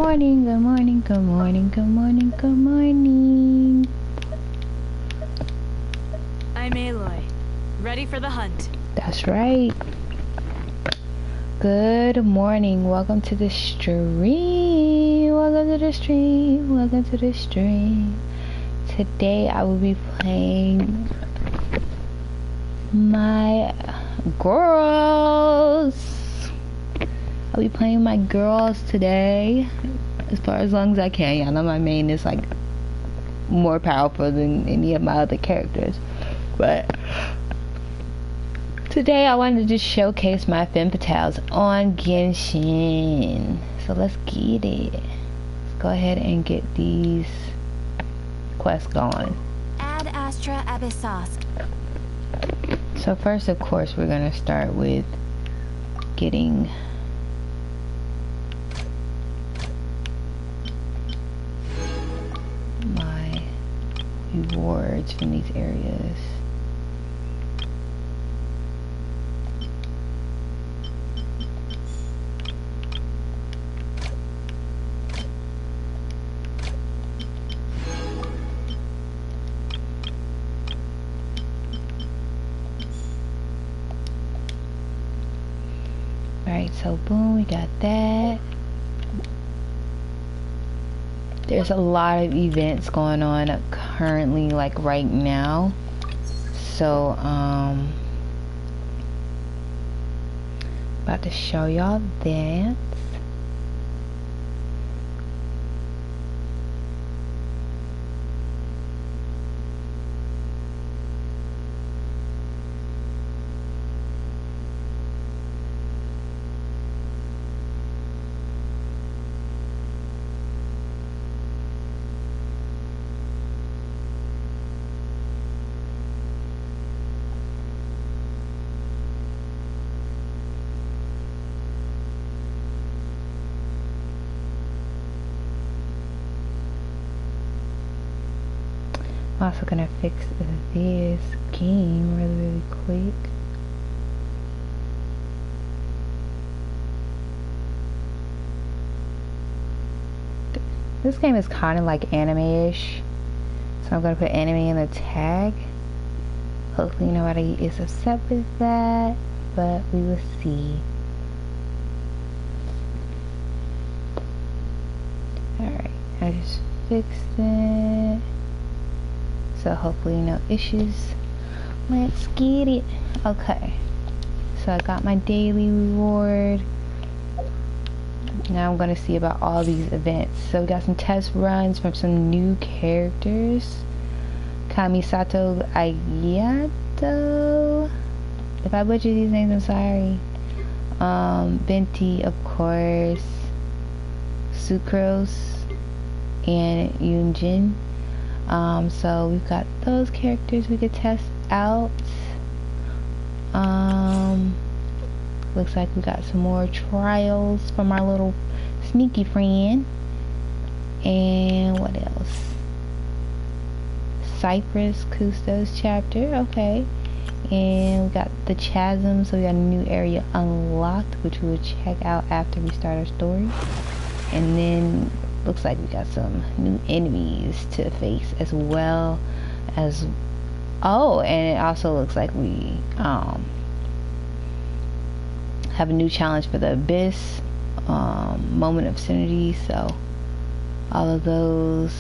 morning, good morning, good morning, good morning, good morning. I'm Aloy. Ready for the hunt. That's right. Good morning. Welcome to the stream. Welcome to the stream. Welcome to the stream. Today I will be playing my girls. I'll be playing my girls today as far as long as I can. Y'all know my main is like more powerful than any of my other characters. But today I wanted to just showcase my femme fatales on Genshin. So let's get it. Let's go ahead and get these quests going. Ad Astra Abyssos. So first, of course, we're gonna start with getting my rewards from these areas. Alright, so boom, we got that. There's a lot of events going on currently, like right now. So, about to show y'all that. I'm also gonna fix this game really quick. This game is kind of like anime-ish, so I'm gonna put anime in the tag. Hopefully nobody is upset with that, but we will see. Alright, I just fixed it. So hopefully no issues. Let's get it. Okay. So I got my daily reward. Now I'm gonna see about all these events. So we got some test runs from some new characters. Kamisato Ayato. If I butcher these names, I'm sorry. Benti, of course. Sucrose and Yunjin. So we've got those characters we could test out. Looks like we got some more trials from our little sneaky friend. And what else? Cypress Custo's chapter, okay. And we got the chasm, so we got a new area unlocked, which we will check out after we start our story. And then looks like we got some new enemies to face as well as, oh, and it also looks like we have a new challenge for the abyss, moment of synergy. So all of those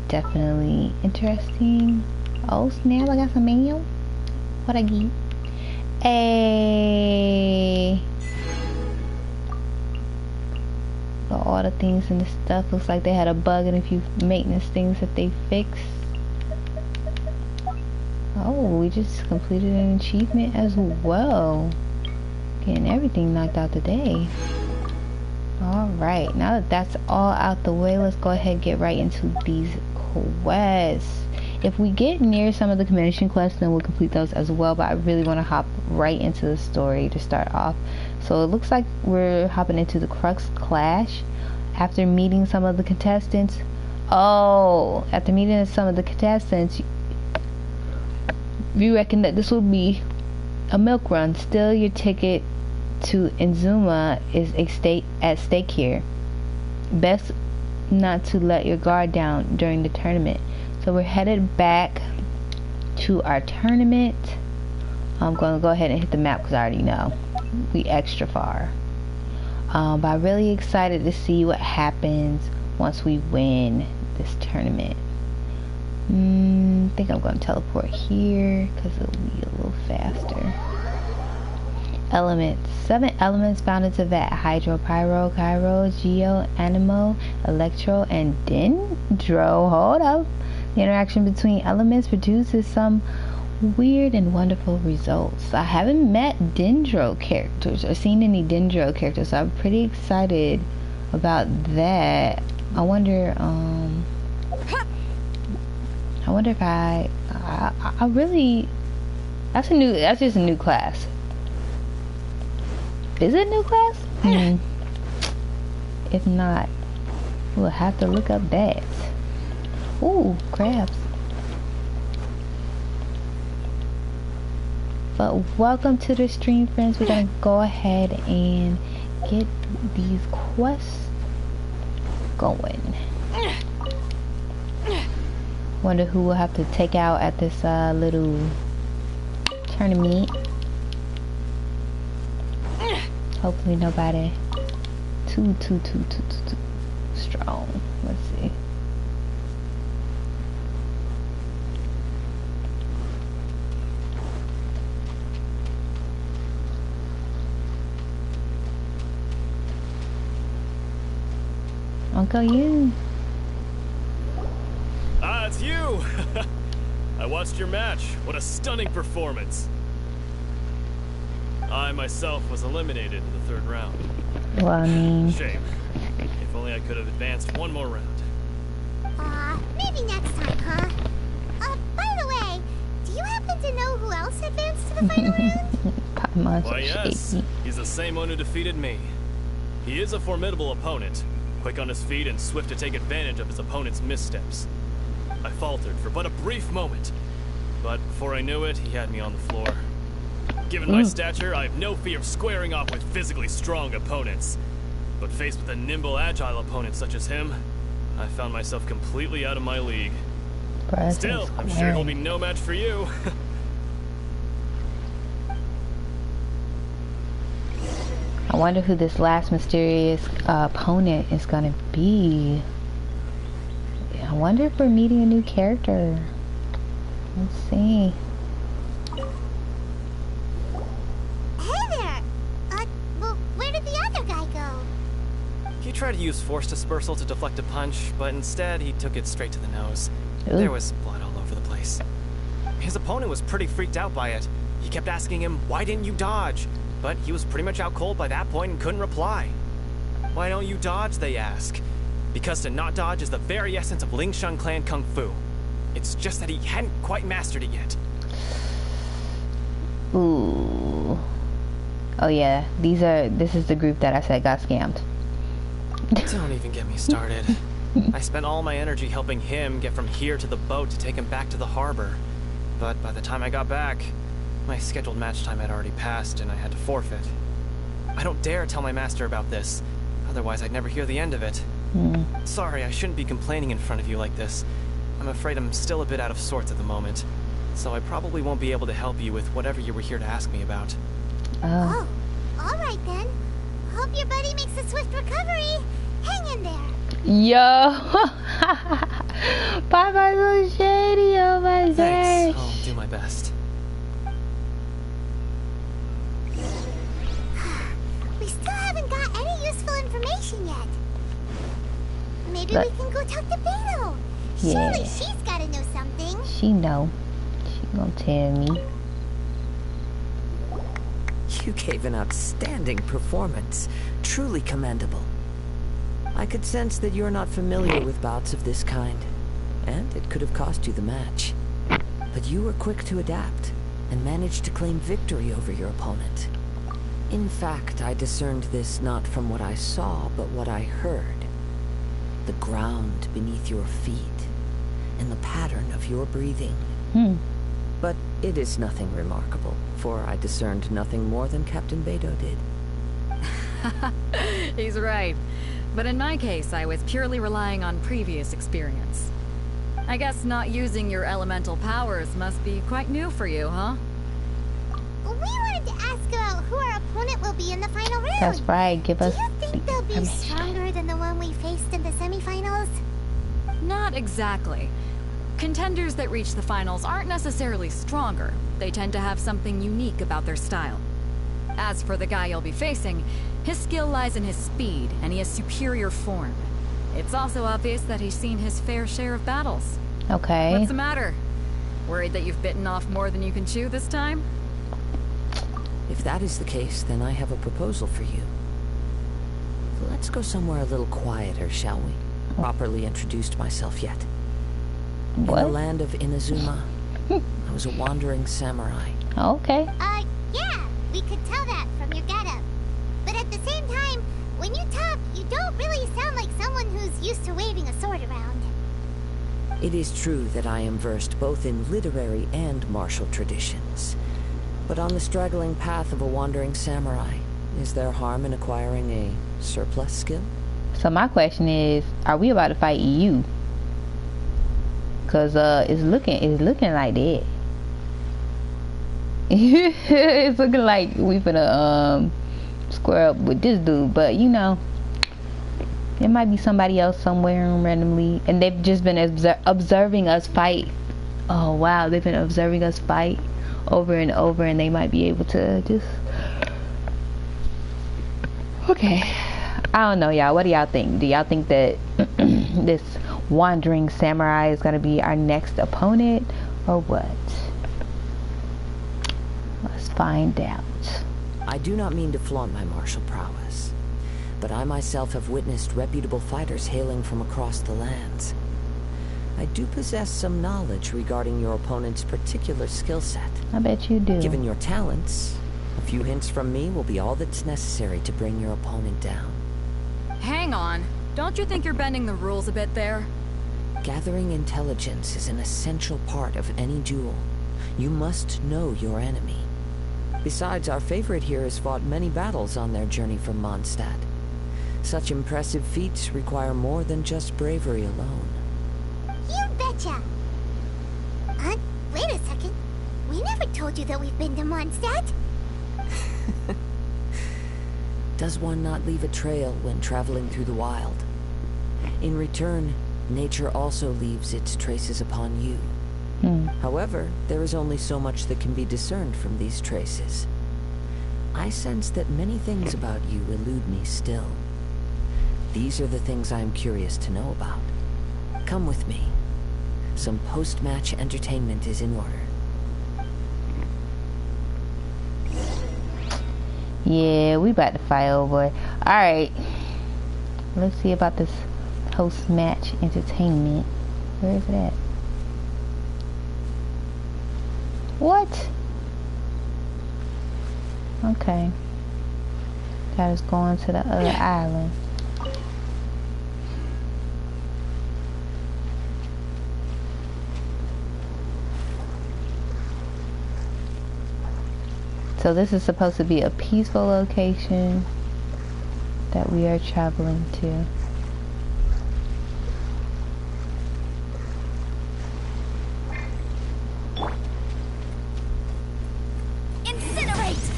definitely interesting. Oh snap, I got some mail. What I get? Hey, all the things and the stuff. Looks like they had a bug and a few maintenance things that they fixed. Oh, we just completed an achievement as well. Getting everything knocked out today. Alright, now that that's all out the way, let's go ahead and get right into these quests. If we get near some of the commission quests, then we'll complete those as well, but I really want to hop right into the story to start off. So it looks like we're hopping into the Crux Clash after meeting some of the contestants. Oh, after meeting some of the contestants, you reckon that this will be a milk run. Still, your ticket to Inzuma is at stake here. best not to let your guard down during the tournament. So we're headed back to our tournament. I'm going to go ahead and hit the map because I already know we extra far. But I'm really excited to see what happens once we win this tournament. I think I'm going to teleport here because it'll be a little faster. Elements. 7 elements bound into that. Hydro, Pyro, Gyro, Geo, Animo, Electro, and Dendro. Hold up. The interaction between elements produces some weird and wonderful results. I haven't met Dendro characters or seen any Dendro characters, so I'm pretty excited about that. I wonder if I really, that's just a new class. Is it a new class? If not, we'll have to look up that. Ooh, crabs. But welcome to the stream, friends. We're gonna go ahead and get these quests going. Wonder who we'll have to take out at this little tournament. Hopefully nobody too strong. Let's see. Uncle Yun. Ah, it's you! I watched your match. What a stunning performance. I myself was eliminated in the 3rd round. Well, I mean... Shame. If only I could have advanced one more round. Maybe next time, huh? By the way, do you happen to know who else advanced to the final round? Why, yes. He's the same one who defeated me. He is a formidable opponent, quick on his feet and swift to take advantage of his opponent's missteps. I faltered for but a brief moment, but before I knew it, he had me on the floor. Given my stature, I have no fear of squaring off with physically strong opponents. But faced with a nimble, agile opponent such as him, I found myself completely out of my league. Still, I'm sure he'll be no match for you. I wonder who this last mysterious opponent is gonna be. I wonder if we're meeting a new character. Let's see. He tried to use force dispersal to deflect a punch, but instead he took it straight to the nose. Ooh. There was blood all over the place. His opponent was pretty freaked out by it. He kept asking him, "Why didn't you dodge?" But he was pretty much out cold by that point and couldn't reply. "Why don't you dodge?" they ask. Because to not dodge is the very essence of Lingshan Clan Kung Fu. It's just that he hadn't quite mastered it yet. Ooh. Oh yeah, this is the group that I said got scammed. Don't even get me started. I spent all my energy helping him get from here to the boat to take him back to the harbor. But by the time I got back, my scheduled match time had already passed and I had to forfeit. I don't dare tell my master about this, otherwise I'd never hear the end of it. Sorry, I shouldn't be complaining in front of you like this. I'm afraid I'm still a bit out of sorts at the moment, so I probably won't be able to help you with whatever you were here to ask me about. Oh, alright then. Hope your buddy makes a swift recovery. Hang in there. Yo. Bye-bye, so shady. Oh my gosh. Thanks, I'll do my best. We still haven't got any useful information yet. Maybe we can go talk to Beto. Yeah. Surely she's gotta know something. She know. She gonna tell me. You gave an outstanding performance. Truly commendable. I could sense that you're not familiar with bouts of this kind, and it could have cost you the match. But you were quick to adapt, and managed to claim victory over your opponent. In fact, I discerned this not from what I saw, but what I heard. The ground beneath your feet, and the pattern of your breathing. But it is nothing remarkable, for I discerned nothing more than Captain Beto did. He's right. But in my case, I was purely relying on previous experience. I guess not using your elemental powers must be quite new for you, huh? We wanted to ask about who our opponent will be in the final round. That's right. Give us. Do you think they'll be stronger than the one we faced in the semifinals? Not exactly. Contenders that reach the finals aren't necessarily stronger. They tend to have something unique about their style. As for the guy you'll be facing, his skill lies in his speed, and he has superior form. It's also obvious that he's seen his fair share of battles. Okay. What's the matter? Worried that you've bitten off more than you can chew this time? If that is the case, then I have a proposal for you. Let's go somewhere a little quieter, shall we? Properly introduced myself yet. What? In the land of Inazuma, I was a wandering samurai. Okay. Yeah, we could tell that from your getup. But at the same time, when you talk, you don't really sound like someone who's used to waving a sword around. It is true that I am versed both in literary and martial traditions. But on the straggling path of a wandering samurai, is there harm in acquiring a surplus skill? So my question is, are we about to fight you? Cause it's looking like that. It's looking like we finna square up with this dude, but you know, there might be somebody else somewhere randomly, and they've just been observing us fight. Oh wow, they've been observing us fight over and over, and they might be able to just. Okay, I don't know, y'all. What do y'all think? Do y'all think that this wandering samurai is gonna be our next opponent, or what? Let's find out. I do not mean to flaunt my martial prowess, but I myself have witnessed reputable fighters hailing from across the lands. I do possess some knowledge regarding your opponent's particular skill set. I bet you do. Given your talents, a few hints from me will be all that's necessary to bring your opponent down. Hang on. Don't you think you're bending the rules a bit there? Gathering intelligence is an essential part of any duel. You must know your enemy. Besides, our favorite here has fought many battles on their journey from Mondstadt. Such impressive feats require more than just bravery alone. You betcha! Wait a second. We never told you that we've been to Mondstadt. Does one not leave a trail when traveling through the wild? In return, nature also leaves its traces upon you. However, there is only so much that can be discerned from these traces. I sense that many things about you elude me still. These are the things I am curious to know about. Come with me. Some post-match entertainment is in order. Yeah, we about to fight, old boy. Alright. Let's see about this post-match entertainment. Where is it at? What? Okay. Got us going to the other island. So this is supposed to be a peaceful location that we are traveling to. Incinerate!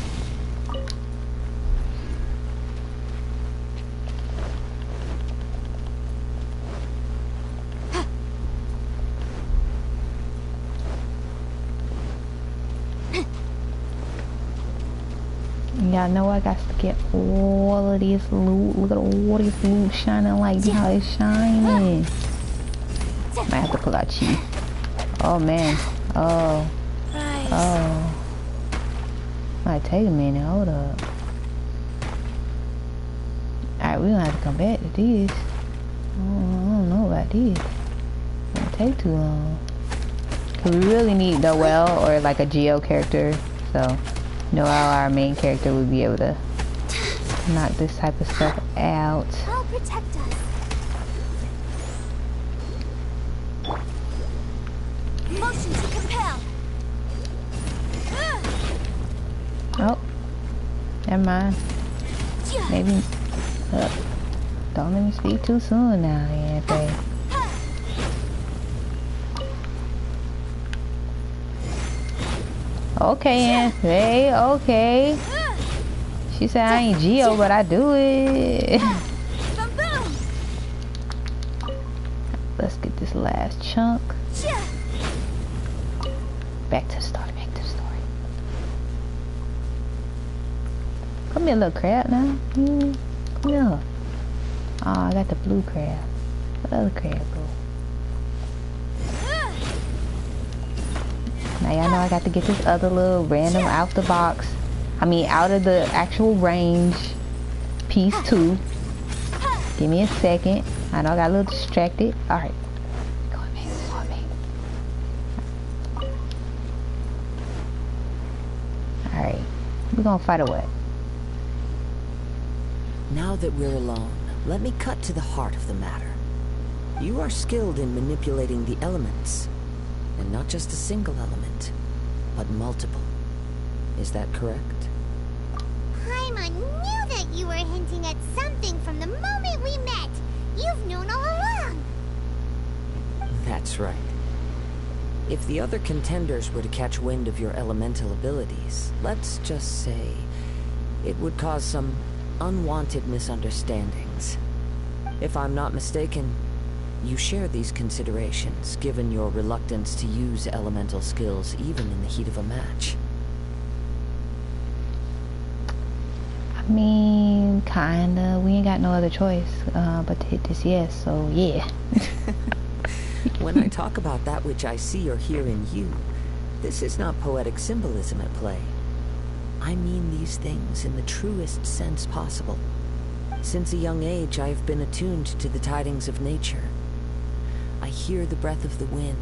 Y'all know I got to get all of this loot. Look at all this loot shining like how it's shining. Might have to pull out Chi. Oh man. Oh. Oh. Might take a minute. Hold up. Alright, we're gonna have to come back to this. I don't know about this. It won't take too long. Cause we really need Noelle or like a Geo character. So Noelle, our main character, would be able to knock this type of stuff out. I'll protect us. Motion to compel! Oh, never mind. Maybe. Don't let me speak too soon now, Anthony. Okay, Anthony. Okay. She said I ain't Geo, but I do it. Let's get this last chunk. Back to the story, back to the story. Come here, little crab now. Come here. Oh, I got the blue crab. What other crab go? Now y'all know I got to get this other little random out the box. I mean, out of the actual range piece too. Give me a second. I know I got a little distracted. Alright. Go on, baby. Go on, baby. Alright. We're gonna fight a what? Now that we're alone, let me cut to the heart of the matter. You are skilled in manipulating the elements. And not just a single element, but multiple. Is that correct? Paimon knew that you were hinting at something from the moment we met. You've known all along. That's right. If the other contenders were to catch wind of your elemental abilities, let's just say, it would cause some unwanted misunderstandings. If I'm not mistaken, you share these considerations, given your reluctance to use elemental skills even in the heat of a match. I mean, kinda. We ain't got no other choice but to hit this yes, so yeah. When I talk about that which I see or hear in you, this is not poetic symbolism at play. I mean these things in the truest sense possible. Since a young age, I have been attuned to the tidings of nature. I hear the breath of the wind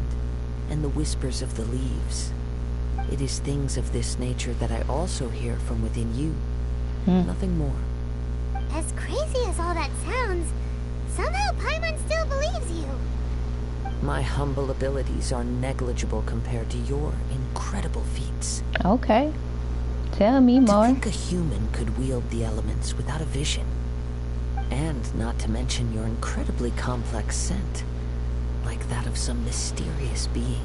and the whispers of the leaves. It is things of this nature that I also hear from within you. Nothing more. As crazy as all that sounds, somehow Paimon still believes you. My humble abilities are negligible compared to your incredible feats. Okay. Tell me more. To think a human could wield the elements without a vision. And not to mention your incredibly complex scent. Like that of some mysterious being.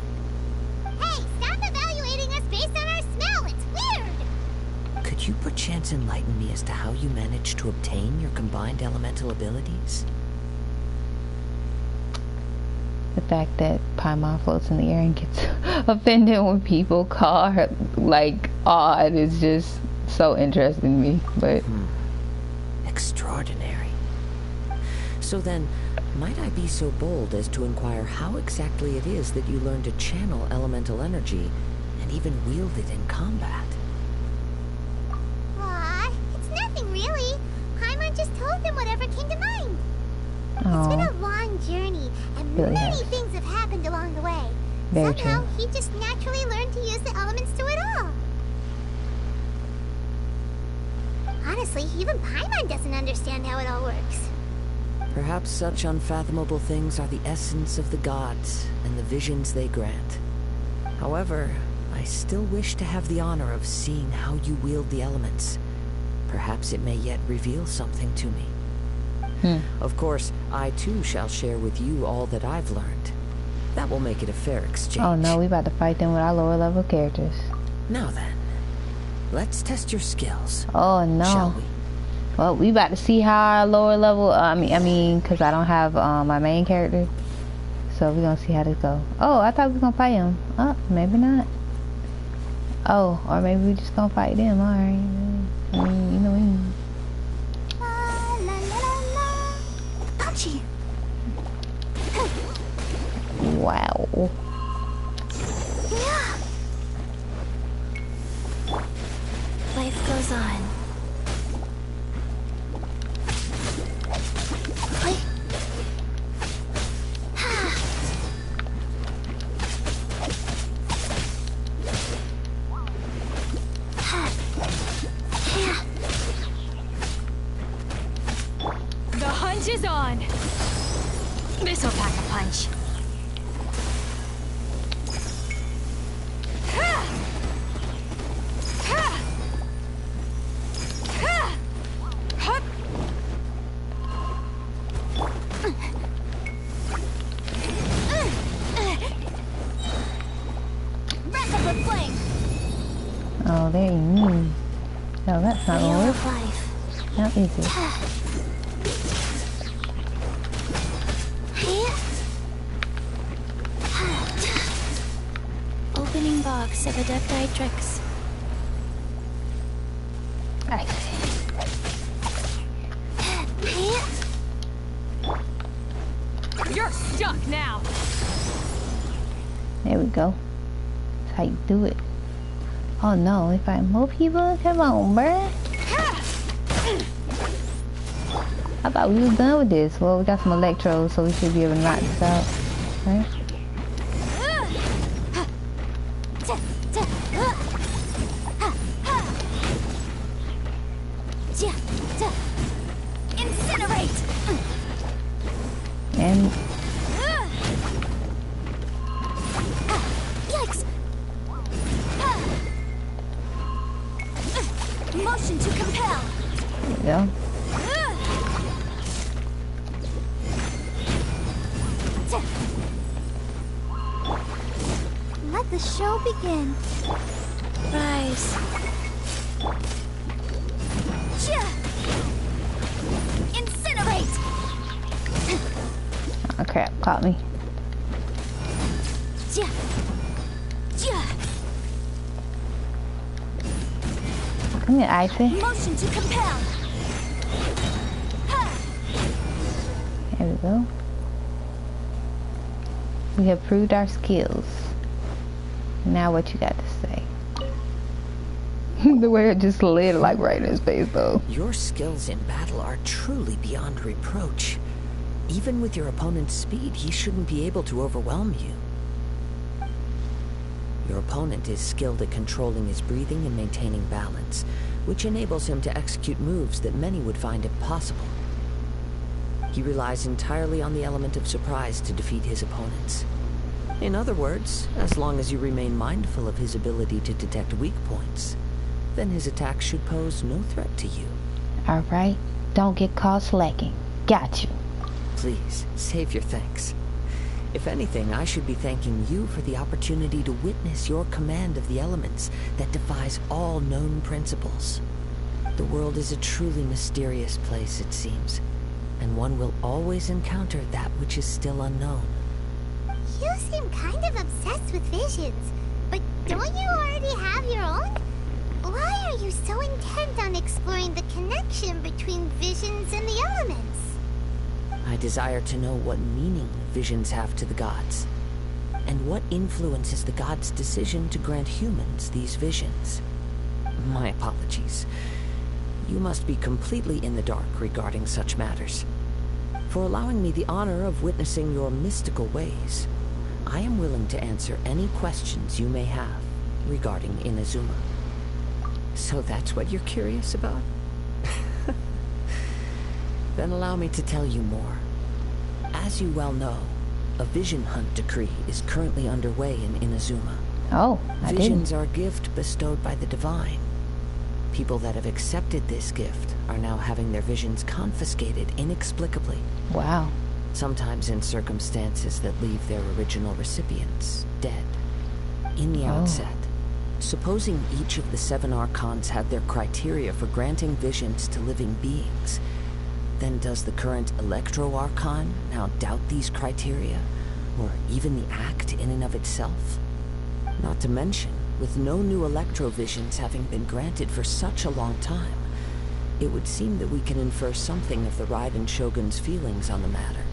Hey, stop evaluating us based on our smell. It's weird. Could you perchance enlighten me as to how you managed to obtain your combined elemental abilities? The fact that Paimon floats in the air and gets offended when people call her like odd is just so interesting to me. But Extraordinary. So then, might I be so bold as to inquire how exactly it is that you learn to channel elemental energy and even wield it in combat? Aw, it's nothing really. Paimon just told them whatever came to mind. It's been a long journey, and Really many has. things have happened along the way. Very Somehow, true. he just naturally learned to use the elements to it all. Honestly, even Paimon doesn't understand how it all works. Perhaps such unfathomable things are the essence of the gods and the visions they grant. However, I still wish to have the honor of seeing how you wield the elements. Perhaps it may yet reveal something to me. Of course, I too shall share with you all that I've learned. That will make it a fair exchange. oh no, we about to fight them with our lower level characters. Now then, let's test your skills. Oh no. Shall we? Well, we about to see how our lower level. I mean, cause I don't have my main character, so we're gonna see how this go. Oh, I thought we was gonna fight him. Oh, maybe not. Oh, or maybe we just gonna fight them. All right. I mean, you know. La la la la la. Punchy. Wow. Yeah. Life goes on. The hunch is on. This'll pack a punch. Oh, there you mean. No, that's not gonna work. How is it? Opening box of Adepti tricks. I see. You're stuck now. There we go. That's how you do it. Oh no, if I more people? Come on, bruh. I thought we was done with this. Well, we got some electrodes, so we should be able to knock this out. Right? Incinerate! And Yikes! Motion to compel! there we go. Let the show begin. Rise. Incinerate! Oh crap, caught me. Come here, Icy. Motion to compel! There we go. We have proved our skills. Now what you got to say? The way it just slid like right in his face though. Your skills in battle are truly beyond reproach. Even with your opponent's speed, he shouldn't be able to overwhelm you. Your opponent is skilled at controlling his breathing and maintaining balance, which enables him to execute moves that many would find impossible. He relies entirely on the element of surprise to defeat his opponents. In other words, as long as you remain mindful of his ability to detect weak points, then his attacks should pose no threat to you. Alright, don't get caught slacking. Got you. Please, save your thanks. If anything, I should be thanking you for the opportunity to witness your command of the elements that defies all known principles. The world is a truly mysterious place, it seems, and one will always encounter that which is still unknown. You seem kind of obsessed with visions, but don't you already have your own? Why are you so intent on exploring the connection between visions and the elements? I desire to know what meaning visions have to the gods, and what influences the gods' decision to grant humans these visions. My apologies. You must be completely in the dark regarding such matters. For allowing me the honor of witnessing your mystical ways, I am willing to answer any questions you may have regarding Inazuma. So that's what you're curious about? Then allow me to tell you more. As you well know, a vision hunt decree is currently underway in Inazuma. Oh, I didn't. Visions are a gift bestowed by the divine. People that have accepted this gift are now having their visions confiscated inexplicably. Wow. Sometimes in circumstances that leave their original recipients dead. In the outset, supposing each of the 7 archons had their criteria for granting visions to living beings, then does the current Electro Archon now doubt these criteria, or even the act in and of itself? Not to mention, with no new Electro visions having been granted for such a long time, it would seem that we can infer something of the Raiden Shogun's feelings on the matter.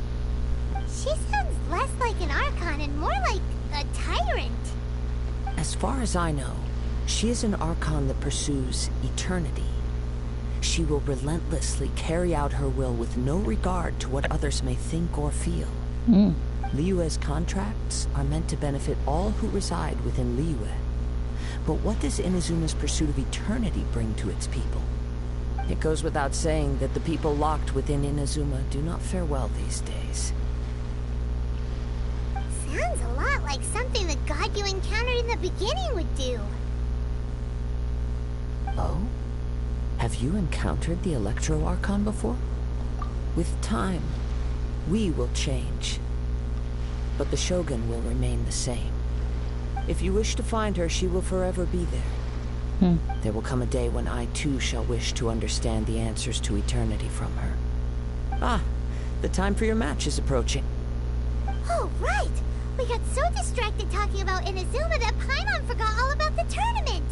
She sounds less like an Archon and more like a tyrant. As far as I know, she is an Archon that pursues eternity. She will relentlessly carry out her will with no regard to what others may think or feel. Liyue's contracts are meant to benefit all who reside within Liyue. But what does Inazuma's pursuit of eternity bring to its people? It goes without saying that the people locked within Inazuma do not fare well these days. Sounds a lot like something the god you encountered in the beginning would do. Oh? Have you encountered the Electro Archon before? With time, we will change. But the Shogun will remain the same. If you wish to find her, she will forever be there. There will come a day when I too shall wish to understand the answers to eternity from her. Ah, the time for your match is approaching. Oh, right! We got so distracted talking about Inazuma that Paimon forgot all about the tournament!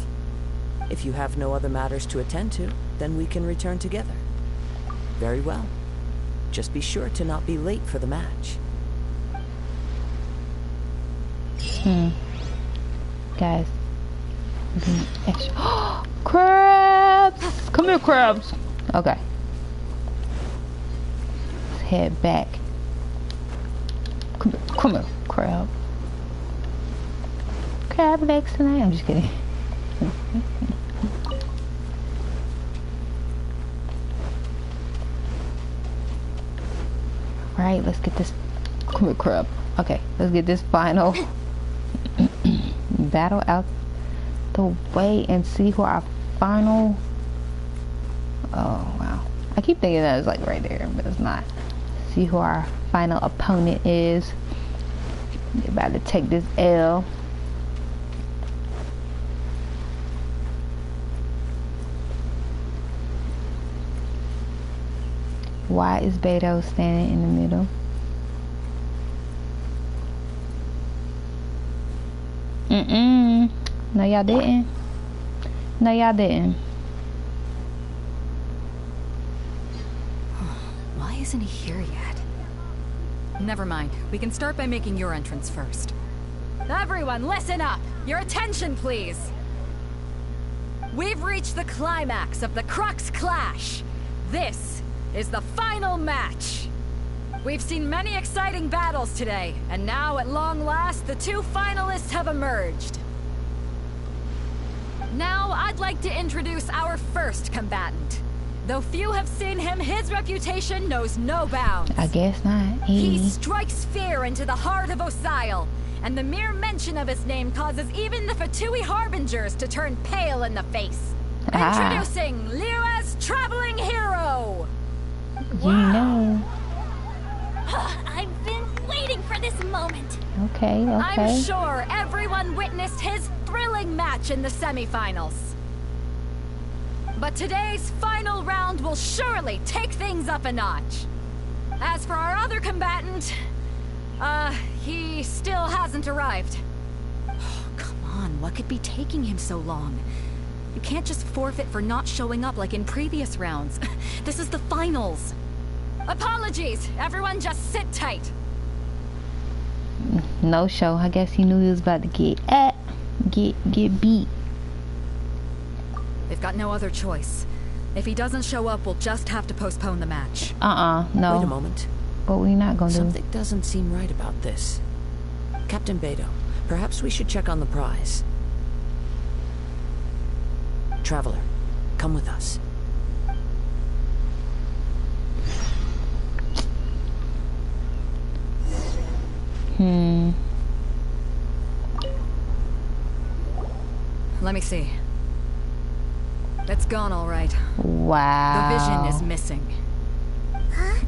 If you have no other matters to attend to, then we can return together. Very well. Just be sure to not be late for the match. Guys. Extra. Crabs! Come here, crabs! Okay. Let's head back. Come here, crab. Crab legs tonight? I'm just kidding. Right, let's get this. Come here, crab. Okay, let's get this final battle out the way and see who our final. Oh wow, I keep thinking that it's like right there, but it's not. See who our final opponent is. They're about to take this L. Why is Beto standing in the middle? No, y'all didn't. No, y'all didn't. Why isn't he here yet? Never mind. We can start by making your entrance first. Everyone, listen up! Your attention, please! We've reached the climax of the Crux Clash. This is the final match. We've seen many exciting battles today, and now at long last, the two finalists have emerged. Now, I'd like to introduce our first combatant. Though few have seen him, his reputation knows no bounds. I guess not. He strikes fear into the heart of Osile, and the mere mention of his name causes even the Fatui Harbingers to turn pale in the face. Introducing Lira's traveling hero! You know. I've been waiting for this moment. Okay. I'm sure everyone witnessed his thrilling match in the semifinals. But today's final round will surely take things up a notch. As for our other combatant, he still hasn't arrived. Oh, come on, what could be taking him so long? You can't just forfeit for not showing up like in previous rounds. This is the finals. Apologies, everyone just sit tight. No show. I guess he knew he was about to get beat. They've got no other choice. If he doesn't show up, we'll just have to postpone the match. No. Wait a moment. What we not gonna do? Something doesn't seem right about this. Captain Beto, perhaps we should check on the prize. Traveler, come with us. Let me see. It's gone, all right. Wow. The vision is missing. Huh?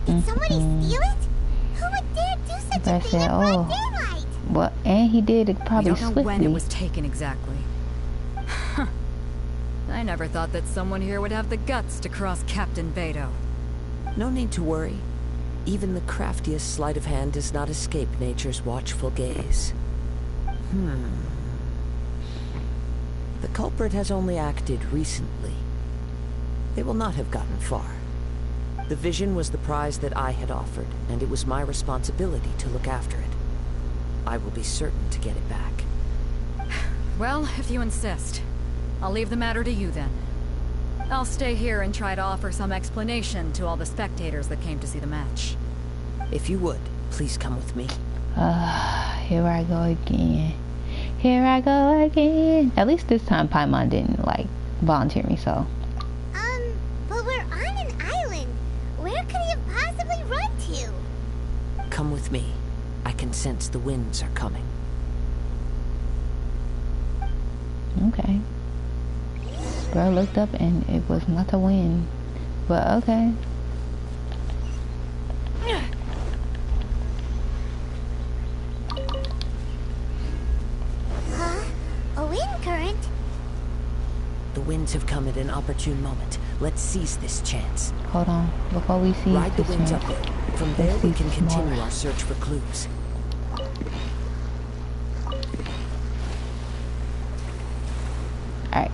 Did somebody steal it? Who would dare do such a thing in broad daylight? Well, and he did it probably We don't know swiftly. when it was taken exactly. I never thought that someone here would have the guts to cross Captain Beto. No need to worry. Even the craftiest sleight of hand does not escape nature's watchful gaze. The culprit has only acted recently. They will not have gotten far. The vision was the prize that I had offered, and it was my responsibility to look after it. I will be certain to get it back. Well, if you insist. I'll leave the matter to you then. I'll stay here and try to offer some explanation to all the spectators that came to see the match. If you would, please come with me. Here I go again. Here I go again. At least this time Paimon didn't, like, volunteer me, so. But we're on an island. Where could he have possibly run to? Come with me. I can sense the winds are coming. Okay. Bro looked up and it was not a wind. But okay. Huh? A wind current? The winds have come at an opportune moment. Let's seize this chance. Hold on. Before we see Ride the this winds chance, upward. From there, let's we see can some continue more. our search for clues. Alright.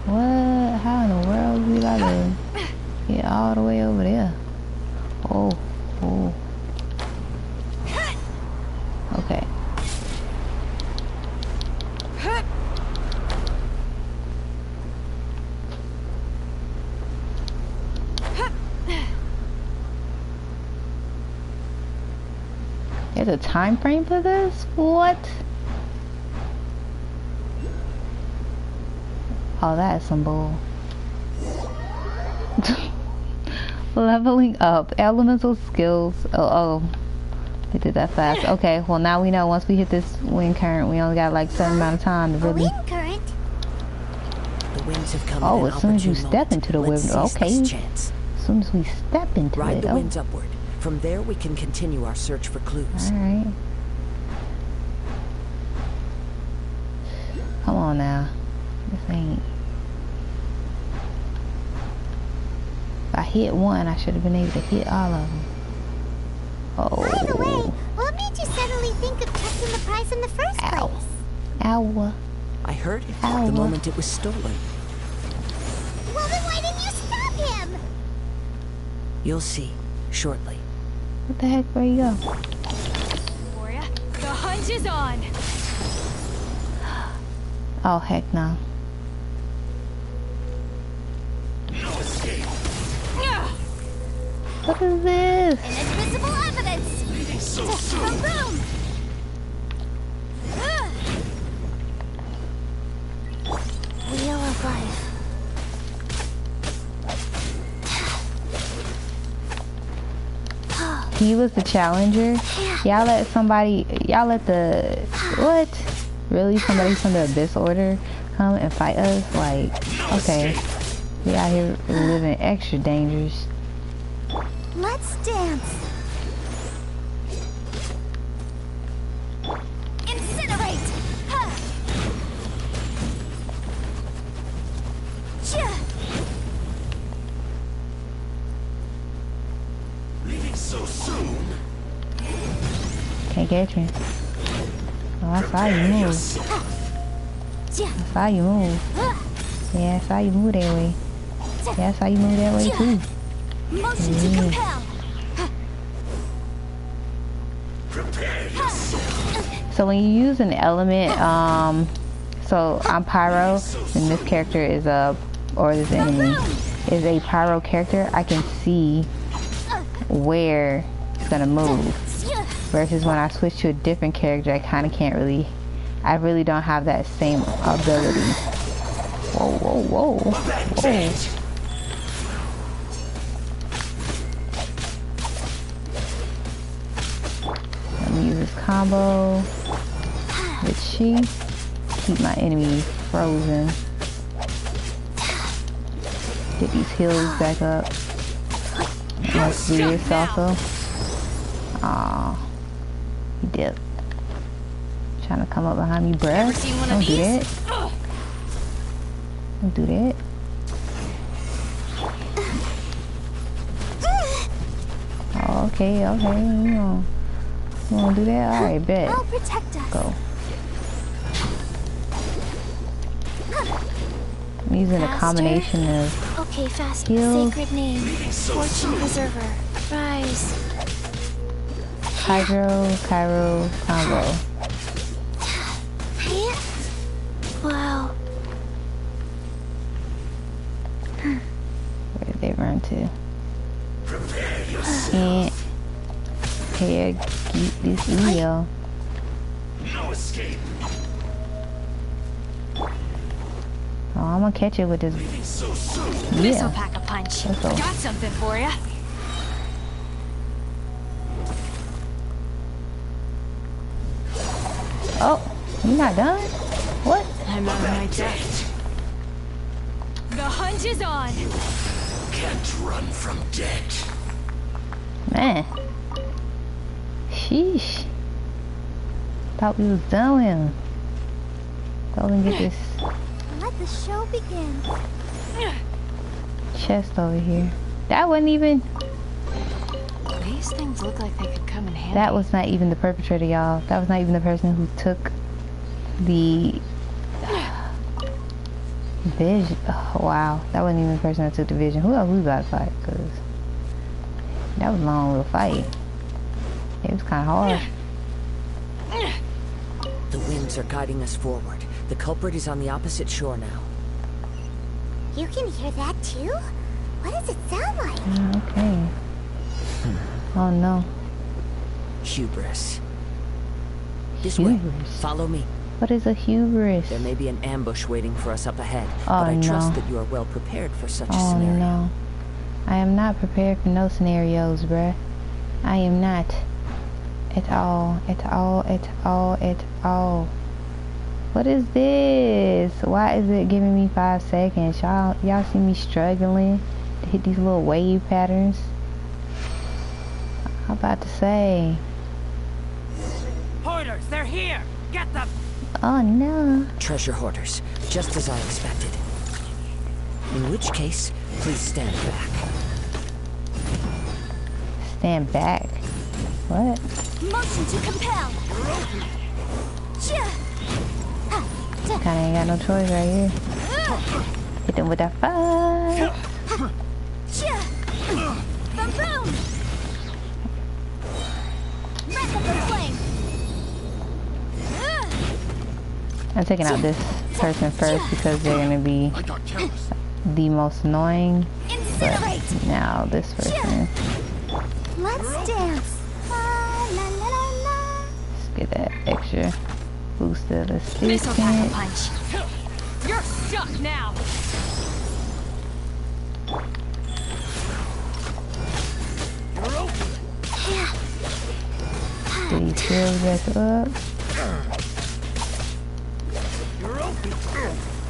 What? How in the world we gotta get all the way over there? Oh. Oh. Okay. There's a time frame for this? What? Oh, that is some bull. Leveling up. Elemental skills. Oh. They did that fast. Okay, well now we know once we hit this wind current, we only got like a certain amount of time to A really... wind current? The winds have come Oh, at an as soon as you opportune step moment. into the Let's wind. seize Okay. this chance. As soon as we step into Ride it. the Oh. winds upward. From there, we can continue our search for clues. Alright. Come on now. This ain't... If I hit one, I should have been able to hit all of them. By the way, Oh. what made you suddenly think of checking the price in the first Ow. place? Ow. I heard it Ow. the moment it was stolen. Well, then why didn't you stop him? You'll see shortly. What the heck? Where you go? Moria, the hunt is on. Oh, heck no. What is this? Inadmissible evidence! Boom, boom! Wheel of life. He was the challenger. Y'all let the what? Really? Somebody from the Abyss Order come and fight us? Like, okay. We out here living extra dangerous. Let's dance. Incinerate! Ha! Chia! Leaving so soon? Can't catch me. Oh, I saw you move. Chia! I saw you move. Yeah, I saw you move that way. Yeah, I saw you move that way too. Motion to compel. Prepare yourself. So when you use an element, so I'm Pyro, and this character is or this enemy is a Pyro character, I can see where it's gonna move. Versus when I switch to a different character, I kind of can't really, I really don't have that same ability. Whoa, whoa, whoa, whoa. Let me use this combo with Chi. Keep my enemy frozen. Get these heals back up. Let's do this also. Aw. He dipped. Trying to come up behind me, bruh. Don't do that. Don't do that. Oh, okay. You wanna do that? Alright, bet. I'll protect us. Go. I'm using a combination of Okay, fast. heals, Sacred name. Fortune preserver. Rise. Cairo combo. Hey. Wow. Where did they run to? Prepare yourself. Can't here keep this eel. No escape. Oh, I'm gonna catch it with this. Leaving so soon. This'll Yeah. pack a punch. Let's go. Got something for ya. Oh, you not done? What? I'm on my death. The hunt is on. Can't run from death. Man. Sheesh. Thought we was done with him. Go and get this Let the show begin. chest over here. That wasn't even... These things look like they could come in handy. That was not even the perpetrator, y'all. That was not even the person who took the vision. Oh, wow. That wasn't even the person that took the vision. Who else we about to fight? Because that was a long little fight. It was kind of hard. The winds are guiding us forward. The culprit is on the opposite shore now. You can hear that too? What does it sound like? Okay. Oh no. Hubris. This way. Hubris? Follow me. What is a hubris? There may be an ambush waiting for us up ahead, Oh, but I trust no. that you are well prepared for such a Oh scenario. no. I am not prepared for no scenarios, bruh. I am not. At all. At all. At all. At all. What is this? Why is it giving me 5 seconds? Y'all see me struggling to hit these little wave patterns? I'm about to say. Hoarders, they're here! Get them! Oh no. Treasure hoarders, just as I expected. In which case, please stand back. Stand back. What? Motion to compel. Kinda ain't got no choice right here. Hit them with that fire. Boom! Wrap up the flame. I'm taking out this person first because they're gonna be the most annoying. But Incinerate. now this person. Let's dance. La la la la la. Let's get that extra boost of the Missile tackle stick. punch. You're stuck now! Get these heals back up.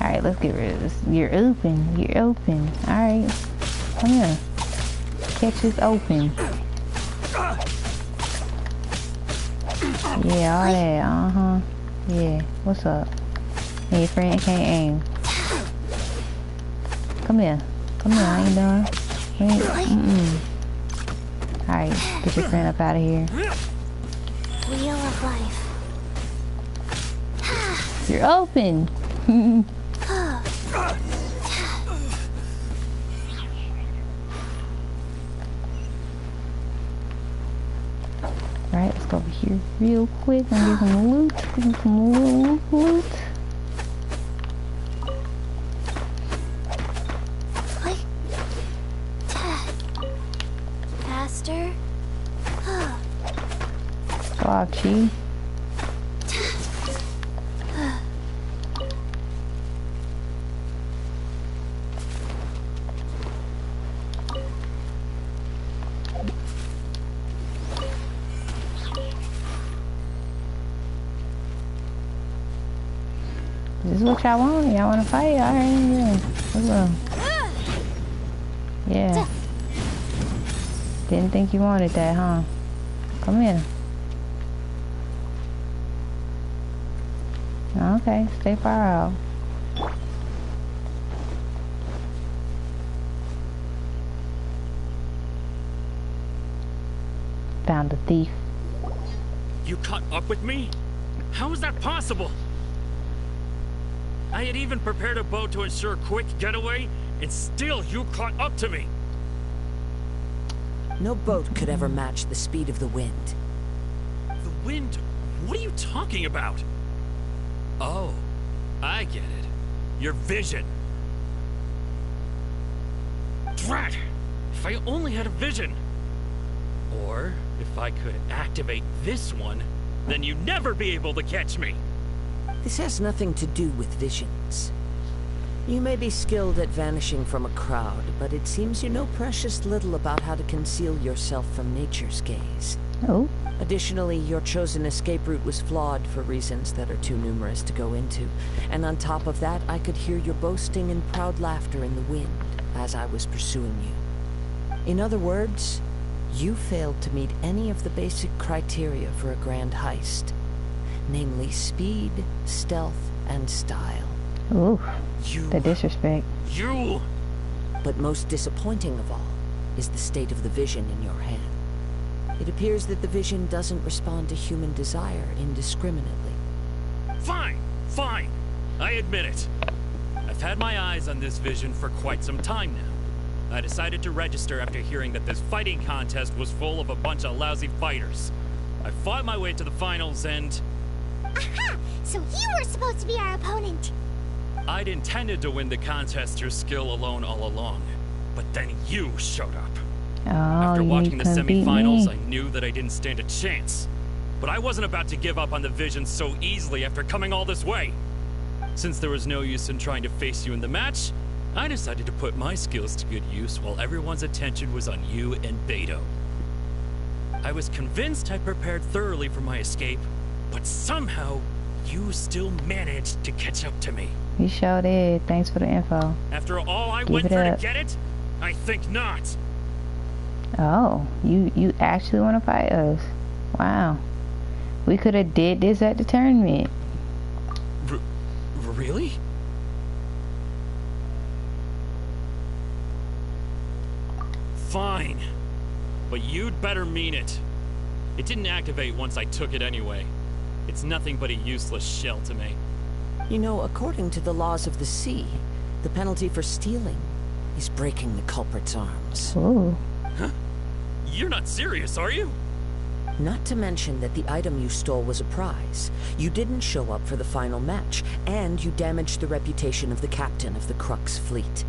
Alright, let's get rid of this. You're open. You're open. Alright. Come here. Catch this open. Yeah, all that. Uh-huh. Yeah. What's up? Hey, your friend can't aim. Come here. Come here. I ain't done. Alright, get your friend up out of here. Wheel of life. You're open. Right, let's go over here real quick and get some loot. Get some loot. Faster. Go off, Chi. This is what y'all want? Y'all want to fight? Alright, yeah. Let's go. Yeah. Didn't think you wanted that, huh? Come here. Okay, stay far out. Found the thief. You caught up with me? How is that possible? I had even prepared a boat to ensure a quick getaway, and still you caught up to me. No boat could ever match the speed of the wind. The wind? What are you talking about? Oh, I get it. Your vision. Drat! If I only had a vision. Or, if I could activate this one, then you'd never be able to catch me. This has nothing to do with visions. You may be skilled at vanishing from a crowd, but it seems you know precious little about how to conceal yourself from nature's gaze. Oh. Additionally, your chosen escape route was flawed for reasons that are too numerous to go into. And on top of that, I could hear your boasting and proud laughter in the wind as I was pursuing you. In other words, you failed to meet any of the basic criteria for a grand heist. Namely speed, stealth, and style. Ooh, You... the disrespect. You... But most disappointing of all is the state of the vision in your hand. It appears that the vision doesn't respond to human desire indiscriminately. Fine, fine. I admit it. I've had my eyes on this vision for quite some time now. I decided to register after hearing that this fighting contest was full of a bunch of lousy fighters. I fought my way to the finals and... Aha! So you were supposed to be our opponent. I'd intended to win the contest through skill alone all along. But then you showed up. Oh, After watching the semi-finals, I me. knew that I didn't stand a chance. But I wasn't about to give up on the vision so easily after coming all this way. Since there was no use in trying to face you in the match, I decided to put my skills to good use while everyone's attention was on you and Beto. I was convinced I prepared thoroughly for my escape, but somehow, you still managed to catch up to me. You sure did. Thanks for the info. After all I Give went it through up. to get it? I think not. Oh, you actually want to fight us? Wow. We could have did this at the tournament. Really? Fine. But you'd better mean it. It didn't activate once I took it anyway. It's nothing but a useless shell to me. You know, according to the laws of the sea, the penalty for stealing is breaking the culprit's arms. Ooh. You're not serious, are you? Not to mention that the item you stole was a prize. You didn't show up for the final match, and you damaged the reputation of the captain of the Crux fleet.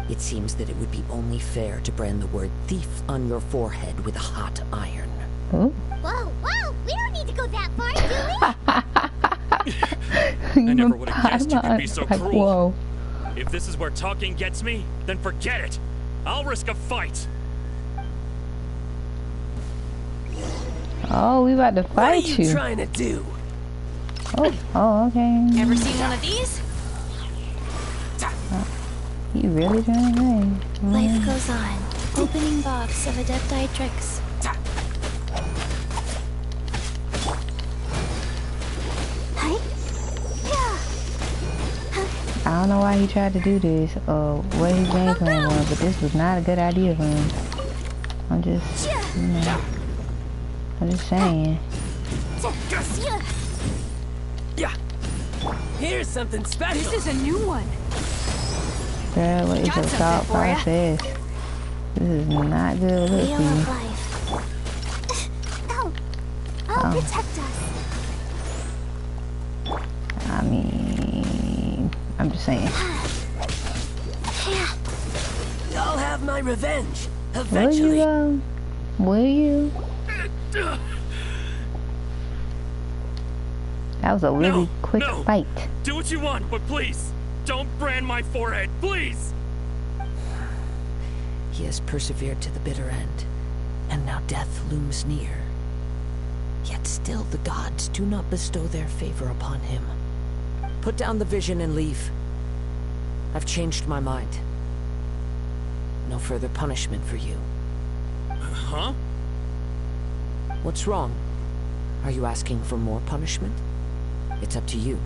It seems that it would be only fair to brand the word thief on your forehead with a hot iron. Ooh. Whoa, whoa! We don't need to go that far, do we? I never would have guessed you could be so Like, cruel. whoa. If this is where talking gets me, then forget it. I'll risk a fight. Oh, we about to fight What are you trying to do? Oh, okay. Ever seen one of these? You really trying to win? Life goes on. Opening box of Adepti tricks. I don't know why he tried to do this or what his game plan was, but this was not a good idea for him. I'm just, you know, I'm just saying. Yeah. Here's something special. This is a new one. Girl, what is Got your something thought for ya. process? This is not good look Wheel for of you. life. Oh, I'll protect us. I mean, I'm just saying. I'll have my revenge. Will Eventually. you, will you? That was a really No, quick no. fight. Do what you want, but please, don't brand my forehead, please! He has persevered to the bitter end, and now death looms near. Yet still the gods do not bestow their favor upon him. Put down the vision and leave. I've changed my mind. No further punishment for you. Huh? What's wrong? Are you asking for more punishment? It's up to you.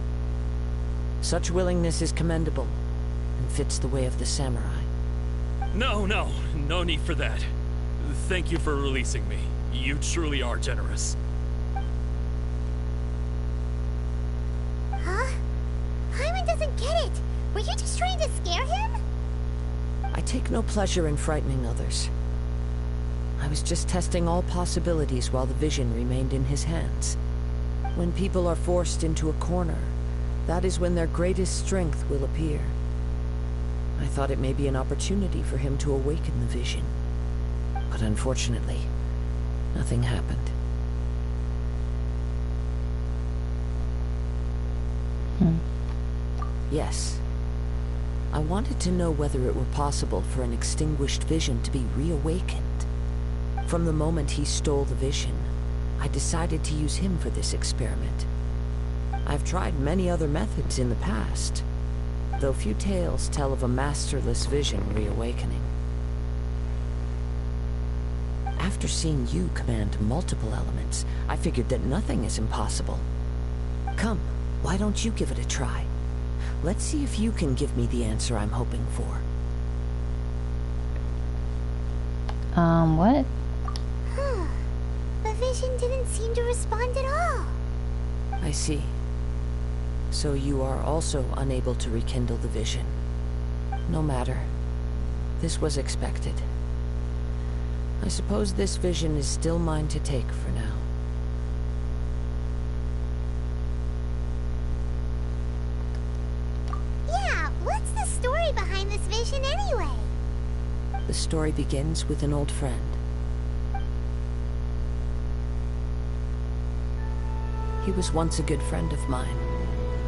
Such willingness is commendable, and fits the way of the samurai. No need for that. Thank you for releasing me. You truly are generous. Huh? Hyman doesn't get it. Were you just trying to scare him? I take no pleasure in frightening others. I was just testing all possibilities while the vision remained in his hands. When people are forced into a corner, that is when their greatest strength will appear. I thought it may be an opportunity for him to awaken the vision. But unfortunately, nothing happened. Yes. I wanted to know whether it were possible for an extinguished vision to be reawakened. From the moment he stole the vision, I decided to use him for this experiment. I've tried many other methods in the past, though few tales tell of a masterless vision reawakening. After seeing you command multiple elements, I figured that nothing is impossible. Come, Why don't you give it a try? Let's see if you can give me the answer I'm hoping for. What? The vision didn't seem to respond at all. I see. So you are also unable to rekindle the vision. No matter. This was expected. I suppose this vision is still mine to take for now. Yeah, what's the story behind this vision anyway? The story begins with an old friend. He was once a good friend of mine.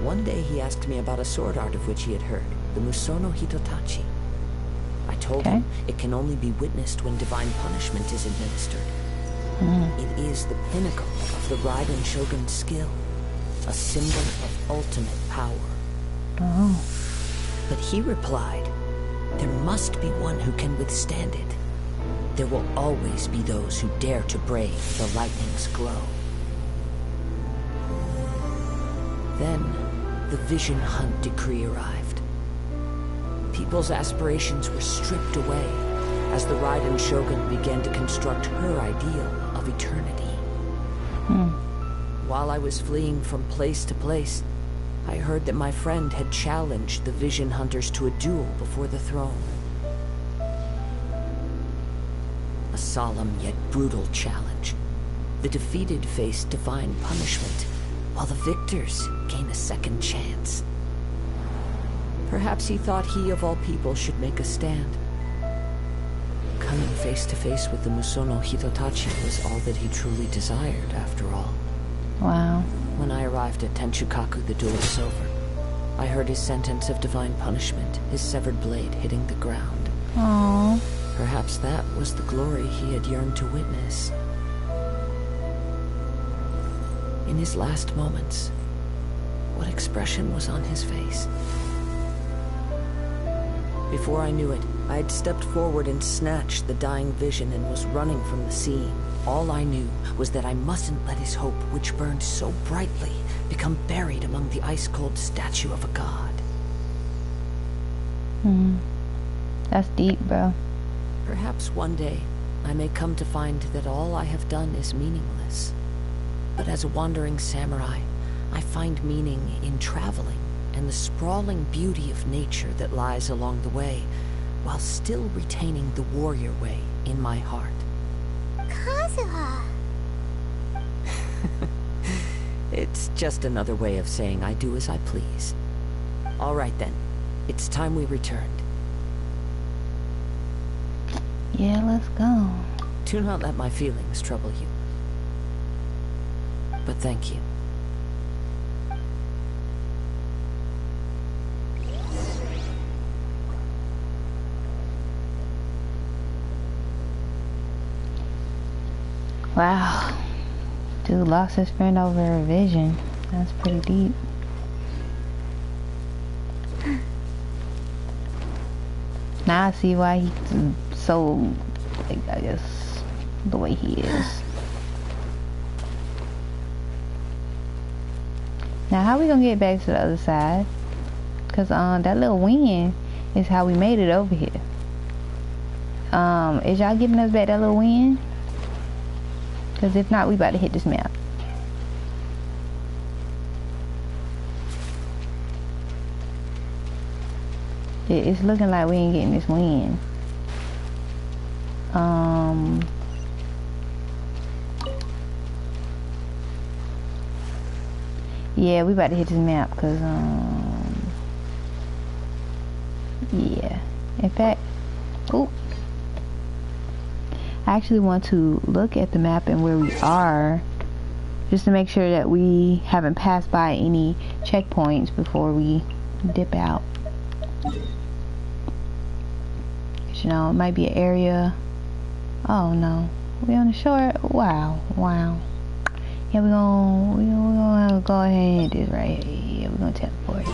One day he asked me about a sword art of which he had heard, the Musono Hitotachi. I told him it can only be witnessed when divine punishment is administered. It is the pinnacle of the Raiden Shogun's skill, a symbol of ultimate power. But he replied, there must be one who can withstand it. There will always be those who dare to brave the lightning's glow. Then, the Vision Hunt decree arrived. People's aspirations were stripped away as the Raiden Shogun began to construct her ideal of eternity. While I was fleeing from place to place, I heard that my friend had challenged the Vision Hunters to a duel before the throne. A solemn yet brutal challenge. The defeated faced divine punishment, while the victors gain a second chance. Perhaps he thought he of all people should make a stand. Coming face to face with the Musono Hitotachi was all that he truly desired, after all. Wow. When I arrived at Tenchukaku, the duel was over. I heard his sentence of divine punishment, his severed blade hitting the ground. Aww. Perhaps that was the glory he had yearned to witness. In his last moments, what expression was on his face? Before I knew it, I had stepped forward and snatched the dying vision and was running from the scene. All I knew was that I mustn't let his hope, which burned so brightly, become buried among the ice-cold statue of a god. That's deep, bro. Perhaps one day, I may come to find that all I have done is meaningless. But as a wandering samurai, I find meaning in traveling and the sprawling beauty of nature that lies along the way, while still retaining the warrior way in my heart. Kazuha! It's just another way of saying I do as I please. All right then, it's time we returned. Yeah, let's go. Do not let my feelings trouble you. But thank you. Wow. Dude lost his friend over a vision. That's pretty deep. Now I see why he's so, like, I guess, the way he is. Now how we gonna get back to the other side? Cause that little wind is how we made it over here. Is y'all giving us back that little wind? Cause if not, we about to hit this map. It's looking like we ain't getting this wind. Yeah, we about to hit this map, cause yeah. In fact, oh, I actually want to look at the map and where we are, just to make sure that we haven't passed by any checkpoints before we dip out. You know, it might be an area. Oh no, we on the shore. Wow, wow. Yeah, we're gonna go ahead and hit this right here. Yeah, we're gonna teleport.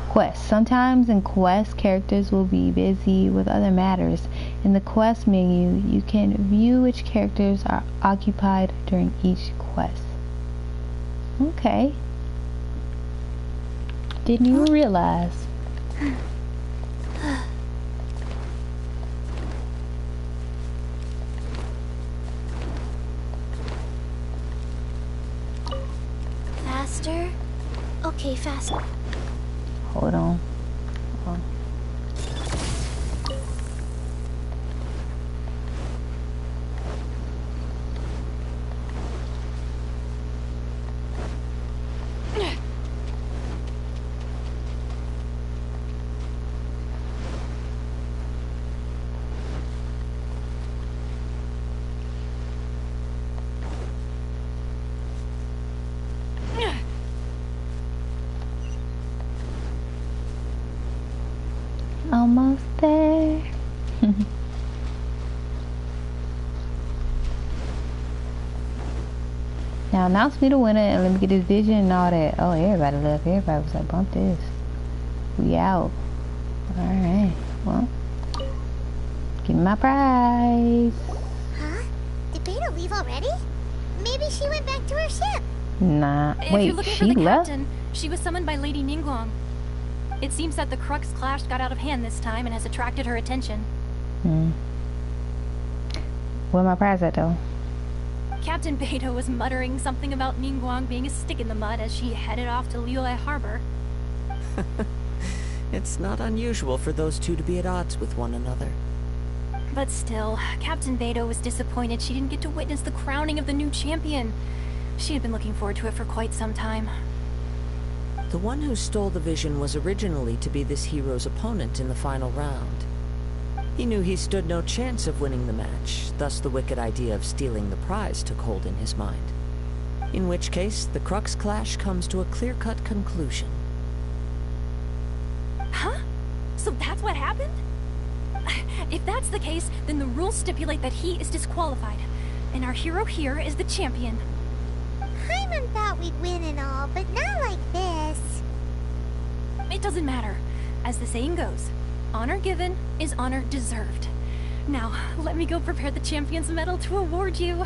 Quests. Sometimes in quests, characters will be busy with other matters. In the quest menu, you can view which characters are occupied during each quest. Okay. Didn't even realize. Faster? Okay, faster. Hold on. Almost there. Now announce me the winner and let me get this vision and all that. Oh, everybody left. Everybody was like, bump this. We out. Alright. Well, give me my prize. Huh? Did Beta leave already? Maybe she went back to her ship. Nah. If you're Wait, looking she for the left? captain, she was summoned by Lady Ningguang. It seems that the Crux clash got out of hand this time and has attracted her attention. Where my prize at though? Captain Beidou was muttering something about Ningguang being a stick in the mud as she headed off to Liyue Harbor. It's not unusual for those two to be at odds with one another. But still, Captain Beidou was disappointed she didn't get to witness the crowning of the new champion. She had been looking forward to it for quite some time. The one who stole the vision was originally to be this hero's opponent in the final round. He knew he stood no chance of winning the match, thus the wicked idea of stealing the prize took hold in his mind. In which case, the Crux clash comes to a clear-cut conclusion. Huh? So that's what happened? If that's the case, then the rules stipulate that he is disqualified, and our hero here is the champion. Paimon thought we'd win and all, but not like this. It doesn't matter. As the saying goes, honor given is honor deserved. Now, let me go prepare the champion's medal to award you.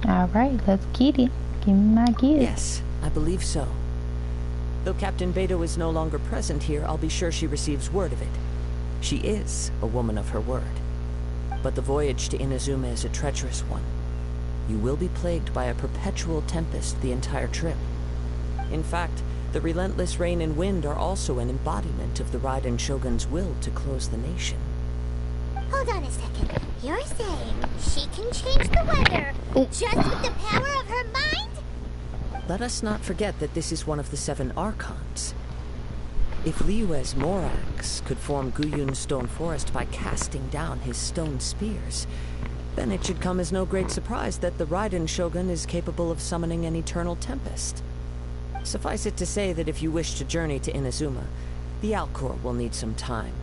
Alright, let's get it. Give me my gift. Yes, I believe so. Though Captain Beidou is no longer present here, I'll be sure she receives word of it. She is a woman of her word. But the voyage to Inazuma is a treacherous one. You will be plagued by a perpetual tempest the entire trip. In fact, the relentless rain and wind are also an embodiment of the Raiden Shogun's will to close the nation. Hold on a second. You're saying she can change the weather just with the power of her mind? Let us not forget that this is one of the 7 Archons. If Liyue's Morax could form Guyun's stone forest by casting down his stone spears, then it should come as no great surprise that the Raiden Shogun is capable of summoning an eternal tempest. Suffice it to say that if you wish to journey to Inazuma, the Alcor will need some time.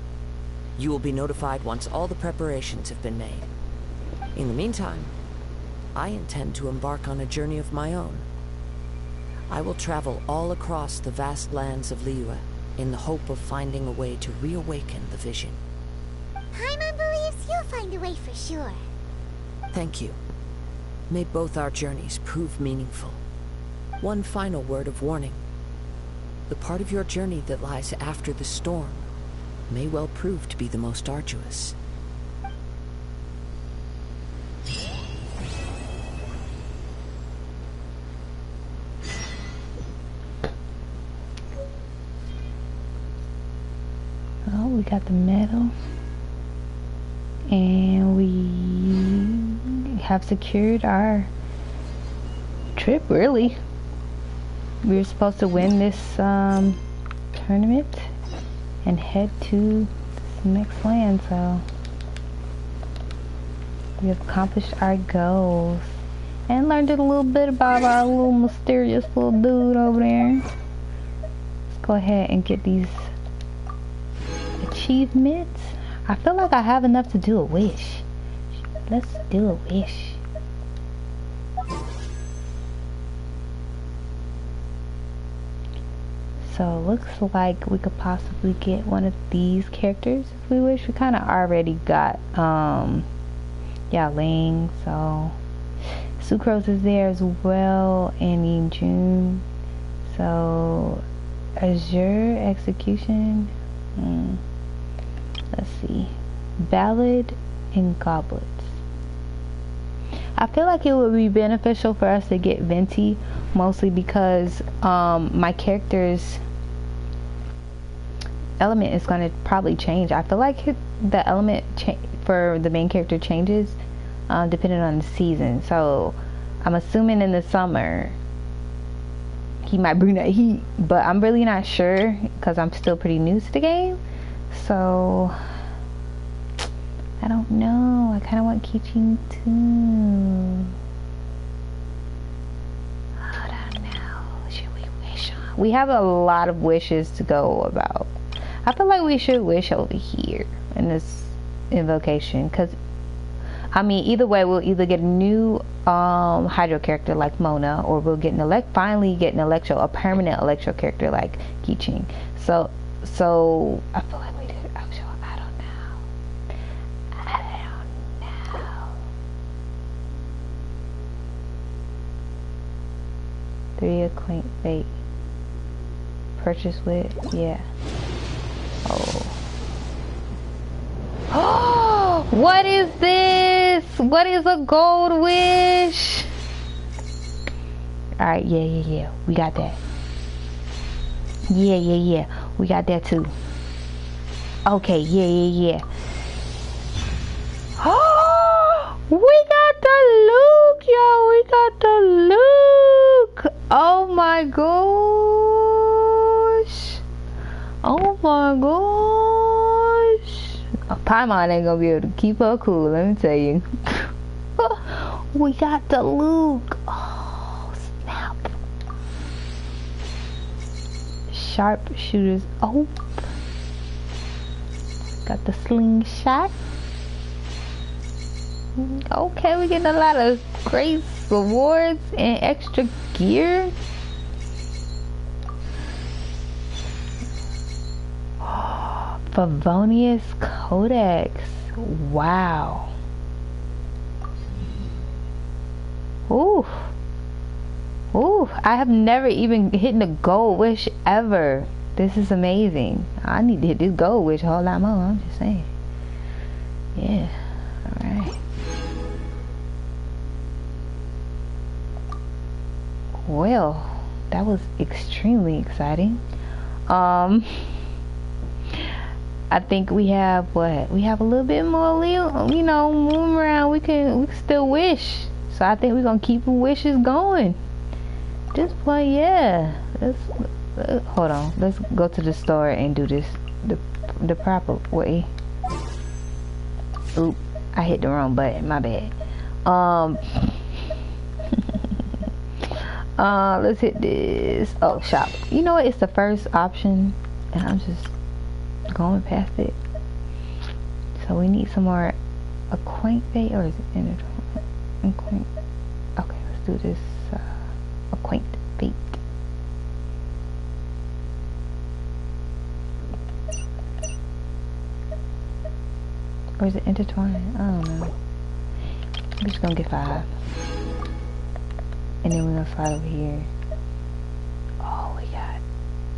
You will be notified once all the preparations have been made. In the meantime, I intend to embark on a journey of my own. I will travel all across the vast lands of Liyue in the hope of finding a way to reawaken the vision. Paimon believes you'll find a way for sure. Thank you. May both our journeys prove meaningful. One final word of warning. The part of your journey that lies after the storm may well prove to be the most arduous. Oh, we got the medal. And we have secured our trip, really. We were supposed to win this tournament and head to this next land, so we have accomplished our goals and learned a little bit about our little mysterious little dude over there. Let's go ahead and get these achievements. I feel like I have enough to do a wish. Let's do a wish. So it looks like we could possibly get one of these characters if we wish. We kind of already got Yao Ling, so Sucrose is there as well, and Yin Jun. So Azure execution. Let's see. Ballad and goblets. I feel like it would be beneficial for us to get Venti, mostly because my character's element is going to probably change. I feel like the element for the main character changes depending on the season. So I'm assuming in the summer he might bring that heat, but I'm really not sure because I'm still pretty new to the game. So I don't know. I kind of want Kichin too. I don't know. Should we wish on? We have a lot of wishes to go about. I feel like we should wish over here in this invocation, because I mean, either way, we'll either get a new Hydro character like Mona, or we'll get finally get an Electro, a permanent Electro character like Kichin. So I feel like we did. I don't know. 3 Acquaint Fate. Purchase with, yeah. Oh, what is this? What is a gold wish? Alright, yeah. We got that. Yeah. We got that too. Okay, yeah. Oh, we got the look, yo. We got the look. Oh my gosh. Oh my gosh. Paimon ain't gonna be able to keep her cool, let me tell you. We got the look. Oh, snap. Sharp shooters. Oh. Got the slingshot. Okay, we're getting a lot of great rewards and extra gear. Favonius Codex. Wow. Ooh. I have never even hit a gold wish ever. This is amazing. I need to hit this gold wish a whole lot more. I'm just saying. Yeah. Alright. Well, that was extremely exciting. I think we have what? We have a little bit more, room around. We can still wish. So I think we're gonna keep the wishes going. This point, yeah. Hold on. Let's go to the store and do this the proper way. Oop, I hit the wrong button. My bad. Let's hit this. Oh, shop. You know what? It's the first option, and I'm just going past it. So we need some more Acquaint Fate, or is it Acquaint? Okay, let's do this Acquaint Fate. Or is it intertwined? I don't know. I'm just gonna get 5. And then we're gonna slide over here.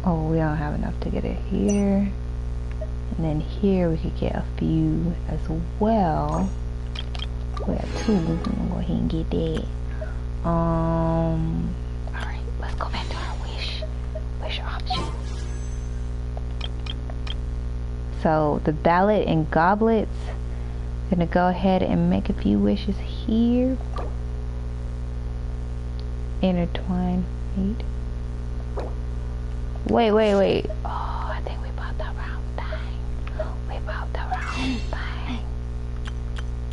Oh, we don't have enough to get it here. And then here we could get a few as well. We got 2. We're gonna go ahead and get that. Alright, let's go back to our wish option. So the ballot and goblets, gonna go ahead and make a few wishes here. Intertwine fate. Wait. Oh, I think we bought the wrong thing.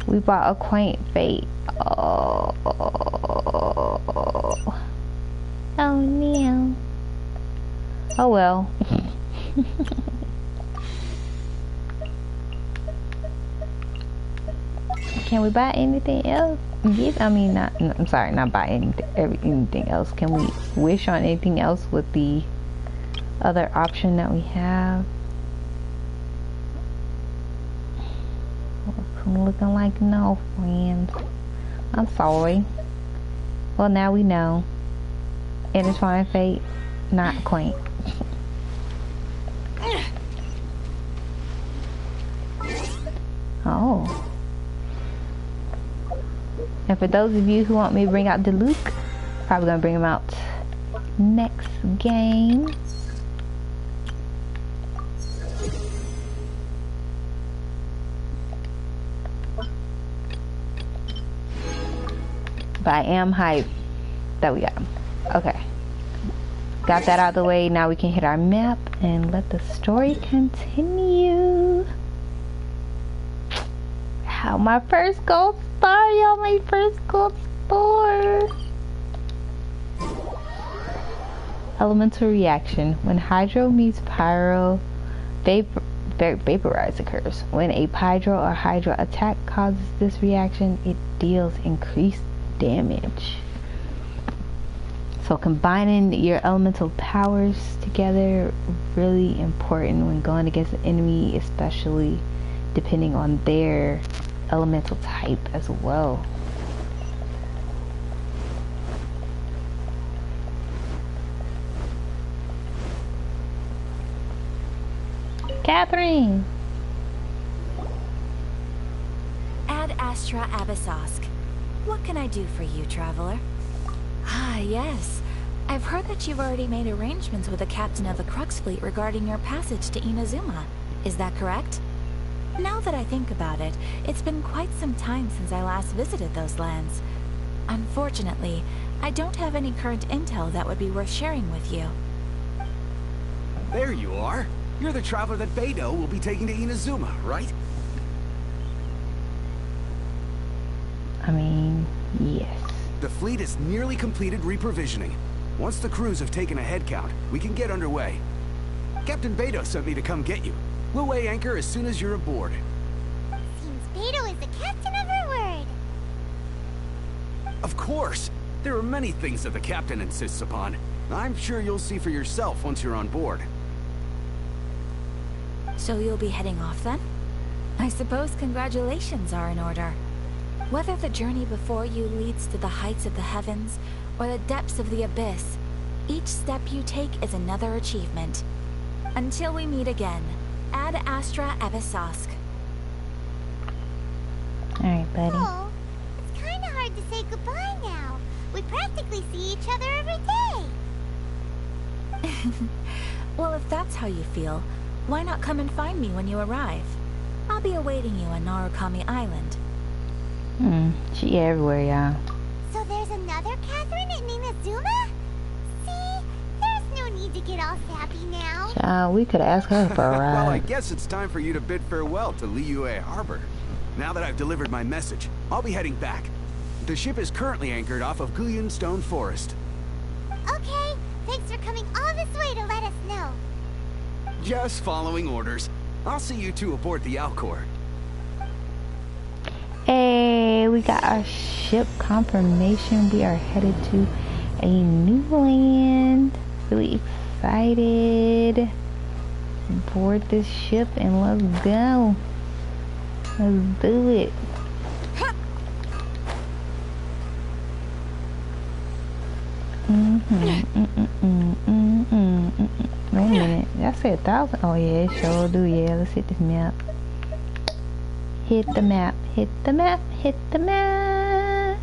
We bought Acquaint Fate. Oh no. Oh well. Can we buy anything else? Yes, I mean, I'm sorry, not buy anything else. Can we wish on anything else with the other option that we have? Looking like no, friends. I'm sorry. Well, now we know. Intertwine Fate, not Acquaint. Oh. And for those of you who want me to bring out Diluc, probably gonna bring him out next game. But I am hyped that we got him. Okay. Got that out of the way. Now we can hit our map and let the story continue. How my first gold star, y'all. My first gold star. Elemental reaction. When hydro meets pyro, vaporize occurs. When a hydro or hydro attack causes this reaction, it deals increased damage. So combining your elemental powers together, really important when going against an enemy, especially depending on their elemental type as well. Catherine! Ad Astra Abyssosk. What can I do for you, traveler? Ah, yes. I've heard that you've already made arrangements with the captain of the Crux fleet regarding your passage to Inazuma. Is that correct? Now that I think about it, it's been quite some time since I last visited those lands. Unfortunately, I don't have any current intel that would be worth sharing with you. There you are. You're the traveler that Beidou will be taking to Inazuma, right? I mean, yes. The fleet is nearly completed reprovisioning. Once the crews have taken a head count, we can get underway. Captain Beidou sent me to come get you. We'll weigh anchor as soon as you're aboard. Seems Beidou is the captain of her word. Of course. There are many things that the captain insists upon. I'm sure you'll see for yourself once you're on board. So you'll be heading off then? I suppose congratulations are in order. Whether the journey before you leads to the heights of the heavens or the depths of the abyss, each step you take is another achievement. Until we meet again, Ad Astra Abyssosk. Alright, buddy. Oh, it's kind of hard to say goodbye now. We practically see each other every day. Well, if that's how you feel, why not come and find me when you arrive? I'll be awaiting you on Narukami Island. She everywhere, y'all. So there's another Catherine in Inazuma? See? There's no need to get all sappy now. Child, we could ask her for a ride. Well, I guess it's time for you to bid farewell to Liyue Harbor. Now that I've delivered my message, I'll be heading back. The ship is currently anchored off of Guyun Stone Forest. Okay, thanks for coming all this way to let us know. Just following orders. I'll see you two aboard the Alcor. Hey, we got our ship confirmation. We are headed to a new land. Really excited. Board this ship and let's go. Let's do it. Wait a minute. Did I say 1,000? Oh yeah, it sure do. Yeah, let's hit this map. Hit the map. Hit the map. Hit the map.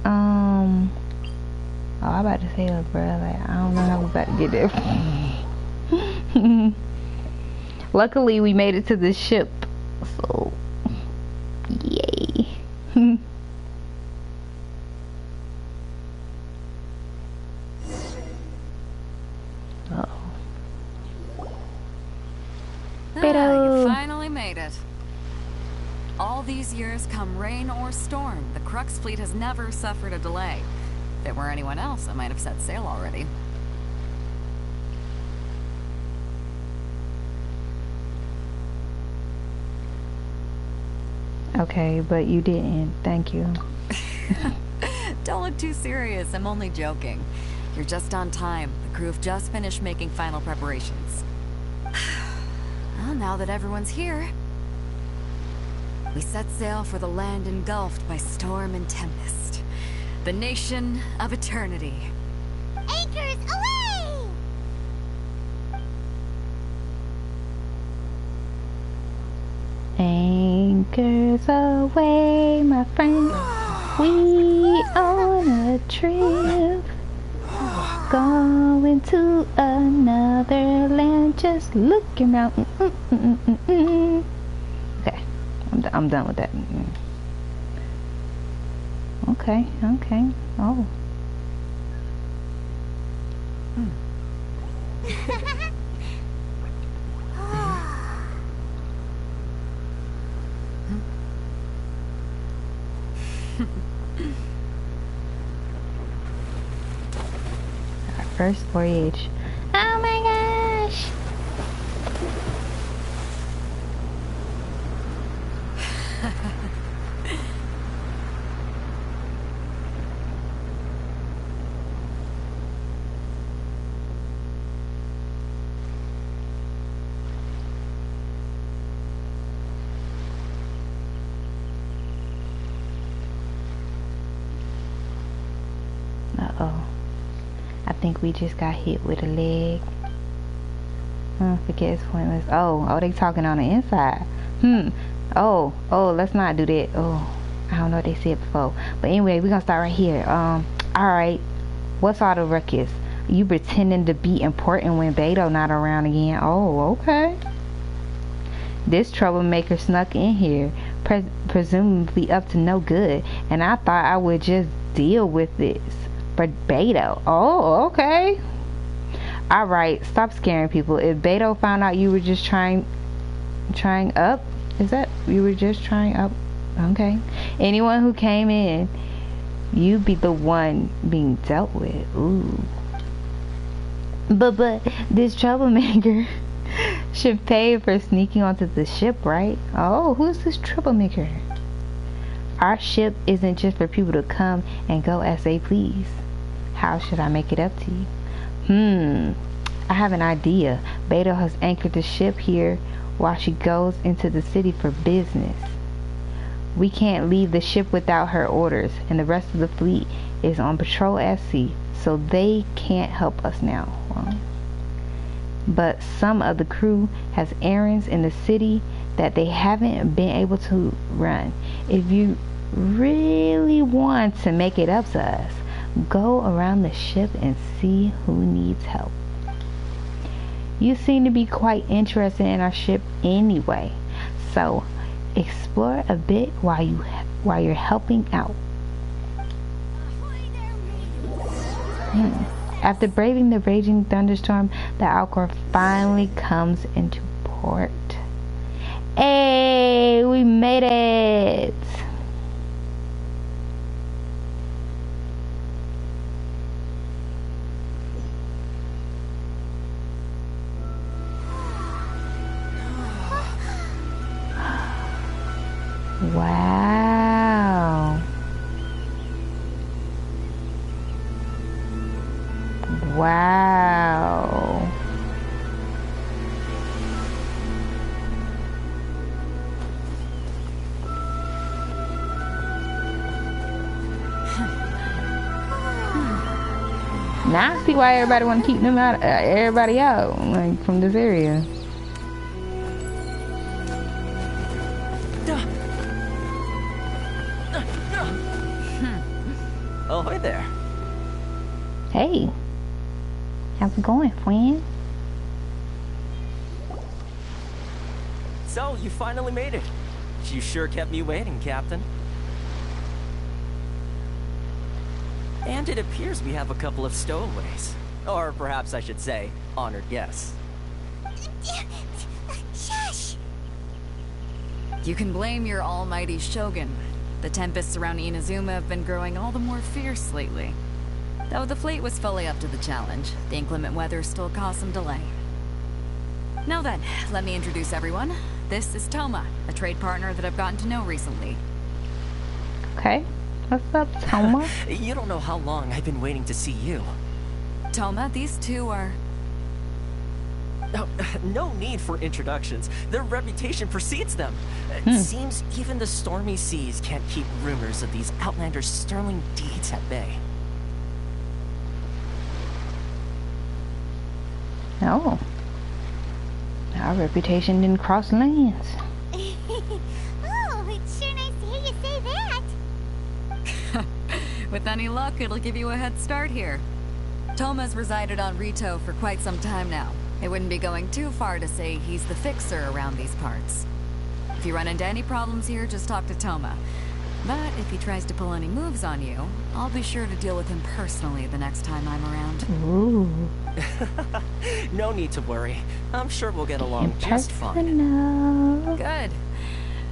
Oh, I'm about to say, look, bro. Like, I don't know how we about to get there. Luckily, we made it to the ship. So, yay. You finally made it. All these years, come rain or storm, the Crux fleet has never suffered a delay. If it were anyone else, I might have set sail already. Okay, but you didn't. Thank you. Don't look too serious. I'm only joking. You're just on time. The crew have just finished making final preparations. Well, now that everyone's here, we set sail for the land engulfed by storm and tempest. The nation of eternity. Anchors away! anchors away, my friend. We on a trip, going to another land. Just looking around. Okay, I'm done with that. Okay. Oh. Our first voyage. Oh my gosh! Uh-oh. I think we just got hit with a leg. Forget it's pointless. Oh, they talking on the inside. Oh, let's not do that. Oh, I don't know what they said before. But anyway, we're gonna start right here. Alright. What's all the ruckus? You pretending to be important when Beto not around again. Oh, okay. This troublemaker snuck in here, presumably up to no good, and I thought I would just deal with this. But Beto, oh, okay. Alright, stop scaring people. If Beto found out you were just trying up, is that you were just trying up? Okay. Anyone who came in, you be the one being dealt with. Ooh. But this troublemaker should pay for sneaking onto the ship, right? Oh, who's this troublemaker? Our ship isn't just for people to come and go as they please. How should I make it up to you? I have an idea. Beto has anchored the ship here while she goes into the city for business. We can't leave the ship without her orders, and the rest of the fleet is on patrol at sea, so they can't help us now. But some of the crew has errands in the city that they haven't been able to run. If you really want to make it up to us, go around the ship and see who needs help. You seem to be quite interested in our ship anyway, so explore a bit while you're helping out. After braving the raging thunderstorm, the Alcor finally comes into port. Hey, we made it! Wow. Wow. Now I see why everybody want to keep them out, everybody out, like, from this area. Oh, hi there. Hey. How's it going, friend? So, you finally made it. You sure kept me waiting, Captain. And it appears we have a couple of stowaways. Or perhaps I should say, honored guests. Shush! You can blame your almighty Shogun. The tempests around Inazuma have been growing all the more fierce lately. Though the fleet was fully up to the challenge, the inclement weather still caused some delay. Now then, let me introduce everyone. This is Toma, a trade partner that I've gotten to know recently. Okay. What's up, Toma? You don't know how long I've been waiting to see you. Toma, these two are... No need for introductions. Their reputation precedes them. It seems even the stormy seas can't keep rumors of these outlanders' sterling deeds at bay. Oh. Our reputation didn't cross lands. Oh, With any luck, it'll give you a head start here. Toma's resided on Rito for quite some time now. It wouldn't be going too far to say he's the fixer around these parts. If you run into any problems here, just talk to Toma. But if he tries to pull any moves on you, I'll be sure to deal with him personally the next time I'm around. Ooh. No need to worry. I'm sure we'll get along just fine. Good.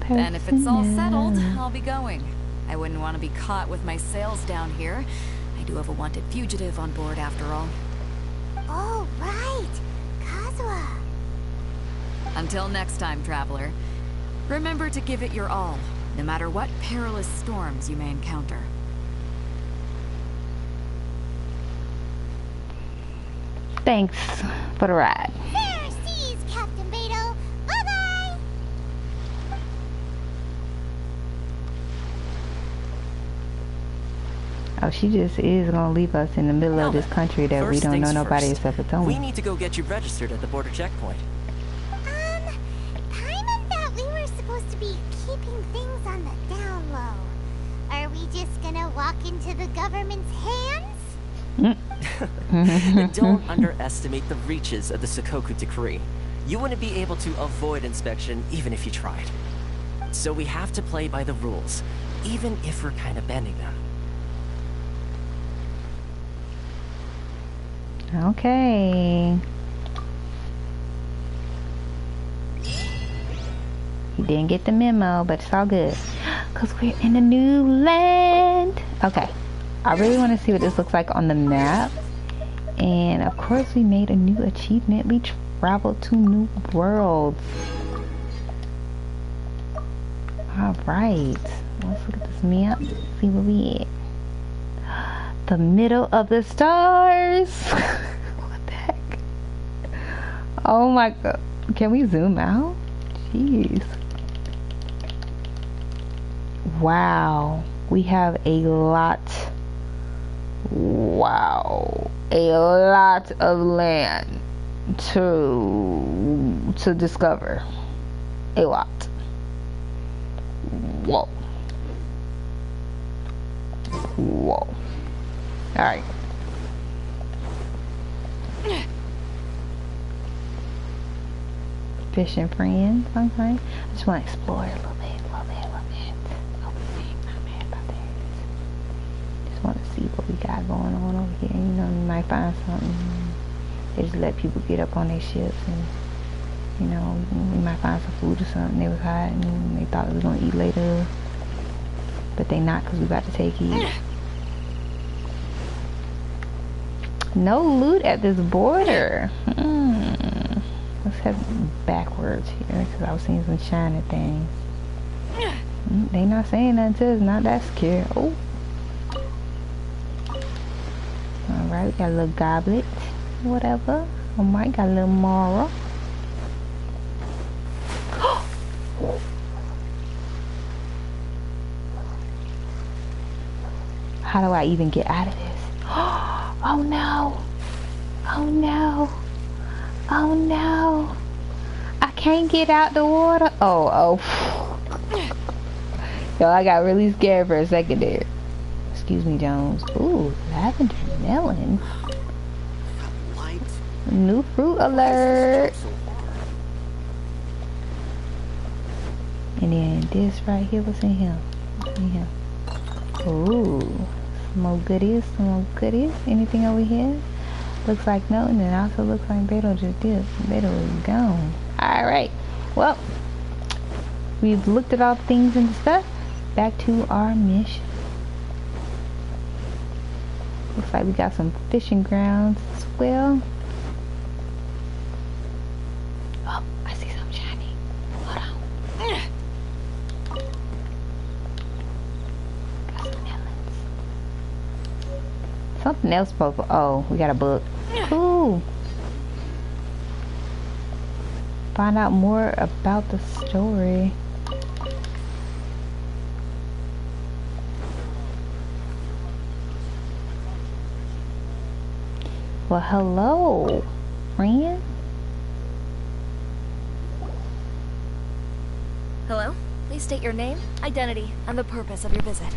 Then if it's all settled, I'll be going. I wouldn't want to be caught with my sails down here. I do have a wanted fugitive on board after all. Oh, right. Kazuha. Until next time, traveler. Remember to give it your all, no matter what perilous storms you may encounter. Thanks for the ride. Fair seas, Captain Beto. Bye-bye. Oh, she just is gonna leave us in the middle of this country that we don't know nobody except for Toma. We need to go get you registered at the border checkpoint. Paimon thought we were supposed to be keeping things on the down low. Are we just gonna walk into the government's hands? Don't underestimate the reaches of the Sakoku Decree. You wouldn't be able to avoid inspection even if you tried. So we have to play by the rules, even if we're kind of bending them. Okay. You didn't get the memo, but it's all good. Because we're in a new land. Okay. I really want to see what this looks like on the map. And of course we made a new achievement. We traveled to new worlds. Alright. Let's look at this map. See where we at. The middle of the stars. What the heck? Oh my god. Can we zoom out? Jeez. Wow. We have a lot. Wow. A lot of land to discover. A lot. Whoa. Whoa. Alright. Fishing friends, okay. I just want to explore a little bit. Oh, I'm mad about that. Just want to see what we got going on over here. You know, we might find something. They just let people get up on their ships and, you know, we might find some food or something. They was hot and they thought we was going to eat later. But they not, because we about to take it. No loot at this border. Let's head backwards here because I was seeing some shiny things. They not saying nothing to us. Not that secure. Oh. Alright, we got a little goblet. Whatever. Oh my, got a little Mara. How do I even get out of this? Oh no. Oh no. Oh no. I can't get out the water. Oh. Yo, I got really scared for a second there. Excuse me, Jones. Ooh, lavender melon. New fruit alert. And then this right here, what's in here? What's in here? Ooh, some more goodies, Anything over here? Looks like no, and it also looks like Beto just did. Beto is gone. Alright, well, we've looked at all the things and stuff. Back to our mission. Looks like we got some fishing grounds as well. Oh, I see something shiny. Hold on. Got some melons. Something else supposed to, oh, we got a book. Cool. Find out more about the story. Well, hello, friend. Hello? Please state your name, identity, and the purpose of your visit.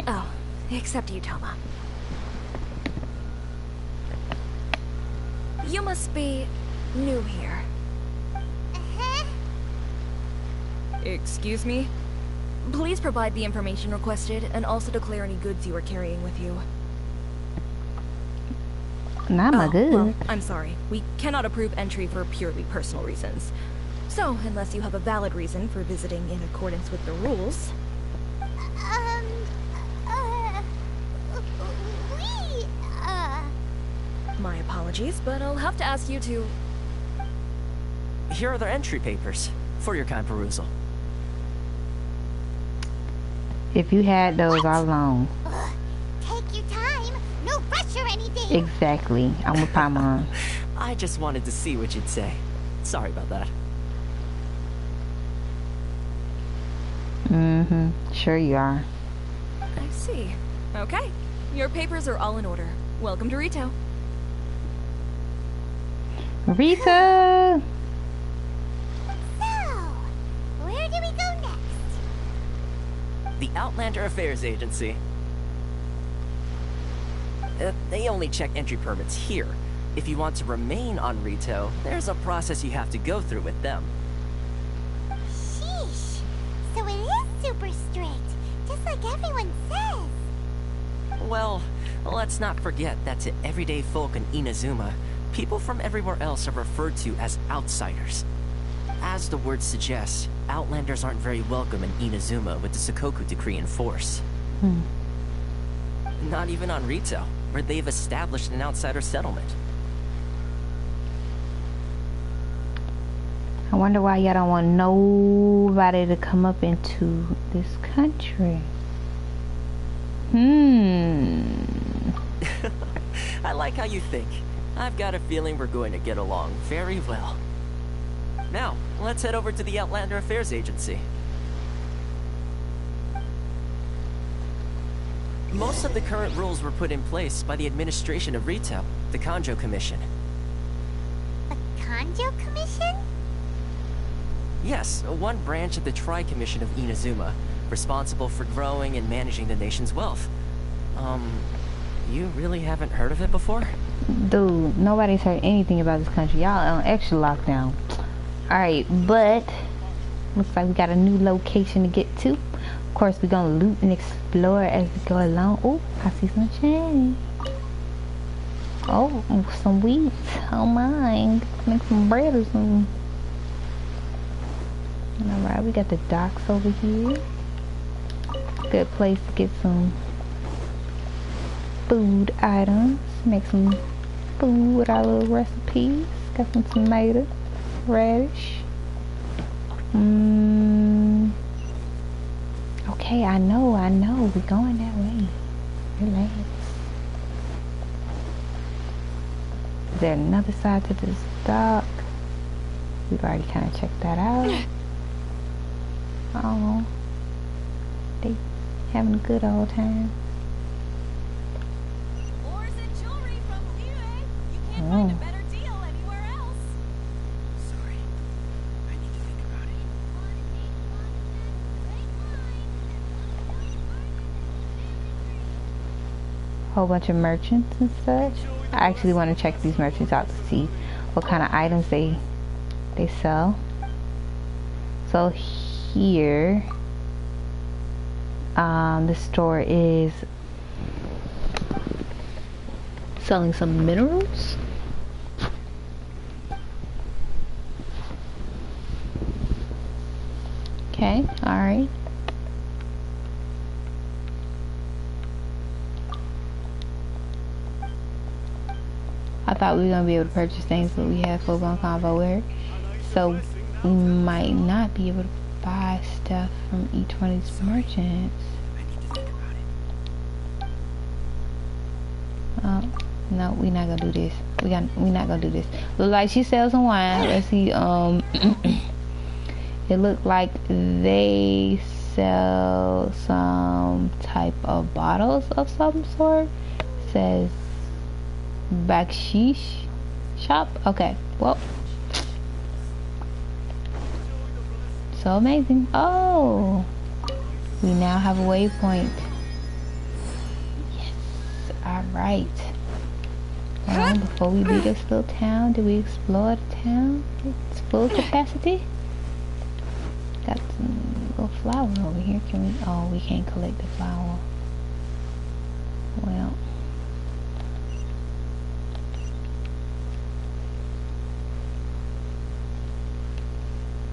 Oh, Except you, Toma. You must be new here. Excuse me? Please provide the information requested and also declare any goods you are carrying with you. Not my good. Well, I'm sorry. We cannot approve entry for purely personal reasons. So, unless you have a valid reason for visiting in accordance with the rules... My apologies, but I'll have to ask you to... Here are their entry papers, for your kind perusal. If you had those all along. Take your time. No rush or anything. Exactly. I'm with Paimon. I just wanted to see what you'd say. Sorry about that. Mm-hmm. Sure you are. I see. Okay. Your papers are all in order. Welcome to Rito. Rita! So, where do we go next? The Outlander Affairs Agency. They only check entry permits here. If you want to remain on Rito, there's a process you have to go through with them. Sheesh. So it is super strict, just like everyone says. Well, let's not forget that to everyday folk in Inazuma, people from everywhere else are referred to as outsiders. As the word suggests, Outlanders aren't very welcome in Inazuma with the Sakoku Decree in force. Not even on Rito, where they've established an outsider settlement. I wonder why y'all don't want nobody to come up into this country. I like how you think. I've got a feeling we're going to get along very well. Now, let's head over to the Outlander Affairs Agency. Most of the current rules were put in place by the administration of Rito, the Kanjo Commission. A Kanjo Commission? Yes, one branch of the Tri-Commission of Inazuma, responsible for growing and managing the nation's wealth. You really haven't heard of it before? Dude, nobody's heard anything about this country. Y'all on extra lockdown. Alright, but looks like we got a new location to get to. Of course, we're gonna loot and explore as we go along. Oh, I see some chain. Oh, some wheat. Oh my. Make some bread or something. Alright, we got the docks over here. Good place to get some food items. Make some food with our little recipes. Got some tomato, radish. Okay, I know. We're going that way. Relax. Is there another side to this dock? We've already kind of checked that out. Oh, they having a good old time. Ores and jewelry from Liyue. You can't find a better deal anywhere else. Sorry. I need to think about it. Whole bunch of merchants and such. I actually want to check these merchants out to see what kind of items they sell. So here, the store is selling some minerals. Okay, all right. I thought we were gonna be able to purchase things, but we have full-blown convo here, so we might not be able to buy stuff from each one of these merchants. No, we're not gonna do this. We're not gonna do this. Look like she sells some wine. Let's see. It looked like they sell some type of bottles of some sort. It says bakshish shop. Okay, well, so amazing. Oh, we now have a waypoint. Alright. Before we leave this little town, do we explore the town? It's full capacity? Got some little flower over here. Can we? Oh, we can't collect the flower. Well.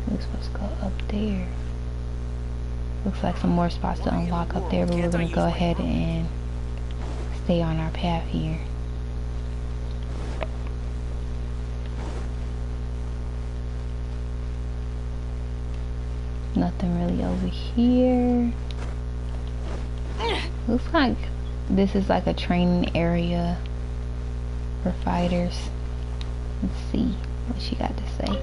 We're supposed to go up there. Looks like some more spots to unlock up there, but we're gonna go ahead and stay on our path here. Nothing really over here. Looks like this is like a training area for fighters. Let's see what she got to say.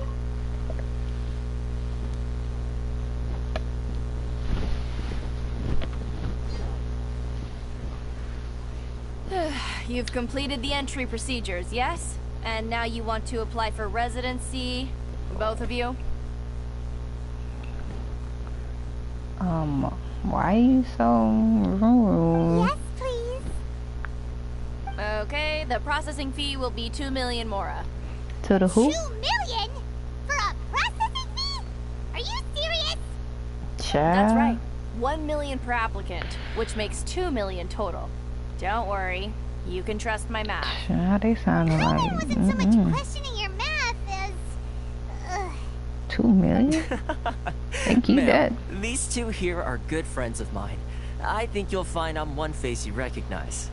You've completed the entry procedures, yes? And now you want to apply for residency, both of you? Why are you so rude? Yes, please. Okay, the processing fee will be 2 million mora. To the who? 2 million? For a processing fee? Are you serious? Child. That's right. 1 million per applicant, which makes 2 million total. Don't worry, you can trust my math. Child, they sound like... I wasn't so much questioning your math as... 2 million? Thank you, Dad. These two here are good friends of mine. I think you'll find I'm one face you recognize.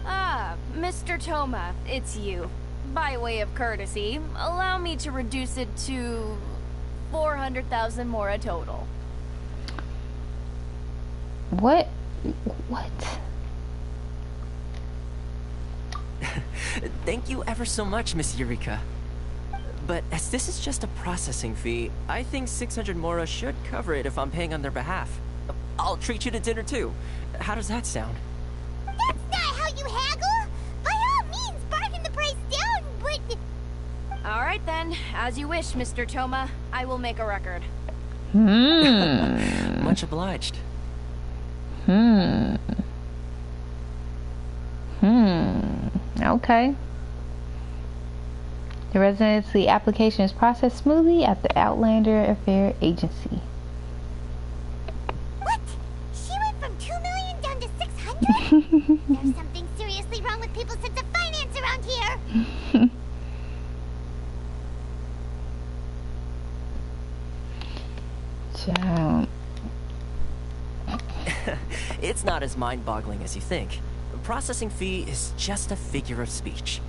Ah, Mr. Toma, it's you. By way of courtesy, allow me to reduce it to 400,000 mora total. What? Thank you ever so much, Miss Eureka. But as this is just a processing fee, I think 600 mora should cover it if I'm paying on their behalf. I'll treat you to dinner too. How does that sound? That's not how you haggle! By all means, bargain the price down, but... Alright then, as you wish, Mr. Toma. I will make a record. Much obliged. Okay. The residency application is processed smoothly at the Outlander Affair Agency. What? She went from 2 million down to 600? There's something seriously wrong with people's sense of finance around here. Child. It's not as mind-boggling as you think. The processing fee is just a figure of speech.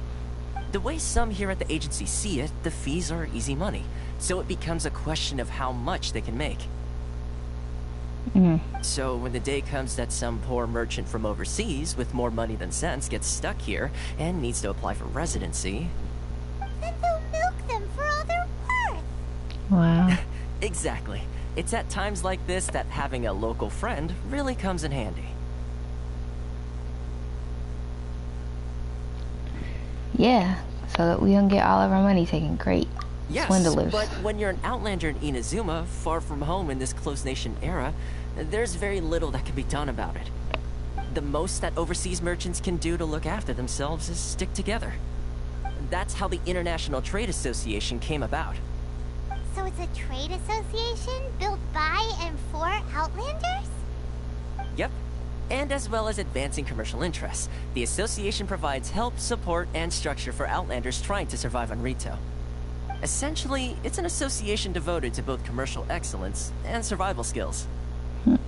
The way some here at the agency see it, the fees are easy money, so it becomes a question of how much they can make. So when the day comes that some poor merchant from overseas with more money than sense gets stuck here and needs to apply for residency... Then they'll milk them for all they're worth. Wow. Exactly. It's at times like this that having a local friend really comes in handy. Yeah, so that we don't get all of our money taken. Great. Yes, Swindlers. but when you're an outlander in Inazuma, far from home in this closed nation era, there's very little that can be done about it. The most that overseas merchants can do to look after themselves is stick together. That's how the International Trade Association came about. So it's a trade association built by and for Outlanders? Yep. And as well as advancing commercial interests, the association provides help, support, and structure for Outlanders trying to survive on Rito. Essentially, it's an association devoted to both commercial excellence and survival skills. Sounds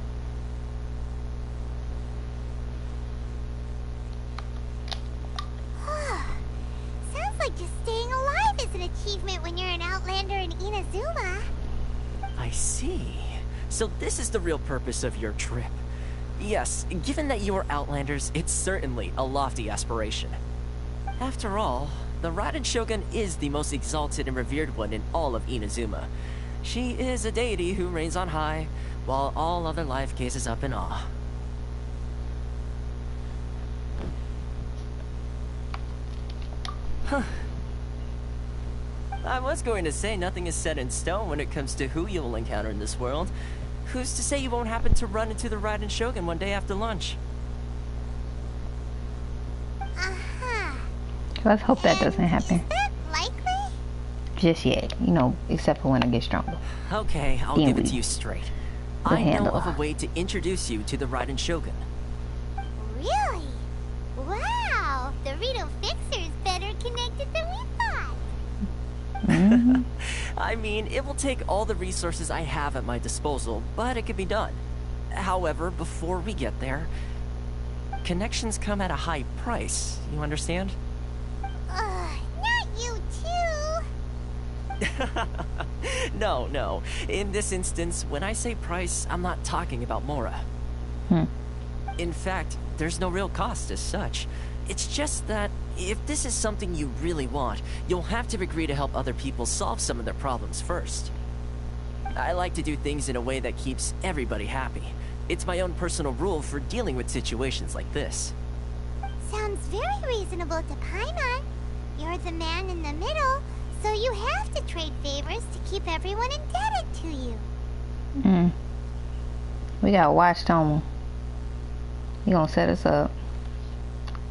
like just staying alive is an achievement when you're an Outlander in Inazuma. I see. So this is the real purpose of your trip. Yes, given that you are Outlanders, it's certainly a lofty aspiration. After all, the Raiden Shogun is the most exalted and revered one in all of Inazuma. She is a deity who reigns on high, while all other life gazes up in awe. Huh. I was going to say nothing is set in stone when it comes to who you will encounter in this world. Who's to say you won't happen to run into the Raiden Shogun one day after lunch? Let's hope that doesn't happen. Is that likely? Just yet, you know, except for when I get stronger. Okay, I'll Then give it we to you straight. will I know handle of a her. way to introduce you to the Raiden Shogun. Really? Wow, the Rito Fixer is better connected than we thought. Mhm. I mean, it will take all the resources I have at my disposal, but it can be done. However, before we get there, connections come at a high price, you understand? Not you too. No. In this instance, when I say price, I'm not talking about Mora. In fact, there's no real cost as such. It's just that if this is something you really want, you'll have to agree to help other people solve some of their problems first. I like to do things in a way that keeps everybody happy. It's my own personal rule for dealing with situations like this. Sounds very reasonable to Paimon. You're the man in the middle, so you have to trade favors to keep everyone indebted to you. We gotta watch Tomo. He gonna set us up.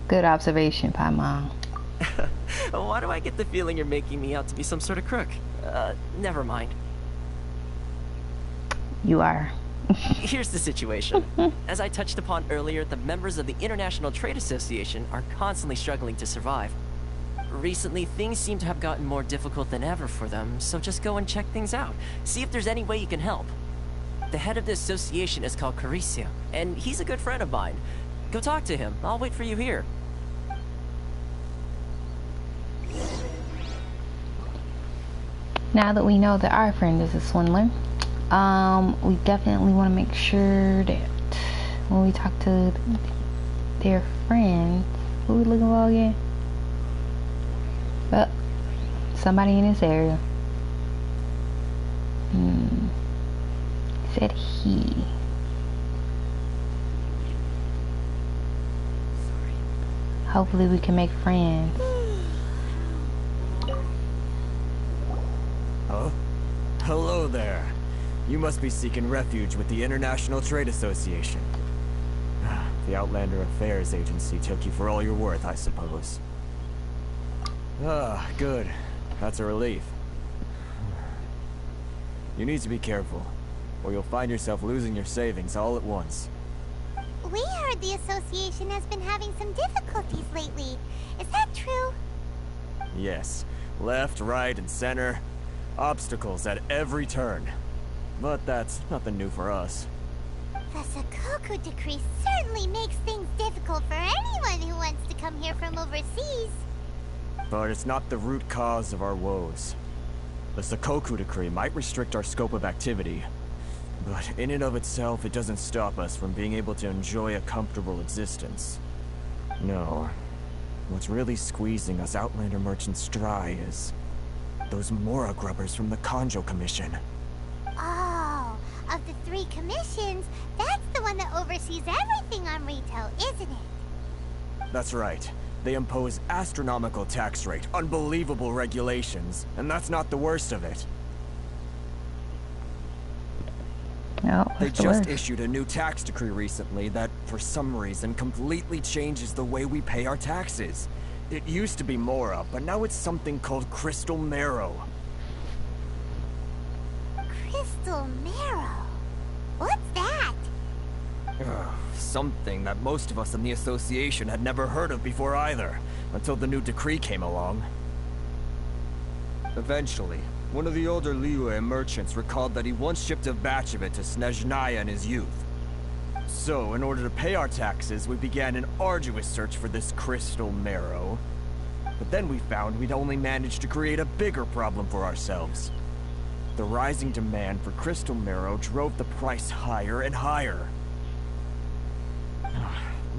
Good observation, Paimon. Why do I get the feeling you're making me out to be some sort of crook? Never mind. You are. Here's the situation. As I touched upon earlier, the members of the International Trade Association are constantly struggling to survive. Recently, things seem to have gotten more difficult than ever for them, so just go and check things out. See if there's any way you can help. The head of the association is called Caricio, and he's a good friend of mine. Go talk to him. I'll wait for you here. Now that we know that our friend is a swindler, we definitely want to make sure that when we talk to their friends, who we looking for again? Well, somebody in this area. Said he. Hopefully we can make friends. Oh? Hello there. You must be seeking refuge with the International Trade Association. The Outlander Affairs Agency took you for all you're worth, I suppose. Ah, good. That's a relief. You need to be careful, or you'll find yourself losing your savings all at once. We heard the association has been having some difficulties lately. Is that true? Yes. Left, right, and center. Obstacles at every turn. But that's nothing new for us. The Sakoku Decree certainly makes things difficult for anyone who wants to come here from overseas. But it's not the root cause of our woes. The Sakoku Decree might restrict our scope of activity, but in and of itself, it doesn't stop us from being able to enjoy a comfortable existence. No. What's really squeezing us Outlander merchants dry is those Mora grubbers from the Kanjo Commission. Oh, of the 3 commissions, that's the one that oversees everything on retail, isn't it? That's right. They impose astronomical tax rate, unbelievable regulations, and that's not the worst of it. No, They just issued a new tax decree recently that, for some reason, completely changes the way we pay our taxes. It used to be Mora, but now it's something called Crystal Marrow. Crystal Marrow? What's that? Something that most of us in the association had never heard of before either, until the new decree came along. Eventually, one of the older Liyue merchants recalled that he once shipped a batch of it to Snezhnaya in his youth. So, in order to pay our taxes, we began an arduous search for this Crystal Marrow. But then we found we'd only managed to create a bigger problem for ourselves. The rising demand for Crystal Marrow drove the price higher and higher.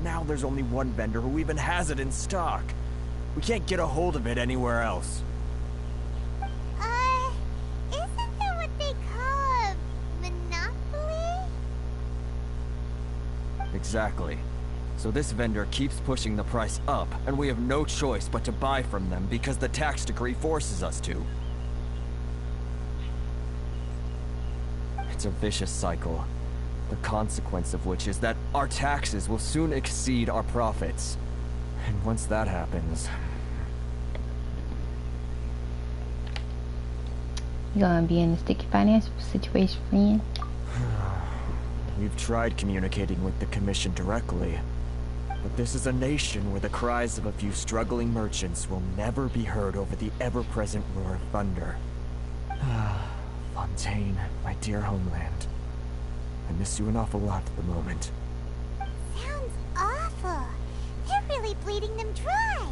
Now there's only one vendor who even has it in stock. We can't get a hold of it anywhere else. Isn't that what they call a monopoly? Exactly. So this vendor keeps pushing the price up, and we have no choice but to buy from them because the tax decree forces us to. It's a vicious cycle. The consequence of which is that our taxes will soon exceed our profits. And once that happens, You gonna be in a sticky financial situation, friend? We've tried communicating with the Commission directly, but this is a nation where the cries of a few struggling merchants will never be heard over the ever-present roar of thunder. Fontaine, my dear homeland. I miss you an awful lot at the moment. Sounds awful. They're really bleeding them dry.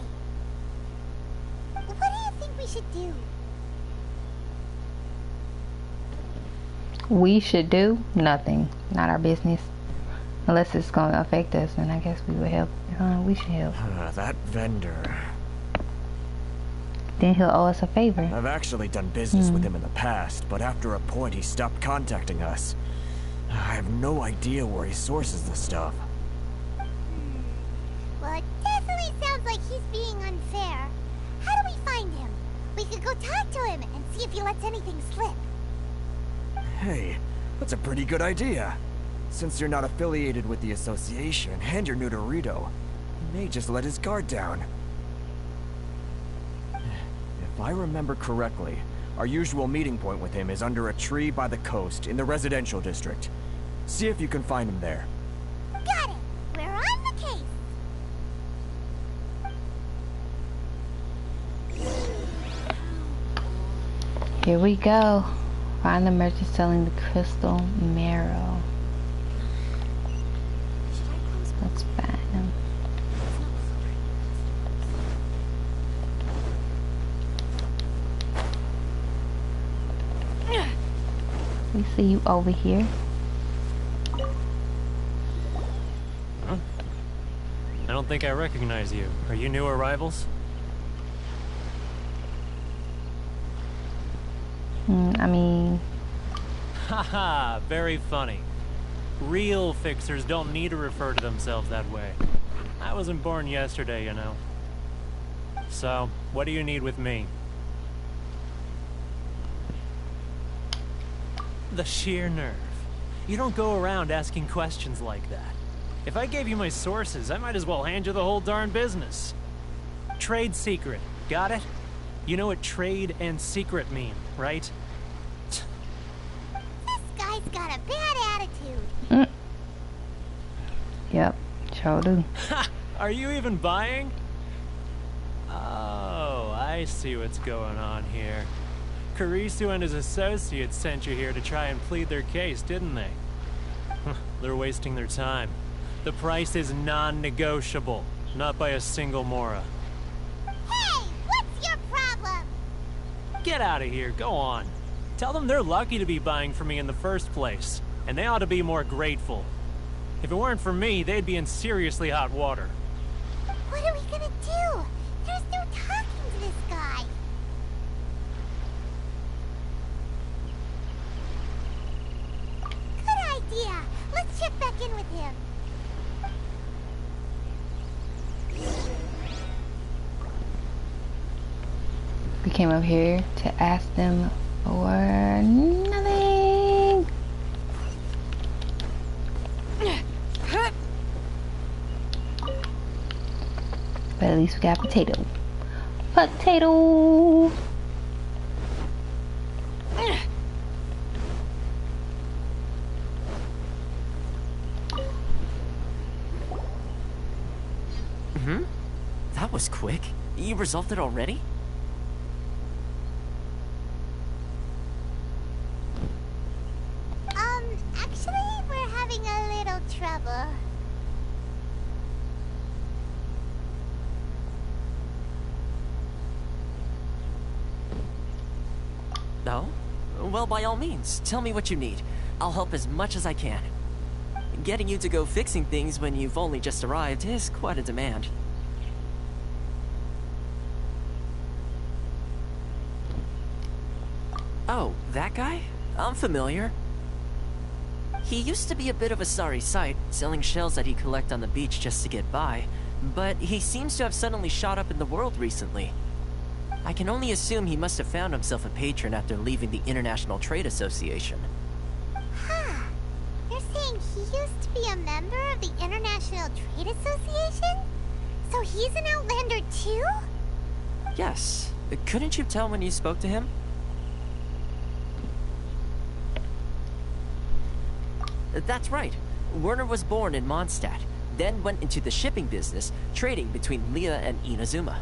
What do you think we should do? We should do nothing. Not our business. Unless it's going to affect us, then I guess we would help. We should help. That vendor. Then he'll owe us a favor. I've actually done business with him in the past, but after a point he stopped contacting us. I have no idea where he sources the stuff. Well, it definitely sounds like he's being unfair. How do we find him? We could go talk to him and see if he lets anything slip. Hey, that's a pretty good idea. Since you're not affiliated with the association and you're new to Rito, he may just let his guard down. If I remember correctly, our usual meeting point with him is under a tree by the coast in the residential district. See if you can find him there. Got it! We're on the case! Here we go. Find the merchant selling the crystal marrow. Let's find him. We see you over here. Huh? I don't think I recognize you. Are you new arrivals? I mean... Haha, very funny. Real fixers don't need to refer to themselves that way. I wasn't born yesterday, you know. So, what do you need with me? The sheer nerve. You don't go around asking questions like that. If I gave you my sources, I might as well hand you the whole darn business. Trade secret, got it? You know what trade and secret mean, right? This guy's got a bad attitude. Yep, sure do. Ha! Are you even buying? Oh, I see what's going on here. Kurisu and his associates sent you here to try and plead their case, didn't they? They're wasting their time. The price is non-negotiable, not by a single Mora. Hey, what's your problem? Get out of here, go on. Tell them they're lucky to be buying from me in the first place, and they ought to be more grateful. If it weren't for me, they'd be in seriously hot water. What are we gonna do? There's no talking to this guy. Good idea. Let's check back in with him. We came up here to ask them for nothing. But at least we got potato. Potato! That was quick. You resolved it already? Actually, we're having a little trouble. No? Well, by all means, tell me what you need. I'll help as much as I can. Getting you to go fixing things when you've only just arrived is quite a demand. Oh, that guy? I'm familiar. He used to be a bit of a sorry sight, selling shells that he'd collect on the beach just to get by, but he seems to have suddenly shot up in the world recently. I can only assume he must have found himself a patron after leaving the International Trade Association. Huh. You're saying he used to be a member of the International Trade Association? So he's an Outlander too? Yes. Couldn't you tell when you spoke to him? That's right. Werner was born in Mondstadt, then went into the shipping business, trading between Leah and Inazuma.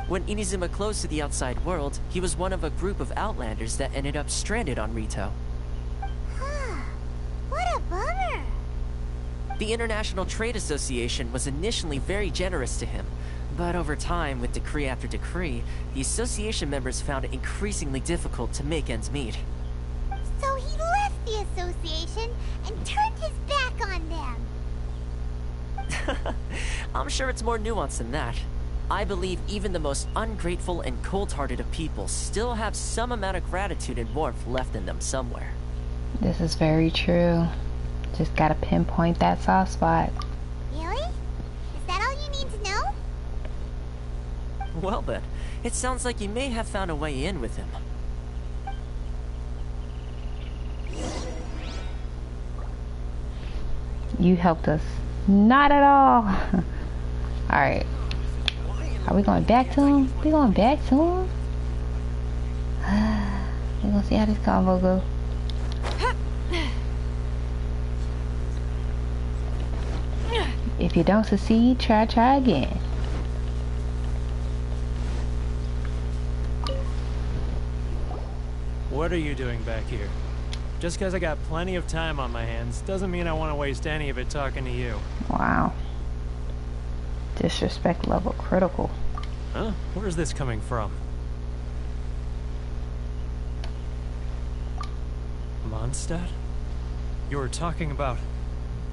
When Inazuma closed to the outside world, he was one of a group of outlanders that ended up stranded on Rito. What a bummer! The International Trade Association was initially very generous to him, but over time, with decree after decree, the association members found it increasingly difficult to make ends meet. So he left the association and turned his back on them. I'm sure it's more nuanced than that. I believe even the most ungrateful and cold-hearted of people still have some amount of gratitude and warmth left in them somewhere. This is very true. Just gotta pinpoint that soft spot. Really? Is that all you need to know? Well then, it sounds like you may have found a way in with him. You helped us. Not at all. Alright. Are we going back to him? We going back to him? We're gonna see how this convo goes. If you don't succeed, try again. What are you doing back here? Just because I got plenty of time on my hands doesn't mean I want to waste any of it talking to you. Wow. Disrespect level critical. Huh? Where's this coming from? Mondstadt? You were talking about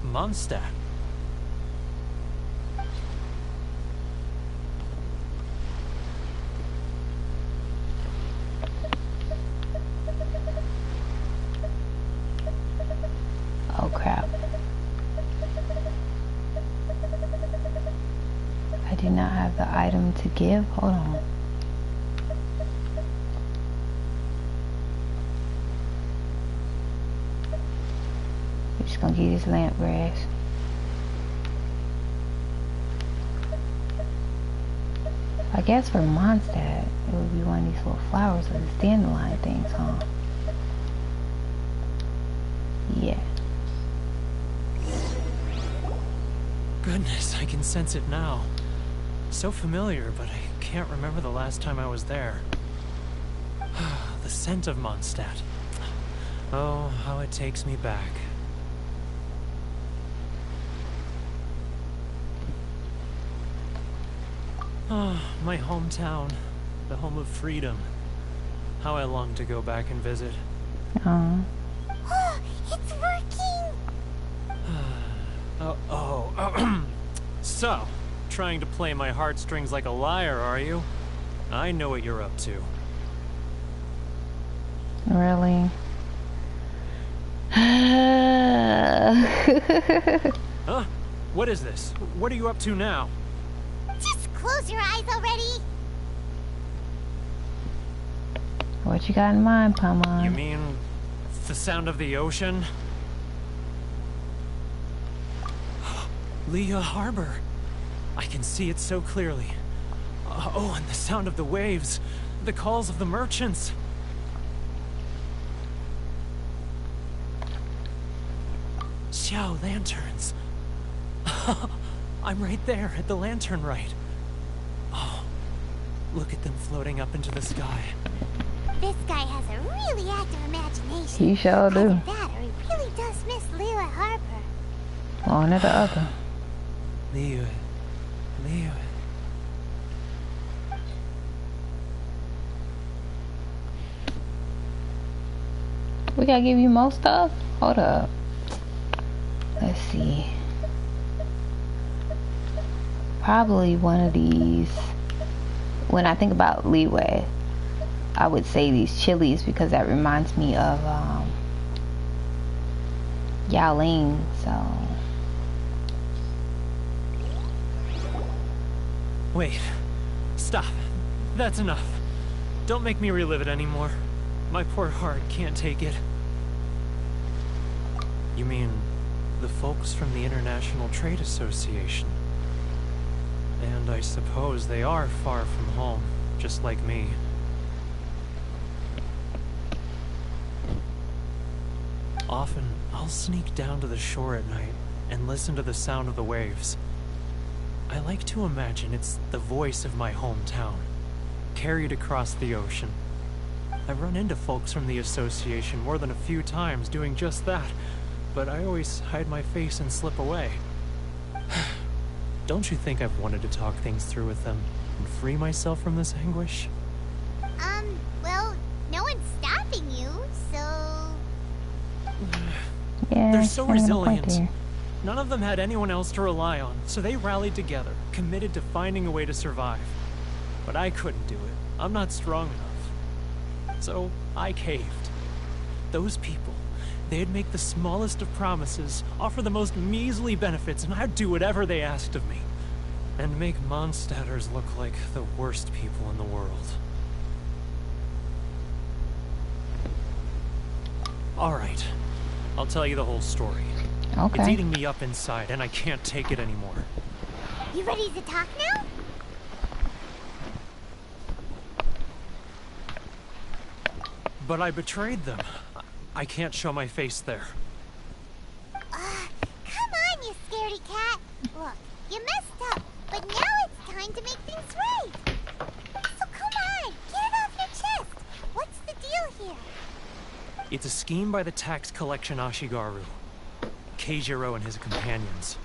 Mondstadt. Oh crap. I do not have the item to give. Hold on. We're just gonna give this lamp grass. I guess for Mondstadt, it would be one of these little flowers or the dandelion things, huh? Yeah. Goodness, I can sense it now. So familiar, but I can't remember the last time I was there. The scent of Mondstadt. Oh, how it takes me back. Oh, my hometown. The home of freedom. How I long to go back and visit. Oh, it's working! So, trying to play my heartstrings like a liar, are you? I know what you're up to. really? Huh? What is this? What are you up to now? Just close your eyes already! What you got in mind, Paimon? You mean the sound of the ocean? Leah Harbor. I can see it so clearly. Oh, and the sound of the waves. The calls of the merchants. Xiao lanterns. I'm right there at the lantern right. Oh, look at them floating up into the sky. This guy has a really active imagination. You sure do. Either that or he really does miss Leah Harbor. One or the other. Leah. We gotta give you more stuff? Hold up. Let's see. Probably one of these. When I think about leeway, I would say these chilies because that reminds me of Yao Ling, so. Wait. Stop. That's enough. Don't make me relive it anymore. My poor heart can't take it. You mean the folks from the International Trade Association? And I suppose they are far from home, just like me. Often, I'll sneak down to the shore at night and listen to the sound of the waves. I like to imagine it's the voice of my hometown, carried across the ocean. I've run into folks from the association more than a few times doing just that, but I always hide my face and slip away. Don't you think I've wanted to talk things through with them and free myself from this anguish? Well, no one's stopping you, so... Yeah, They're so kind of a point resilient. there. None of them had anyone else to rely on, so they rallied together, committed to finding a way to survive. But I couldn't do it. I'm not strong enough. So I caved. Those people, they'd make the smallest of promises, offer the most measly benefits, and I'd do whatever they asked of me. And make Mondstadters look like the worst people in the world. Alright, I'll tell you the whole story. Okay. It's eating me up inside, and I can't take it anymore. You ready to talk now? But I betrayed them. I can't show my face there. Come on, you scaredy cat. Look, you messed up, but now it's time to make things right. So come on, get it off your chest. What's the deal here? It's a scheme by the tax collection Ashigaru, Keijiro and his companions.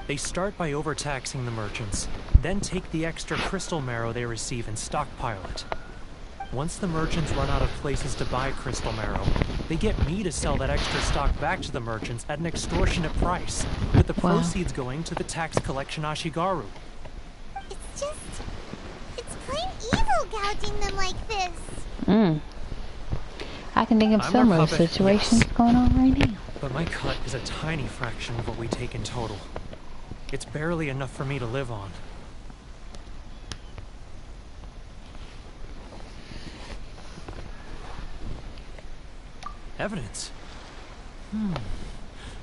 They start by overtaxing the merchants, then take the extra crystal marrow they receive and stockpile it. Once the merchants run out of places to buy crystal marrow, they get me to sell that extra stock back to the merchants at an extortionate price, with the proceeds going to the tax collection Ashigaru. It's plain evil gouging them like this. I can think of similar situations going on right now. But my cut is a tiny fraction of what we take in total. It's barely enough for me to live on. Evidence?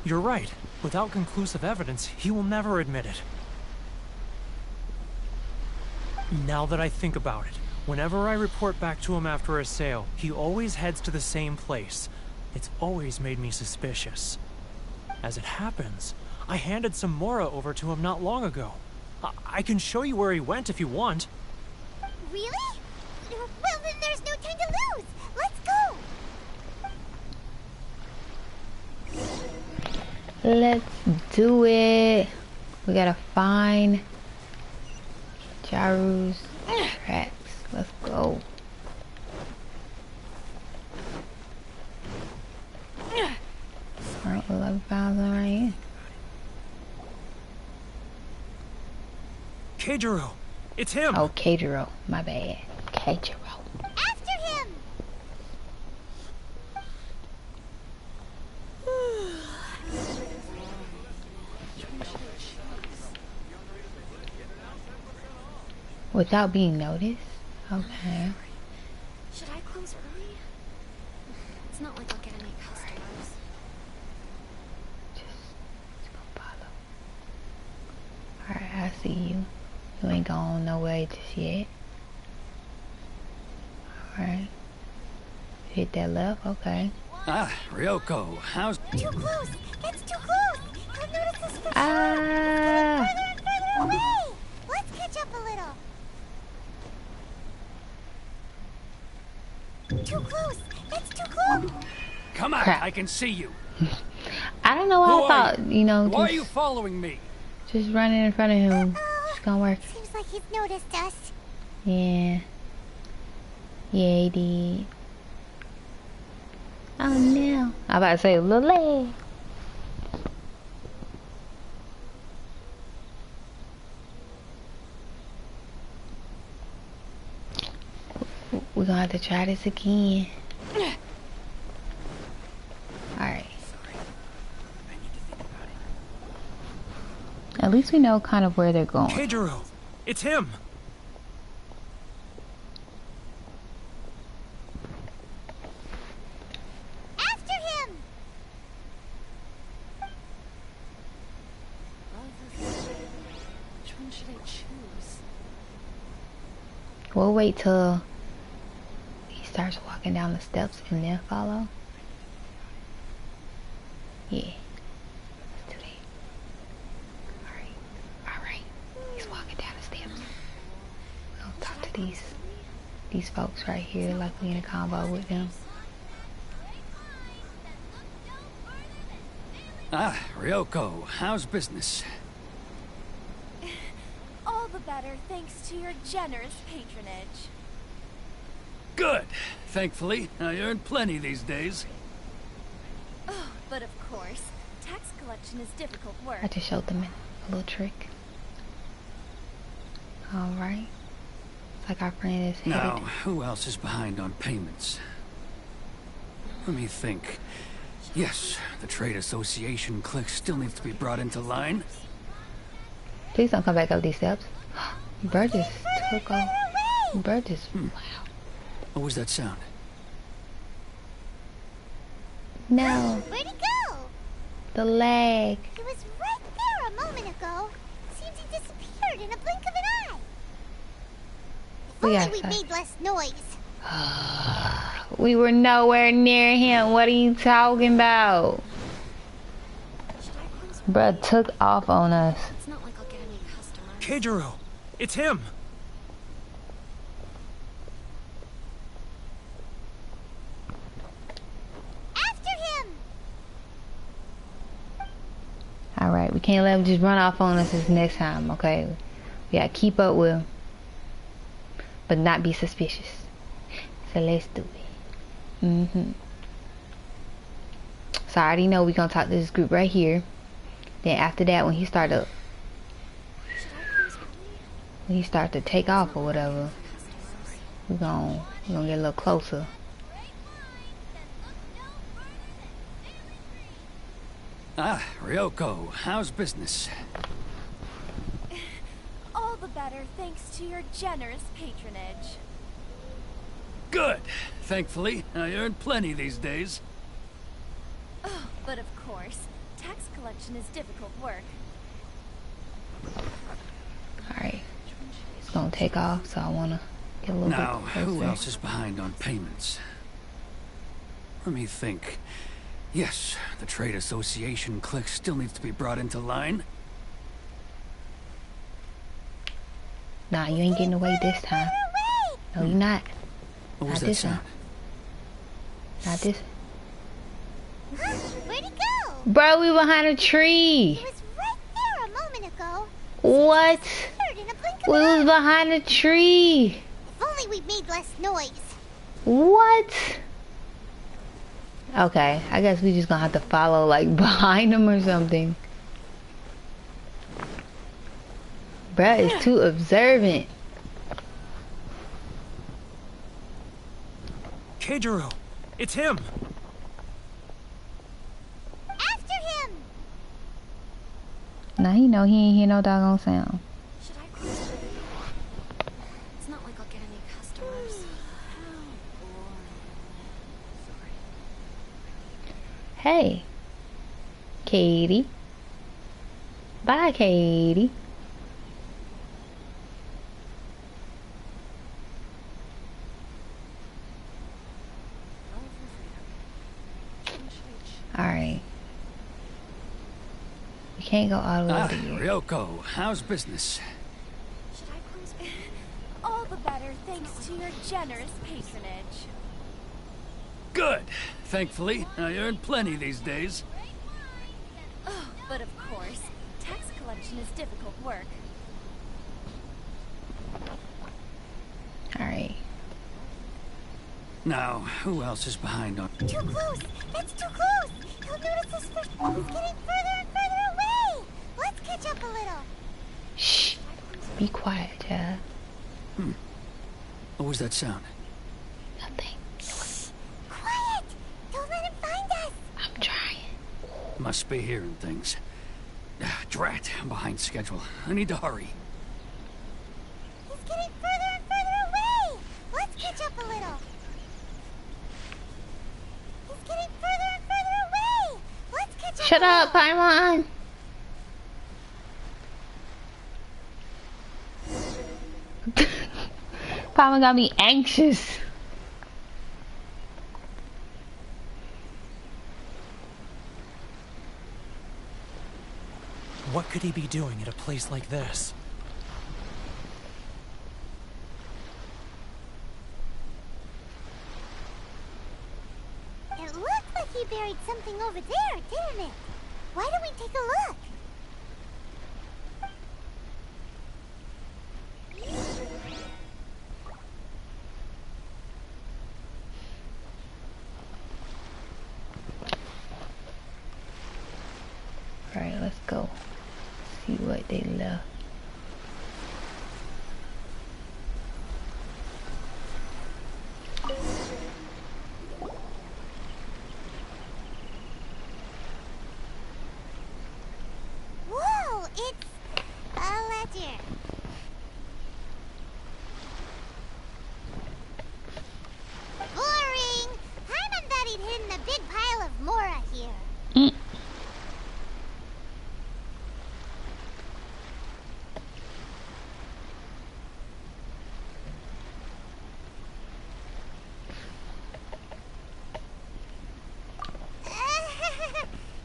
You're right. Without conclusive evidence, he will never admit it. Now that I think about it, whenever I report back to him after a sale, he always heads to the same place. It's always made me suspicious. As it happens, I handed some Mora over to him not long ago. I can show you where he went if you want. Really? Well, then there's no time to lose. Let's go. Let's do it. We gotta find Jaru's tracks. Let's go. Alright, 11,000 right here. Keijiro! It's him! Oh, Keijiro. My bad. Keijiro. After him! Without being noticed? Okay. Should I close early? It's not like I'll get any customers. Just go follow. Alright, I see you. You ain't going nowhere just yet. Alright. Hit that left, okay. Ah, Ryoko, how's... Too close! It's too close! He'll notice us for Ah. sure! Further and further away! Let's catch up a little. Too close! It's too close! Come on, Crap. I can see you. I don't know why Who I are thought, you know, Why are just, you following me? just running in front of him. It's gonna work. Seems like he's noticed us. Yeah. Yeah, he did. Oh no. I'm about to say, Lily. We're gonna have to try this again. Alright. At least we know kind of where they're going. Keijiro! It's him! After him! Which one should I choose? We'll wait till he starts walking down the steps and then follow. Yeah. Let's do that. Alright. He's walking down the steps. We're gonna talk to these folks right here like we in a combo with them. Ah, Ryoko, how's business? All the better thanks to your generous patronage. Good. Thankfully, I earn plenty these days. Oh, but of course, tax collection is difficult work. I just showed them a little trick. Alright. It's like our friend is headed. Now, who else is behind on payments? Let me think. Yes, the trade association clique still needs to be brought into line. Please don't come back up these steps. Bird just took off. Bird just... Wow. What was that sound? No. Where'd he go? The leg. He was right there a moment ago. Seems he disappeared in a blink of an eye. If only we made less noise. We were nowhere near him. What are you talking about? Bruh took off on us. It's not like I'll get any customers. Keijiro, it's him. After him. Alright, we can't let him just run off on us this next time, okay? We gotta keep up with him. But not be suspicious. So let's do it. So I already know we're gonna talk to this group right here. Then after that, when he start to take off or whatever, we're gonna get a little closer. Ah, Ryoko, how's business? All the better thanks to your generous patronage. Good. Thankfully, I earn plenty these days. Oh, but of course, tax collection is difficult work. Alright. It's gonna take off, so I wanna get a little Now, bit closer. who else is behind on payments? Let me think. Yes, the trade association clique still needs to be brought into line. Nah, you ain't getting away this time. No, you're not. What was Not that this sound? one. Not this. Where'd he go? Bro, we behind a tree. He was right there a moment ago. What? Disappeared in a blink of We an was eye. behind a tree. If only we'd made less noise. What? Okay, I guess we just gonna have to follow like behind him or something. Bruh is too observant. Keijiro, it's him. After him. Now he know he ain't hear no doggone sound. Should I close the door? It's not like I'll get any customers. Hey, Katie. Bye, Katie. Alright. We can't go all the way Ah, to here. Ryoko, how's business? Should I close the door? All the better thanks to your generous patronage. Good. Thankfully, I earn plenty these days. Oh, but of course, tax collection is difficult work. Alright. Now, who else is behind on... Too close. That's too close. He'll notice us first. He's getting further and further away. Let's catch up a little. Shh. Be quiet, child. What was that sound? Nothing. Quiet. Don't let him find us. I'm trying. Must be hearing things. Ah, drat, I'm behind schedule. I need to hurry. He's getting further and further away. Let's catch up a little. He's getting further and further away. Let's catch up Shut a up, little. Paimon. Paimon got me anxious. What could he be doing at a place like this? It looked like he buried something over there, didn't it? Why don't we take a look? Alright, let's go. See what they left. Whoa, it's a ledger. Boring! Paimon thought he'd hidden a big pile of Mora here.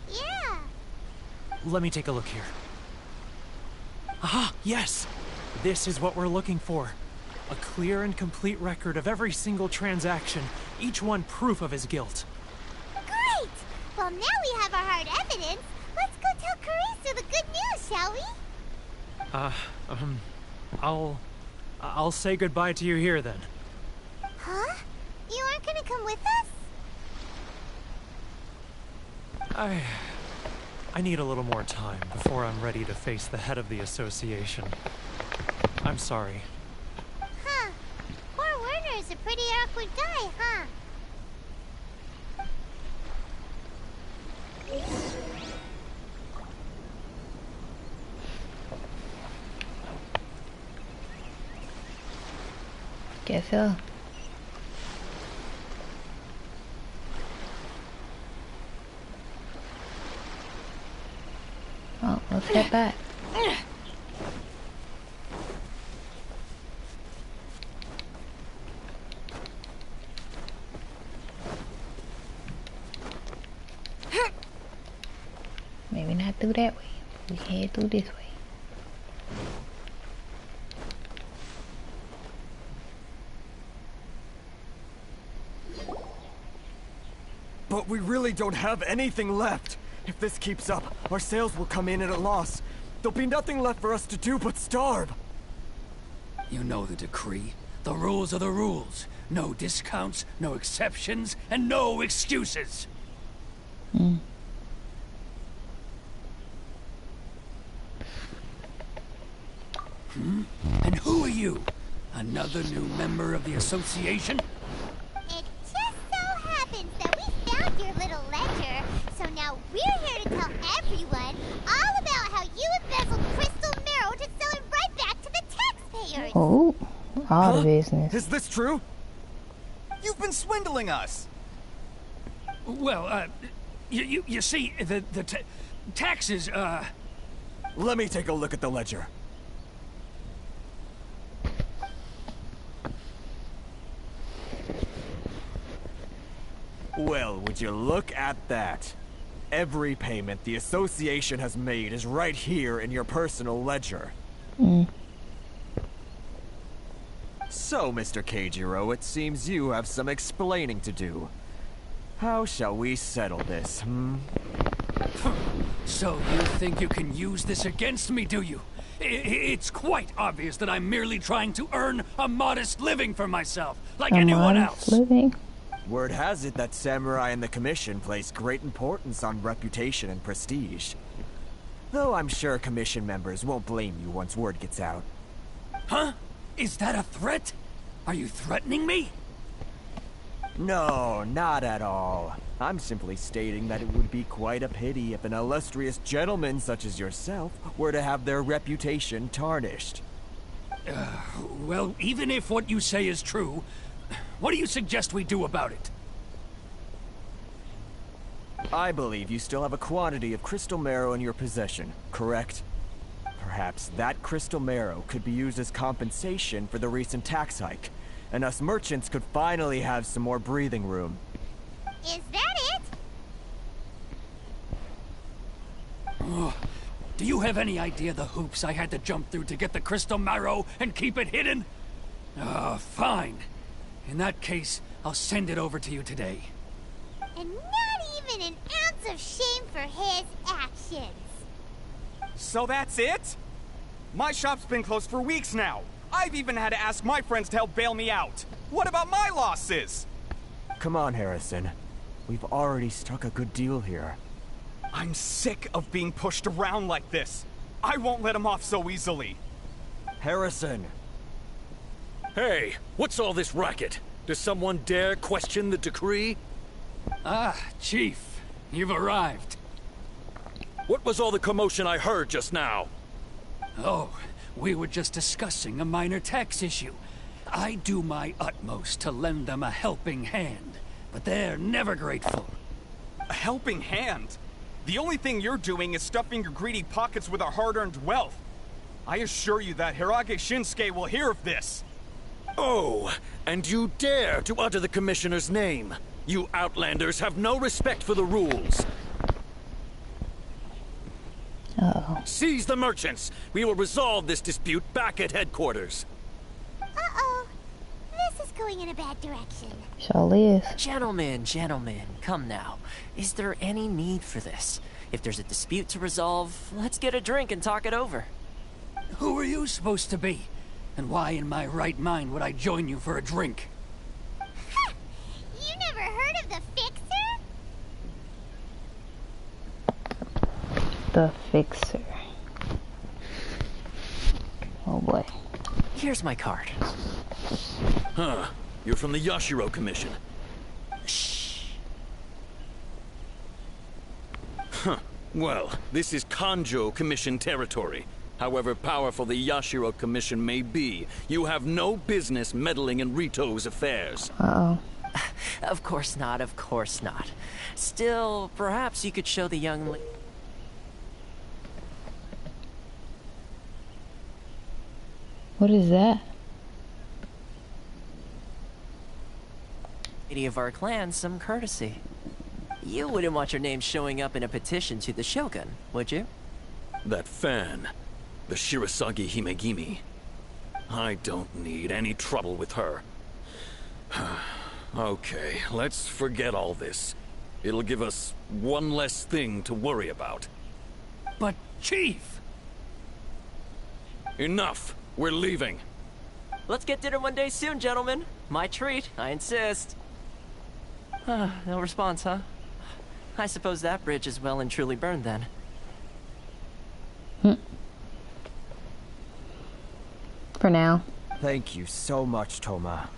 Yeah. Let me take a look here. Aha, yes! This is what we're looking for. A clear and complete record of every single transaction, each one proof of his guilt. Great! Well, now we have our hard evidence. Let's go tell Karisu the good news, shall we? I'll say goodbye to you here then. Huh? You aren't gonna come with us? I need a little more time before I'm ready to face the head of the association. I'm sorry. Huh. Poor Werner's a pretty awkward guy, huh? Guess so. Well, let's head back. Maybe not through that way. We can head through this way. But we really don't have anything left. If this keeps up, our sales will come in at a loss. There'll be nothing left for us to do but starve. You know the decree. The rules are the rules. No discounts, no exceptions, and no excuses. And who are you? Another new member of the association? It just so happens that we found your little ledger, so now we're here to tell everyone all about how you embezzled crystal marrow to sell it right back to the taxpayers. Oh, all the business. Is this true? You've been swindling us. Well, you see, the taxes, Let me take a look at the ledger. Well, would you look at that? Every payment the association has made is right here in your personal ledger. So, Mr. Keijiro, it seems you have some explaining to do. How shall we settle this, So you think you can use this against me, do you? It's quite obvious that I'm merely trying to earn a modest living for myself, like anyone else. Word has it that Samurai and the Commission place great importance on reputation and prestige. Though I'm sure Commission members won't blame you once word gets out. Huh? Is that a threat? Are you threatening me? No, not at all. I'm simply stating that it would be quite a pity if an illustrious gentleman such as yourself were to have their reputation tarnished. Well, even if what you say is true, what do you suggest we do about it? I believe you still have a quantity of crystal marrow in your possession, correct? Perhaps that crystal marrow could be used as compensation for the recent tax hike, and us merchants could finally have some more breathing room. Is that it? Do you have any idea the hoops I had to jump through to get the crystal marrow and keep it hidden? Fine. In that case, I'll send it over to you today. And not even an ounce of shame for his actions. So that's it? My shop's been closed for weeks now. I've even had to ask my friends to help bail me out. What about my losses? Come on, Harrison. We've already struck a good deal here. I'm sick of being pushed around like this. I won't let him off so easily. Harrison! Hey, what's all this racket? Does someone dare question the decree? Ah, Chief, you've arrived. What was all the commotion I heard just now? Oh, we were just discussing a minor tax issue. I do my utmost to lend them a helping hand, but they're never grateful. A helping hand? The only thing you're doing is stuffing your greedy pockets with our hard-earned wealth. I assure you that Hirage Shinsuke will hear of this. Oh, and you dare to utter the Commissioner's name. You Outlanders have no respect for the rules. Uh-oh. Seize the merchants. We will resolve this dispute back at headquarters. Uh-oh. This is going in a bad direction. Surely is. Gentlemen, come now. Is there any need for this? If there's a dispute to resolve, let's get a drink and talk it over. Who are you supposed to be? And why in my right mind would I join you for a drink? Ha! You never heard of the Fixer? The Fixer. Oh boy. Here's my card. Huh. You're from the Yashiro Commission. Shh. Huh. Well, this is Kanjo Commission territory. However powerful the Yashiro Commission may be, you have no business meddling in Rito's affairs. Uh-oh. Of course not, of course not. Still, perhaps you could show the young What is that? lady of our clan some courtesy. You wouldn't want your name showing up in a petition to the Shogun, would you? That fan, the Shirasagi Himegimi. I don't need any trouble with her. Okay, let's forget all this. It'll give us one less thing to worry about. But, Chief! Enough! We're leaving. Let's get dinner one day soon, gentlemen. My treat, I insist. No response, huh? I suppose that bridge is well and truly burned then. For now. Thank you so much, Toma.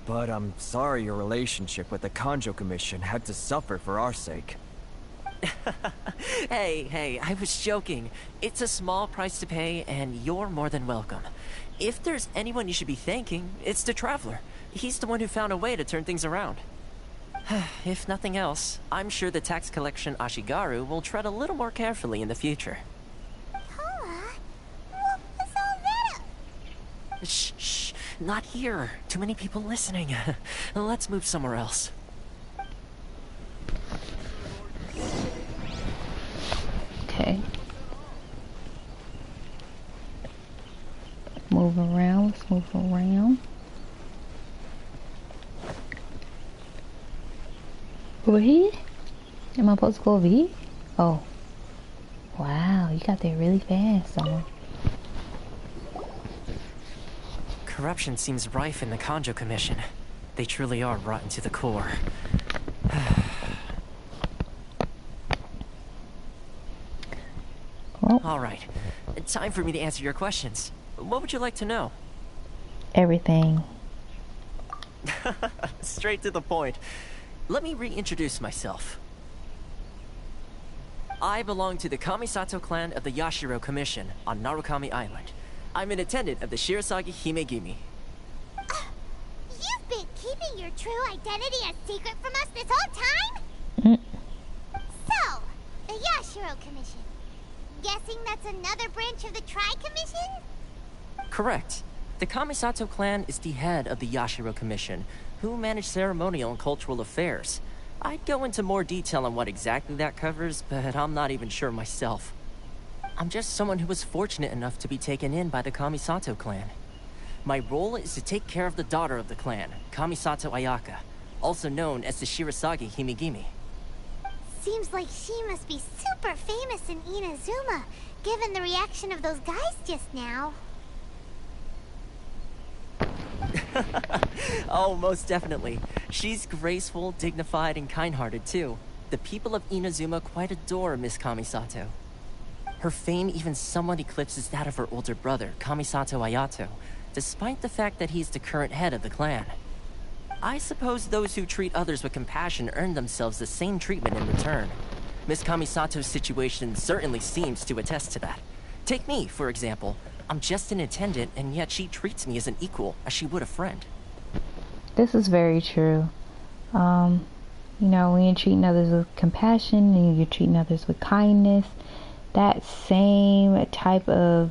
But I'm sorry your relationship with the Kanjo Commission had to suffer for our sake. Hey, I was joking. It's a small price to pay, and you're more than welcome. If there's anyone you should be thanking, it's the Traveler. He's the one who found a way to turn things around. If nothing else, I'm sure the tax collection Ashigaru will tread a little more carefully in the future. What was all that? Shh, not here. Too many people listening. Let's move somewhere else. Okay. Move around. Let's move around. Over here? Am I supposed to go over here? Oh. Wow, you got there really fast, Summer. Corruption seems rife in the Kanjo Commission. They truly are rotten to the core. Well, all right. Time for me to answer your questions. What would you like to know? everything. Straight to the point. Let me reintroduce myself. I belong to the Kamisato Clan of the Yashiro Commission on Narukami Island. I'm an attendant of the Shirasagi Himegimi. You've been keeping your true identity a secret from us this whole time? So, the Yashiro Commission. Guessing that's another branch of the Tri-Commission? Correct. The Kamisato Clan is the head of the Yashiro Commission, who manage ceremonial and cultural affairs. I'd go into more detail on what exactly that covers, but I'm not even sure myself. I'm just someone who was fortunate enough to be taken in by the Kamisato Clan. My role is to take care of the daughter of the clan, Kamisato Ayaka, also known as the Shirasagi Himigimi. Seems like she must be super famous in Inazuma, given the reaction of those guys just now. Oh, most definitely. She's graceful, dignified, and kind-hearted too. The people of Inazuma quite adore Miss Kamisato. Her fame even somewhat eclipses that of her older brother, Kamisato Ayato, despite the fact that he's the current head of the clan. I suppose those who treat others with compassion earn themselves the same treatment in return. Miss Kamisato's situation certainly seems to attest to that. Take me, for example. I'm just an attendant, and yet she treats me as an equal, as she would a friend. This is very true. You know, when you're treating others with compassion and you're treating others with kindness, that same type of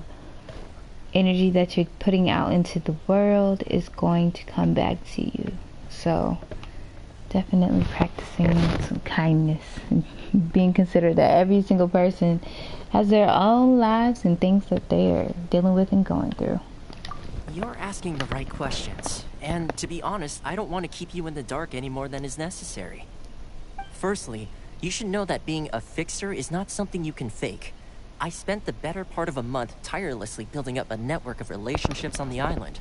energy that you're putting out into the world is going to come back to you. So definitely practicing some kindness and being considerate that every single person has their own lives and things that they are dealing with and going through. You're asking the right questions, and to be honest, I don't want to keep you in the dark any more than is necessary. Firstly, you should know that being a fixer is not something you can fake. I spent the better part of a month tirelessly building up a network of relationships on the island,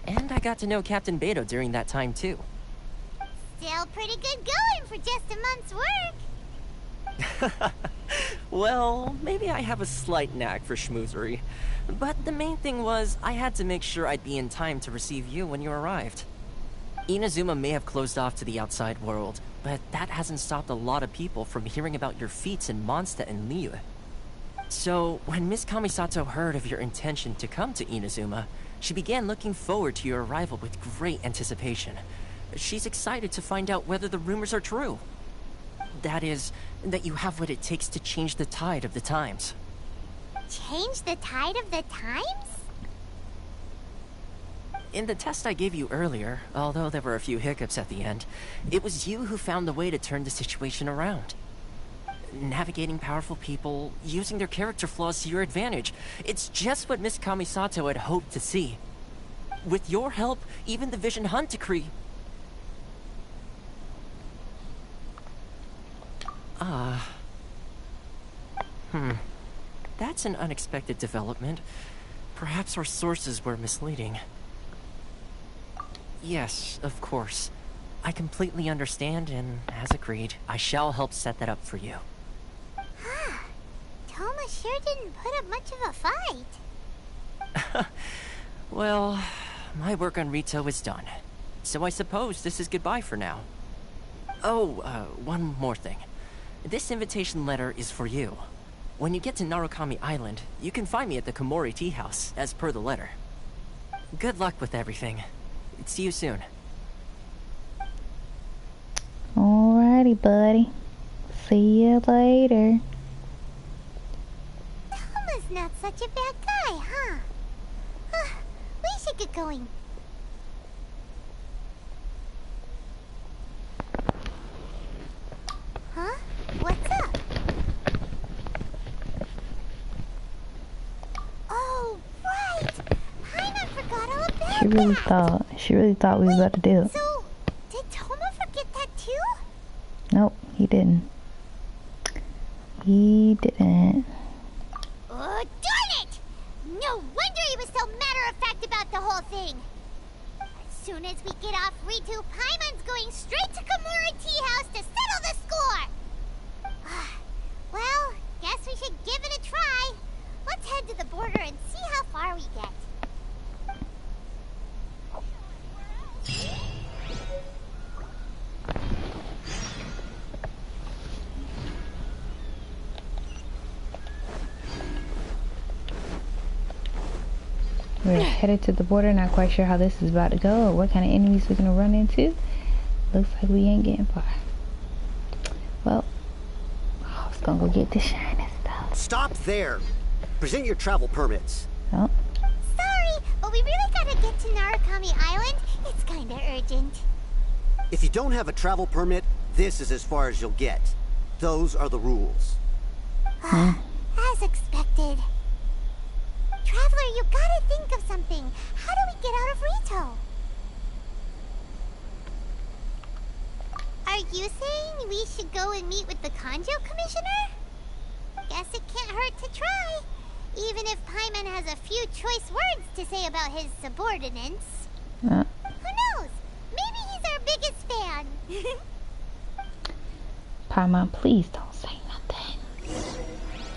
and I got to know Captain Beidou during that time too. Still pretty good going for just a month's work. Well, maybe I have a slight knack for schmoozery, but the main thing was I had to make sure I'd be in time to receive you when you arrived. Inazuma may have closed off to the outside world, but that hasn't stopped a lot of people from hearing about your feats in Mondstadt and Liyue. So, when Miss Kamisato heard of your intention to come to Inazuma, she began looking forward to your arrival with great anticipation. She's excited to find out whether the rumors are true. That is, that you have what it takes to change the tide of the times. Change the tide of the times? In the test I gave you earlier, although there were a few hiccups at the end, it was you who found the way to turn the situation around. Navigating powerful people, using their character flaws to your advantage. It's just what Miss Kamisato had hoped to see. With your help, even the Vision Hunt decree... That's an unexpected development. Perhaps our sources were misleading. Yes, of course. I completely understand, and as agreed, I shall help set that up for you. Toma sure didn't put up much of a fight. Well, my work on Rito is done. So I suppose this is goodbye for now. Oh, one more thing. This invitation letter is for you. When you get to Narukami Island, you can find me at the Komori Tea House, as per the letter. Good luck with everything. See you soon. Alrighty, buddy. See you later. Toma's not such a bad guy, huh? We should get going. Huh? What's up? Oh, right! Paimon forgot all about She really thought we was about to do it. So, did Toma forget that too? Nope, he didn't. He didn't. Oh, darn it! No wonder he was so matter-of-fact about the whole thing. As soon as we get off Ritu, Paimon's going straight to Komori Tea House to settle the score! Well, guess we should give it a try. Let's head to the border and see how far we get. We're headed to the border, not quite sure how this is about to go or what kind of enemies we're gonna run into. Looks like we ain't getting far. Well, I was gonna go get the shiny stuff. Stop there! Present your travel permits. Oh. Sorry, but we really gotta get to Narukami Island. It's kinda urgent. If you don't have a travel permit, this is as far as you'll get. Those are the rules. As expected. Traveler, you gotta think of something. How do we get out of Rito? Are you saying we should go and meet with the Kanjo Commissioner? Guess it can't hurt to try. Even if Paimon has a few choice words to say about his subordinates. Who knows? Maybe he's our biggest fan. Paimon, please don't say nothing.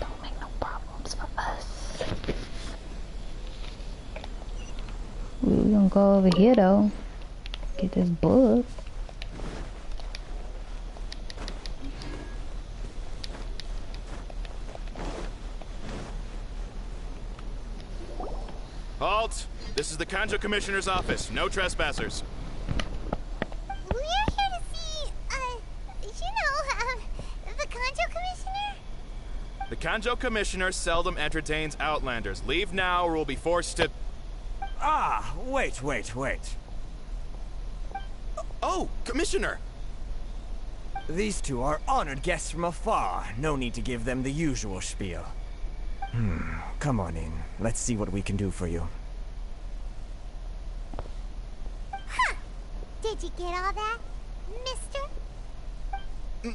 Don't make no problems for us. We're gonna go over here though. Get this book. Halt! This is the Kanjo Commissioner's office. No trespassers. We're here to see, the Kanjo Commissioner? The Kanjo Commissioner seldom entertains Outlanders. Leave now or we'll be forced to... Ah, wait. Oh, Commissioner! These two are honored guests from afar. No need to give them the usual spiel. Come on in. Let's see what we can do for you. Huh! Did you get all that, mister?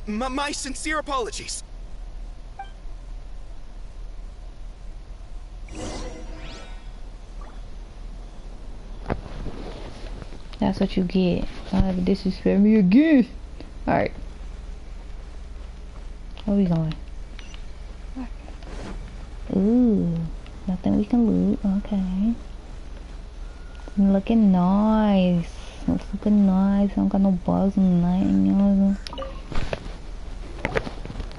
My sincere apologies. That's what you get. Don't ever disrespect me again. Alright. Where we going? Ooh, nothing we can loot. Okay. Looking nice. It's looking nice. I don't got no bugs and nothing, you know.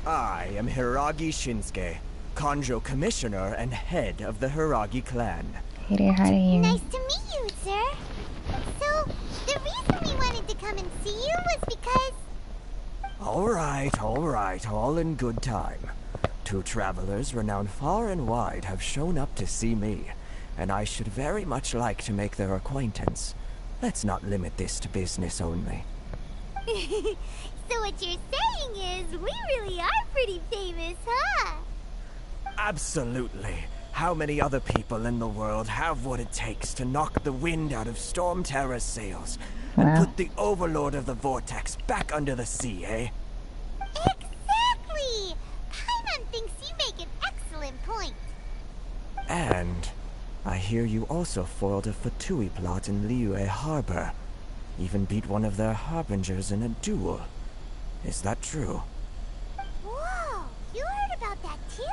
I am Hiragi Shinsuke, Kanjo Commissioner and head of the Hiragi Clan. Hey there, how are you? Nice to meet you, sir. So, the reason we wanted to come and see you was because... Alright, all in good time. Two travelers renowned far and wide have shown up to see me, and I should very much like to make their acquaintance. Let's not limit this to business only. So what you're saying is, we really are pretty famous, huh? Absolutely. How many other people in the world have what it takes to knock the wind out of Storm Terror's sails and put the Overlord of the Vortex back under the sea, eh? Exactly! Paimon thinks you make an excellent point. And I hear you also foiled a Fatui plot in Liyue Harbor. Even beat one of their harbingers in a duel. Is that true? Whoa! You heard about that too?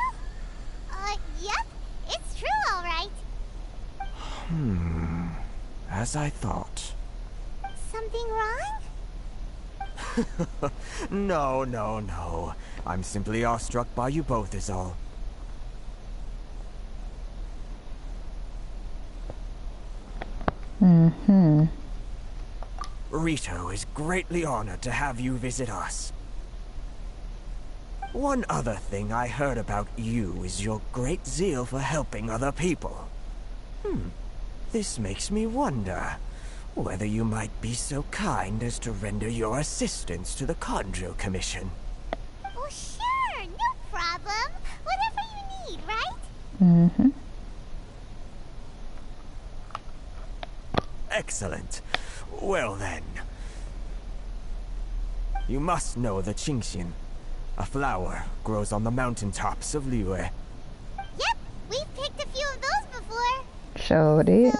Yep. It's true, all right. As I thought. Something wrong? No. I'm simply awestruck by you both is all. Rito is greatly honored to have you visit us. One other thing I heard about you is your great zeal for helping other people. This makes me wonder whether you might be so kind as to render your assistance to the Kanjo Commission. Oh, sure, no problem. Whatever you need, right? Excellent. Well then. You must know the Qingshin. A flower grows on the mountaintops of Liyue. Yep, we've picked a few of those before. Sure did.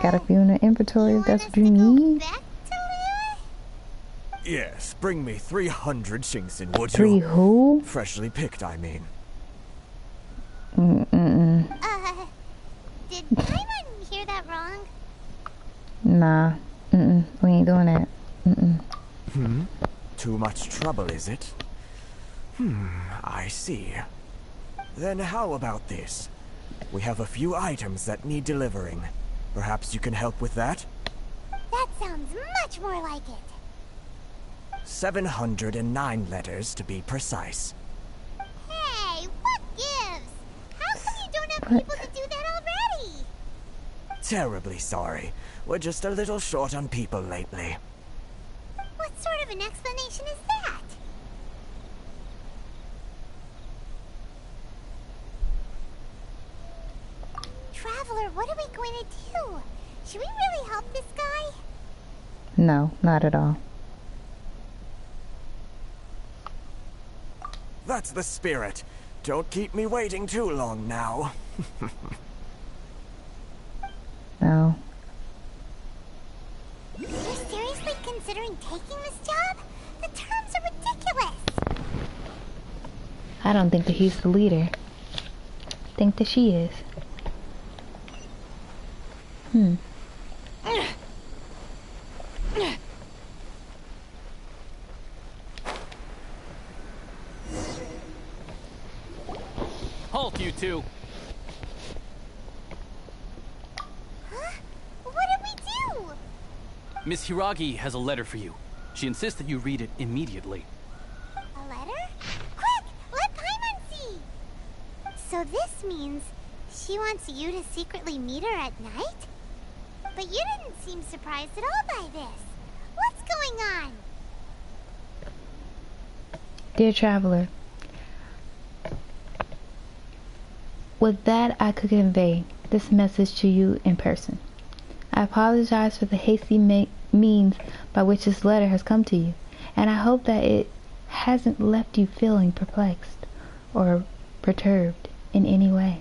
Got a few in the inventory if that's what you need. Yes, bring me 300 Qingshin, would you? 3 who? Freshly picked, I mean. Did Paimon hear that wrong? Nah. We ain't doing that. Too much trouble, is it? I see. Then how about this? We have a few items that need delivering. Perhaps you can help with that? That sounds much more like it. 709 letters to be precise. Hey, what gives? How come you don't have people to do that already? Terribly sorry. We're just a little short on people lately. What sort of an explanation is that? Traveler, what are we going to do? Should we really help this guy? No, not at all. That's the spirit. Don't keep me waiting too long now. No. You're seriously considering taking this job? The terms are ridiculous. I don't think that he's the leader. Think that she is. Halt, you two! Huh? What did we do? Miss Hiragi has a letter for you. She insists that you read it immediately. A letter? Quick! Let Paimon see! So this means she wants you to secretly meet her at night? But you didn't seem surprised at all by this. What's going on? Dear Traveler, with that I could convey this message to you in person. I apologize for the hasty means by which this letter has come to you, and I hope that it hasn't left you feeling perplexed or perturbed in any way.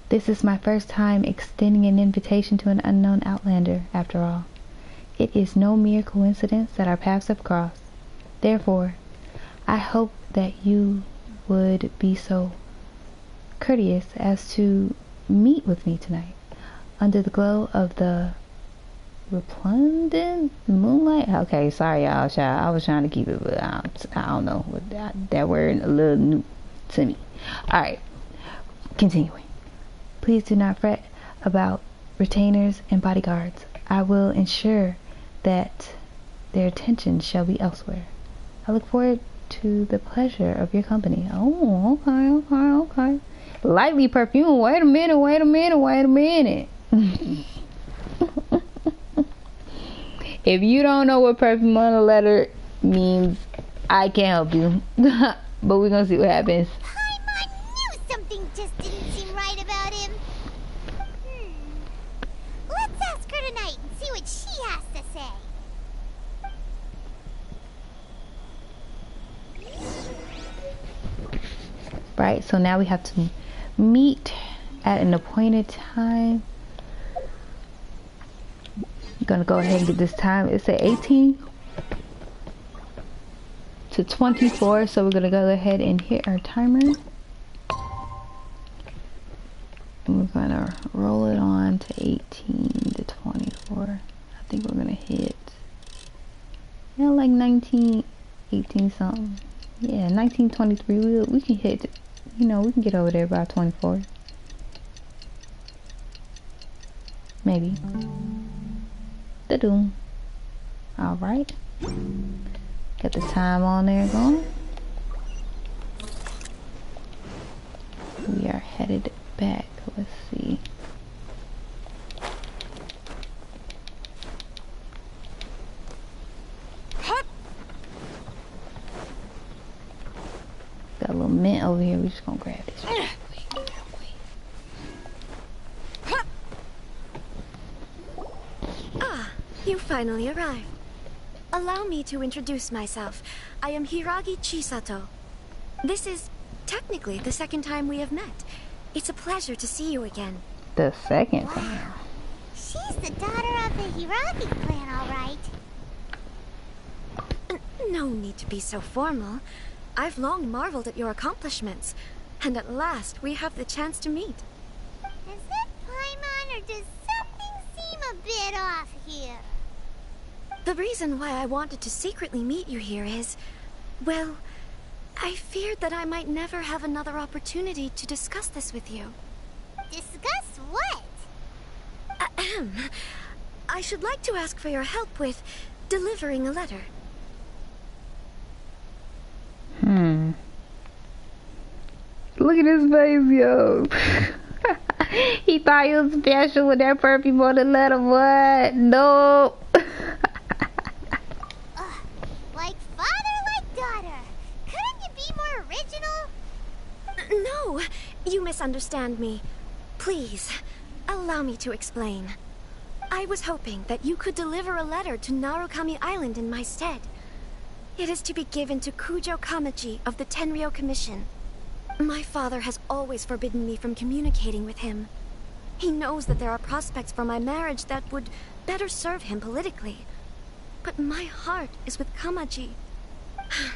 This is my first time extending an invitation to an unknown outlander, after all. It is no mere coincidence that our paths have crossed. Therefore, I hope that you would be so courteous as to meet with me tonight under the glow of the resplendent moonlight. Okay, sorry y'all, I was trying to keep it, but I don't know, that word a little new to me. Alright, continuing. Please do not fret about retainers and bodyguards. I will ensure that their attention shall be elsewhere. I look forward to the pleasure of your company. Oh, okay. Lightly perfumed. Wait a minute. If you don't know what perfume on a letter means, I can't help you. But we're gonna see what happens. Paimon knew something just didn't seem right about him. Let's ask her tonight and see what she has to say. Right, so now we have to meet at an appointed time. I'm gonna go ahead and get this time. It's at 18 to 24, so we're gonna go ahead and hit our timer. And we're gonna roll it on to 18 to 24. I think we're gonna hit, like 19, 18 something. Yeah, 1923. We can hit, we can get over there by 24. Maybe. Da-doom. Alright. Got the time on there going. We are headed back. Let's see. Got a little mint over here. We're just gonna grab this. Ah, you finally arrived. Allow me to introduce myself. I am Hiragi Chisato. This is technically the second time we have met. It's a pleasure to see you again. The second time. She's the daughter of the Hiragi clan, all right. No need to be so formal. I've long marveled at your accomplishments, and at last we have the chance to meet. Is it Paimon, or does something seem a bit off here? The reason why I wanted to secretly meet you here is, well, I feared that I might never have another opportunity to discuss this with you. Discuss what? Ahem. I should like to ask for your help with delivering a letter. Look at his face, yo. He thought he was special with that perfume on the letter. What? Nope. Like father, like daughter. Couldn't you be more original? No, you misunderstand me. Please, Allow me to explain. I was hoping that you could deliver a letter to Narukami Island in my stead. It is to be given to Kujo Kamachi of the Tenryou Commission. My father has always forbidden me from communicating with him. He knows that there are prospects for my marriage that would better serve him politically. But my heart is with Kamachi.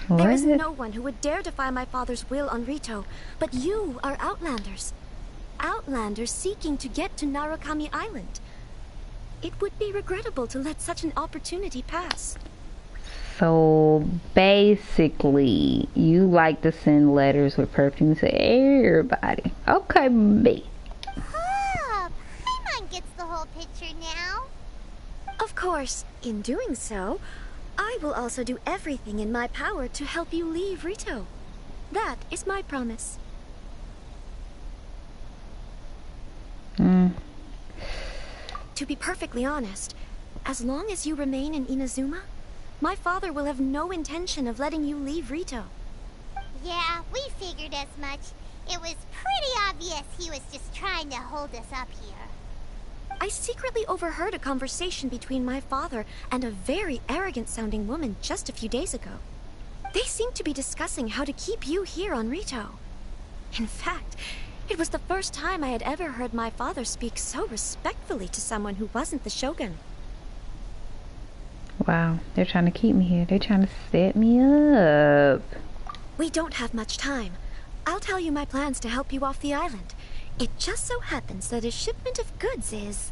There is no one who would dare defy my father's will on Rito, but you are Outlanders. Outlanders seeking to get to Narukami Island. It would be regrettable to let such an opportunity pass. So basically, you like to send letters with perfume to everybody. Okay, B. Paimon gets the whole picture now. Of course, in doing so, I will also do everything in my power to help you leave Rito. That is my promise. To be perfectly honest, as long as you remain in Inazuma, my father will have no intention of letting you leave Rito. Yeah, we figured as much. It was pretty obvious he was just trying to hold us up here. I secretly overheard a conversation between my father and a very arrogant-sounding woman just a few days ago. They seemed to be discussing how to keep you here on Rito. In fact, it was the first time I had ever heard my father speak so respectfully to someone who wasn't the Shogun. Wow, they're trying to keep me here. They're trying to set me up. We don't have much time. I'll tell you my plans to help you off the island. It just so happens that a shipment of goods is...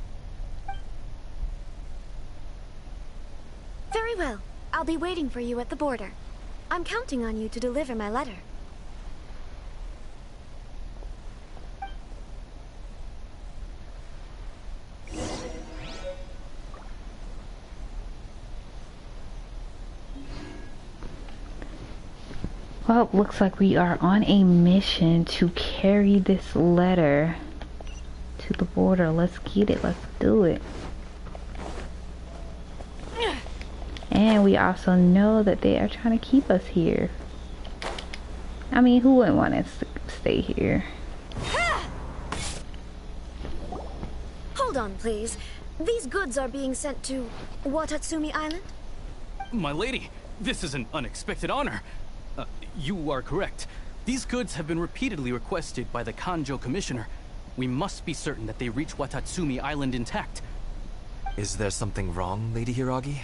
Very well. I'll be waiting for you at the border. I'm counting on you to deliver my letter. Well, looks like we are on a mission to carry this letter to the border. Let's get it. Let's do it. And we also know that they are trying to keep us here. I mean, who wouldn't want us to stay here? Hold on, please. These goods are being sent to Watatsumi Island? My lady, this is an unexpected honor. You are correct. These goods have been repeatedly requested by the Kanjo Commissioner. We must be certain that they reach Watatsumi Island intact. Is there something wrong, Lady Hiragi?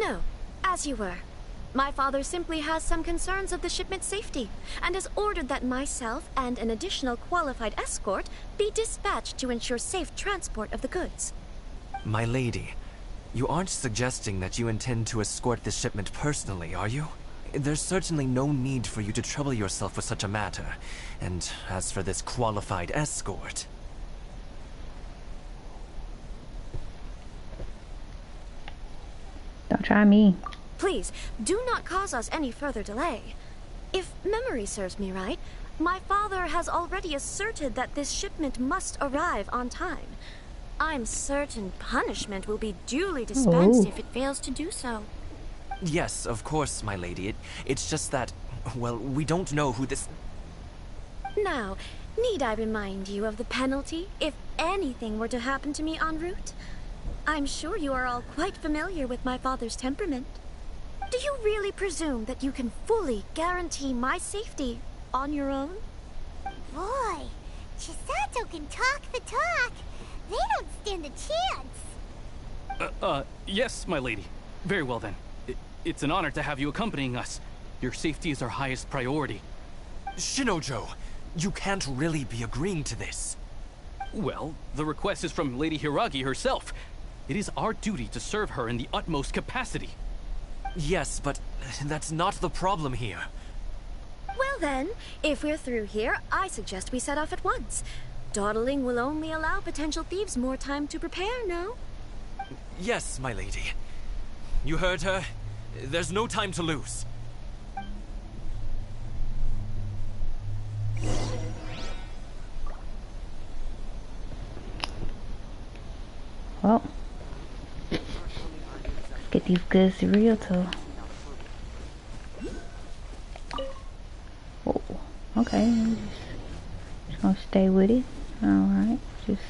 No, as you were. My father simply has some concerns of the shipment's safety, and has ordered that myself and an additional qualified escort be dispatched to ensure safe transport of the goods. My lady, you aren't suggesting that you intend to escort this shipment personally, are you? There's certainly no need for you to trouble yourself with such a matter. And as for this qualified escort... Don't try me. Please, do not cause us any further delay. If memory serves me right, my father has already asserted that this shipment must arrive on time. I'm certain punishment will be duly dispensed if it fails to do so. Yes, of course, my lady. It's just that, well, we don't know who this... Now, need I remind you of the penalty if anything were to happen to me en route? I'm sure you are all quite familiar with my father's temperament. Do you really presume that you can fully guarantee my safety on your own? Boy, Chisato can talk the talk. They don't stand a chance. Yes, my lady. Very well then. It's an honor to have you accompanying us. Your safety is our highest priority. Shinojo, you can't really be agreeing to this. Well, the request is from Lady Hiragi herself. It is our duty to serve her in the utmost capacity. Yes, but that's not the problem here. Well then, if we're through here, I suggest we set off at once. Dawdling will only allow potential thieves more time to prepare, no? Yes, my lady. You heard her. There's no time to lose. Well, let's get these goods to Rito. Oh, okay. Just gonna stay with it. Alright, just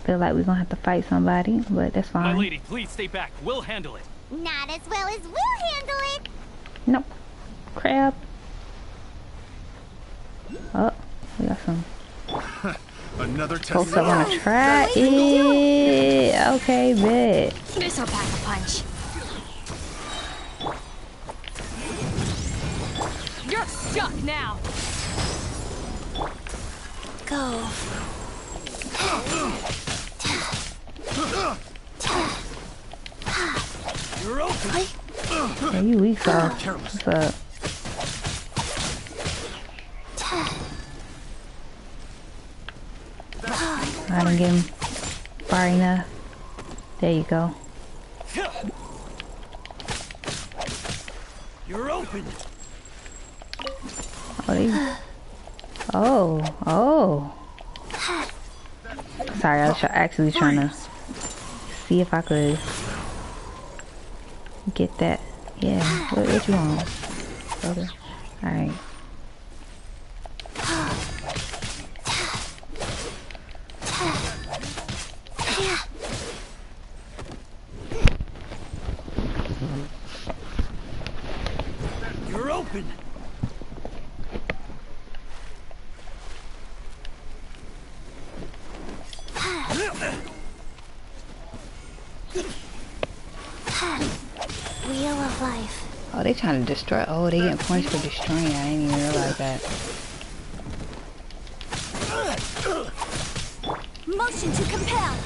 feel like we're gonna have to fight somebody, but that's fine. My lady, please stay back. We'll handle it. Not as well as we'll handle it. Nope. Crap. Oh, we got some. Another test. Folks that wanna try it. Okay, bet. This'll pack a punch. You're stuck now. Go. You're open. Yeah, you weak sauce. What's up? I didn't get him far enough. There you go. You're open. Oh. Sorry, I was actually trying to see if I could get that. Yeah, what you want, brother? Alright. You're open. Wheel of life. Oh, they trying to destroy. Oh, they getting points for destroying. I didn't even realize that. Motion to compel.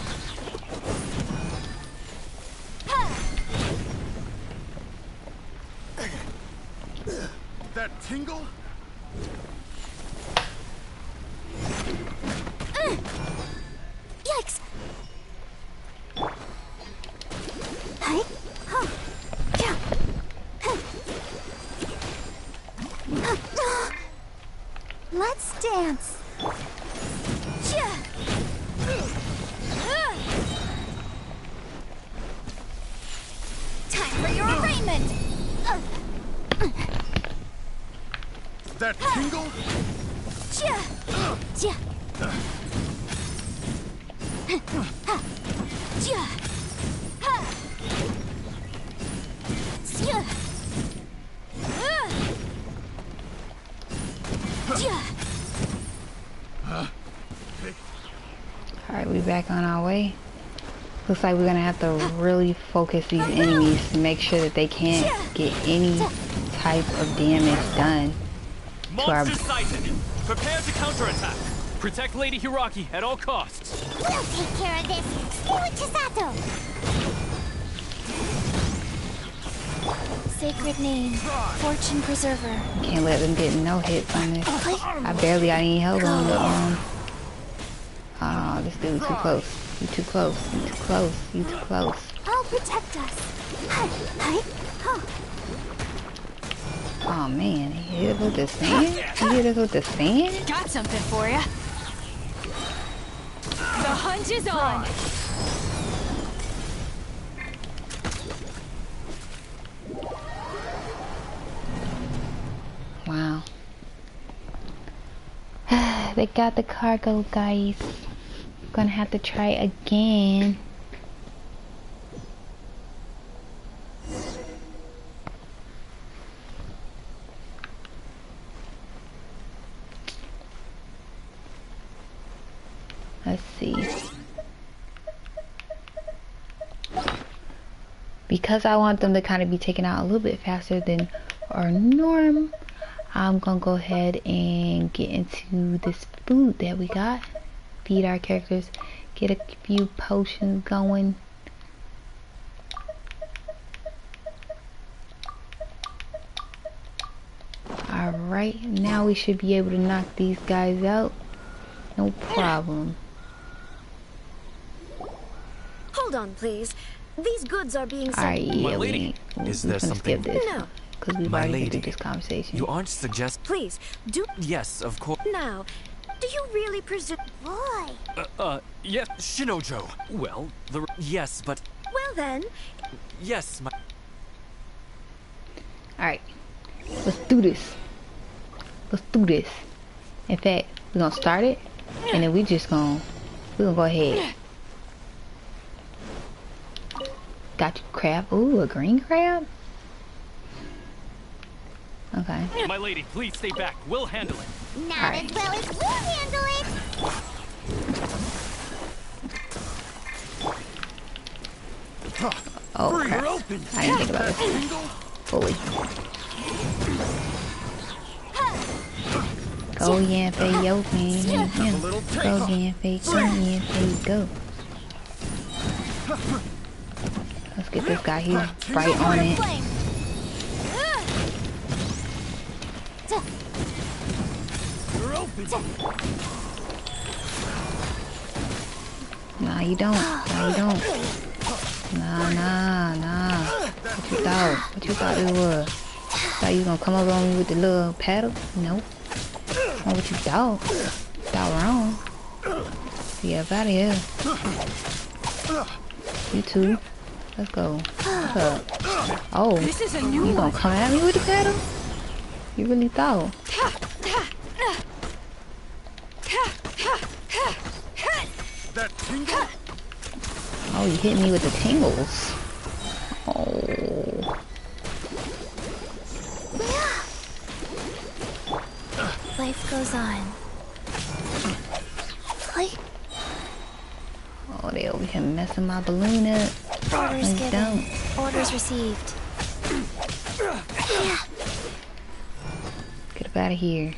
That tingle? Yikes! Hi. Huh. Yeah. Let's dance. Yeah. Time for your arraignment. That tingle? Yeah. Yeah. Yeah. Ha. Yeah. Yeah. Alright, we back on our way. Looks like we're gonna have to really focus these enemies to make sure that they can't get any type of damage done to our... Monster sighted. Prepare to counterattack. Protect Lady Hiraki at all costs. We'll take care of this. Stay with Chisato. Sacred name, Fortune Preserver. Can't let them get no hits on this. I barely got any help on the oh, this dude too close. You too close. You too close. You too close. I'll protect us. Hi. Hi. Huh. Oh man, he hit us with the sand? He hit us with the sand? Got something for ya. The hunt is on. Wow. They got the cargo, guys. Gonna have to try again. Let's see. Because I want them to kind of be taken out a little bit faster than our norm, I'm gonna go ahead and get into this food that we got. Feed our characters, get a few potions going. Alright, now we should be able to knock these guys out. No problem. Hold on, please. These goods are being sent. Alright, yeah, My lady, is there something? No. Because we've My already lady, had this conversation. You aren't suggesting... Please, do... Yes, of course. Now, do you really presume... Boy. Yes, Shinojo. Well, yes, but... Well then... Yes, my... Alright, let's do this. Let's do this. In fact, we're gonna start it, and then we're gonna go ahead Got you, crab. Ooh, a green crab? Okay. My lady, please stay back. We'll handle it. Not as well as we'll handle it. Oh, crap. I didn't think about this fully. Go Yanfei, yo, man. Go Yanfei, go. Let's get this guy. He's right on it. Nah, you don't. Nah, you don't. Nah. What you thought? What you thought it was? Thought you gonna come over on me with the little paddle? Nope. That's not what you thought. Thought wrong. Yeah, up out of here. You too. Let's go. What's up? Oh, you gonna come at me with the paddle? You really thought? That tingle? Oh, you hit me with the tingles. Oh. Life goes on. Oh, they over here messing my balloon up. Orders Please given. don't. Orders received. Get up out of here.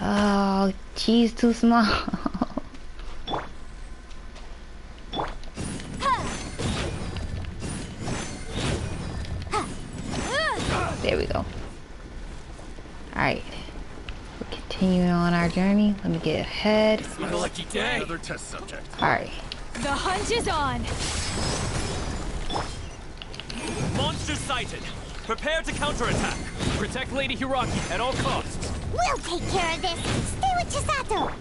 Oh, cheese too small. There we go. Alright. We're continuing on our journey. Let me get ahead. Lucky day. Another test subject. Alright. The hunt is on. Monster sighted. Prepare to counterattack. Protect Lady Hiraki at all costs. We'll take care of this. Stay with Chisato.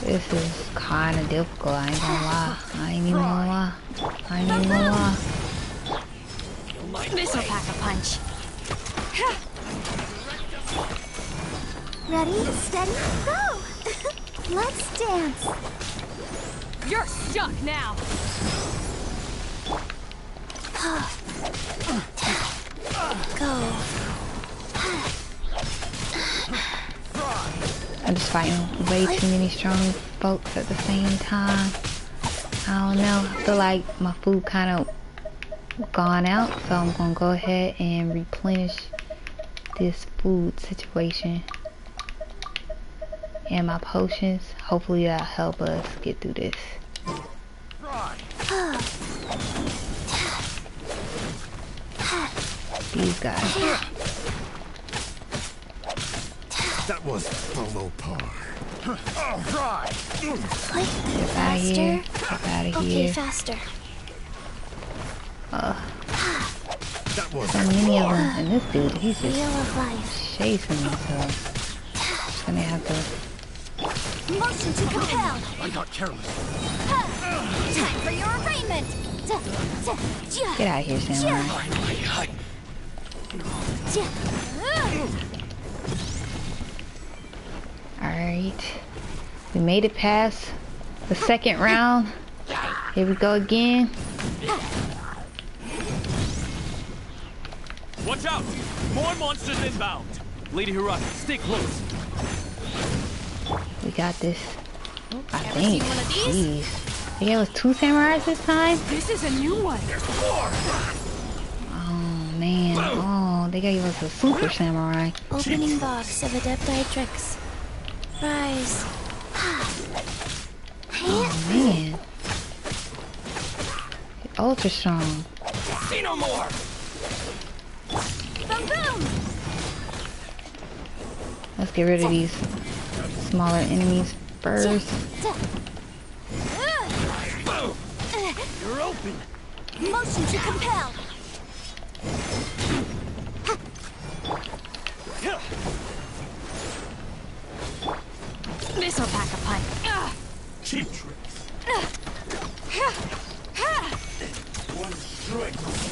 This is kind of difficult. I ain't gonna lie. I ain't even gonna lie. This'll pack a punch. Ready, steady, go! Let's dance. You're stuck now. Go. I'm just fighting way too many strong folks at the same time. I don't know. I feel like my food kind of gone out, so I'm gonna go ahead and replenish this food situation and my potions. Hopefully that'll help us get through this. These guys. That was below par. Right. Get out of here. Get out of Okay, here. faster. That was So many of them, and this dude, he's Wheel just of life. chasing me, so just gonna have to. Motion to compel. I got careless. Time for your arraignment. Get out of here, Samurai. Alright. We made it past the second round. Here we go again. Watch out! More monsters inbound! Lady Hiraki, stay close. We got this. I Ever think. seen one of these? Jeez. They gave us 2 samurais this time? This is a new one. Oh man. Oh, they gave us a super samurai. Opening box of Adepti tricks. Rise. Oh man. Ultra strong. See no more. Boom, boom. Let's get rid of these smaller enemies first. You're open. Motion to compel. This'll pack a punch. Cheap tricks. One strike.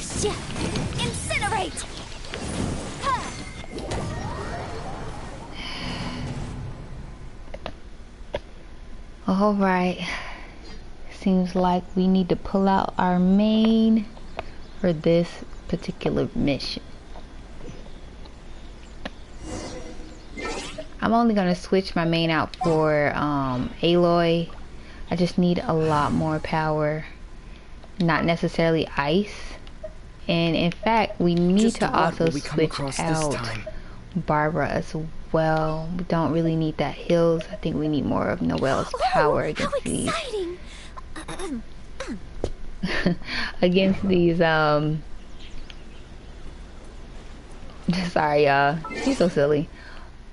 Incinerate! Alright. Seems like we need to pull out our main for this particular mission. I'm only gonna switch my main out for Aloy. I just need a lot more power. Not necessarily ice. And in fact, we need to also switch out Barbara as well. We don't really need that heals. I think we need more of Noelle's power against these. Against these sorry y'all, she's so silly.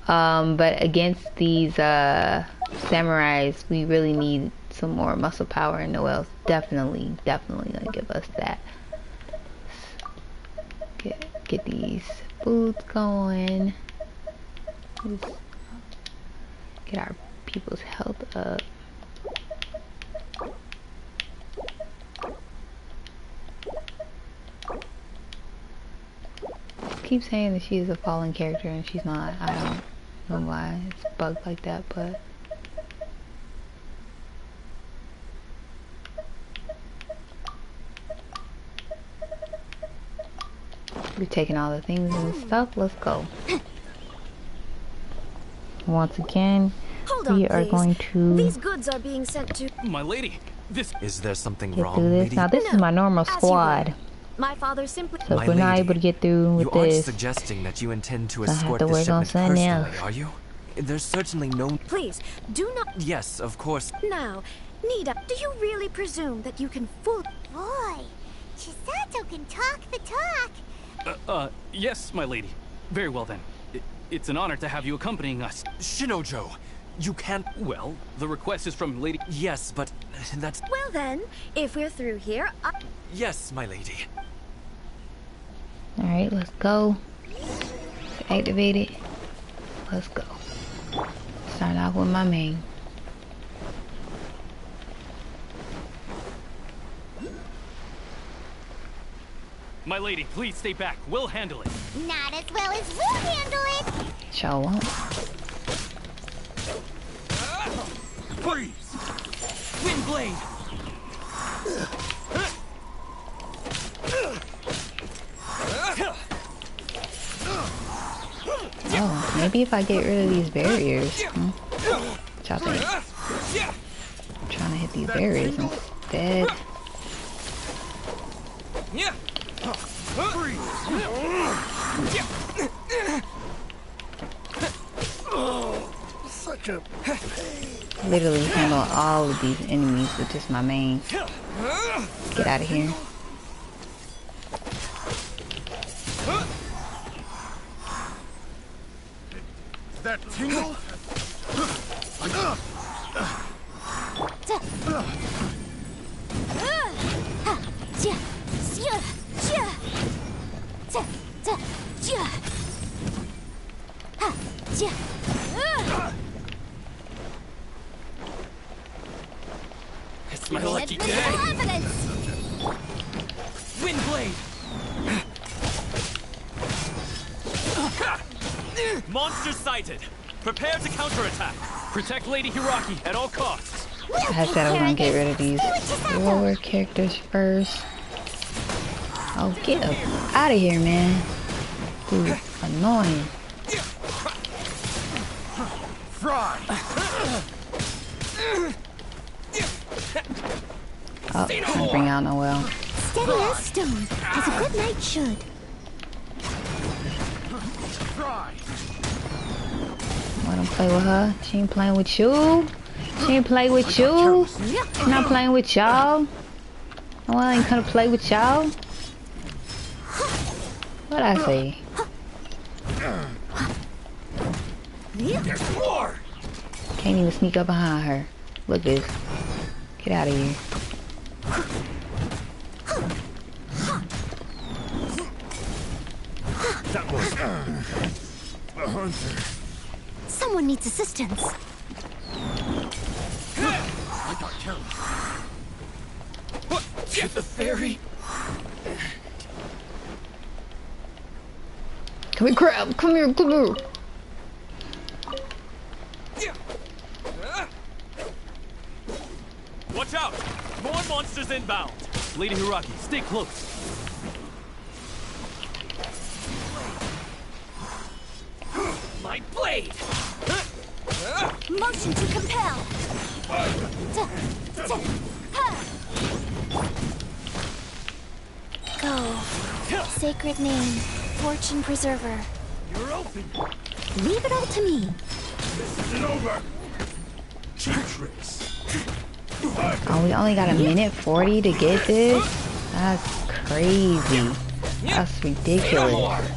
But against these samurais, we really need some more muscle power, and Noelle's definitely gonna give us that. Get these foods going. Get our people's health up. Keep saying that she is a fallen character and she's not. I don't know why it's bugged like that, but we've taken all the things and stuff. Let's go. Once again, we are going to. These goods are being sent to. My lady, this. Is there something get wrong, through this. lady? Now this is my normal squad. My father simply. So if we're not able to get through with you aren't this, suggesting that you intend to so I have escort to this work on shipment something personally, else. are you? There's certainly no. Please, do not. Yes, of course. Now, Nida, do you really presume that you can fool? Boy, Chisato can talk the talk. Yes, my lady. Very well then. It's an honor to have you accompanying us. Shinojo, you can't. Well, the request is from Lady. Yes, but that's. Well then, if we're through here, Yes, my lady. alright, let's go. Let's activate it. Let's go. Start off with my main. My lady, please stay back. We'll handle it. Not as well as we'll handle it. Sure won't. Freeze! Wind blade! Oh, maybe if I get rid of these barriers. Chop it. I'm trying to hit these barriers instead. Such a pain. Literally handle all of these enemies with just my main. Get out of here. That tingle? It's my lucky day! Wind blade! Monster sighted! Prepare to counterattack! Protect Lady Hiraki at all costs. I said I was gonna get rid of these lower characters first. Oh, get up out of here, man. Dude, annoying. Fry! Oh, trying to bring out Noelle. Steady as stone, as a good knight should. Fry! Let him play with her. She ain't playing with you. She ain't play with you. She's not playing with y'all. Noelle ain't gonna play with y'all. What'd I say? There's more! Can't even sneak up behind her. Look at this. Get out of here. That was a hunter. Someone needs assistance. I got careless. What? Get the fairy? Come here, crab. Come here, come here. Watch out! More monsters inbound! Lady Hiraki, stay close. My blade! Motion to compel. Go. Sacred name, fortune preserver. You're open. Leave it all to me. This isn't over. Cheap tricks. Oh, we only got a minute 40 to get this? That's crazy. That's ridiculous.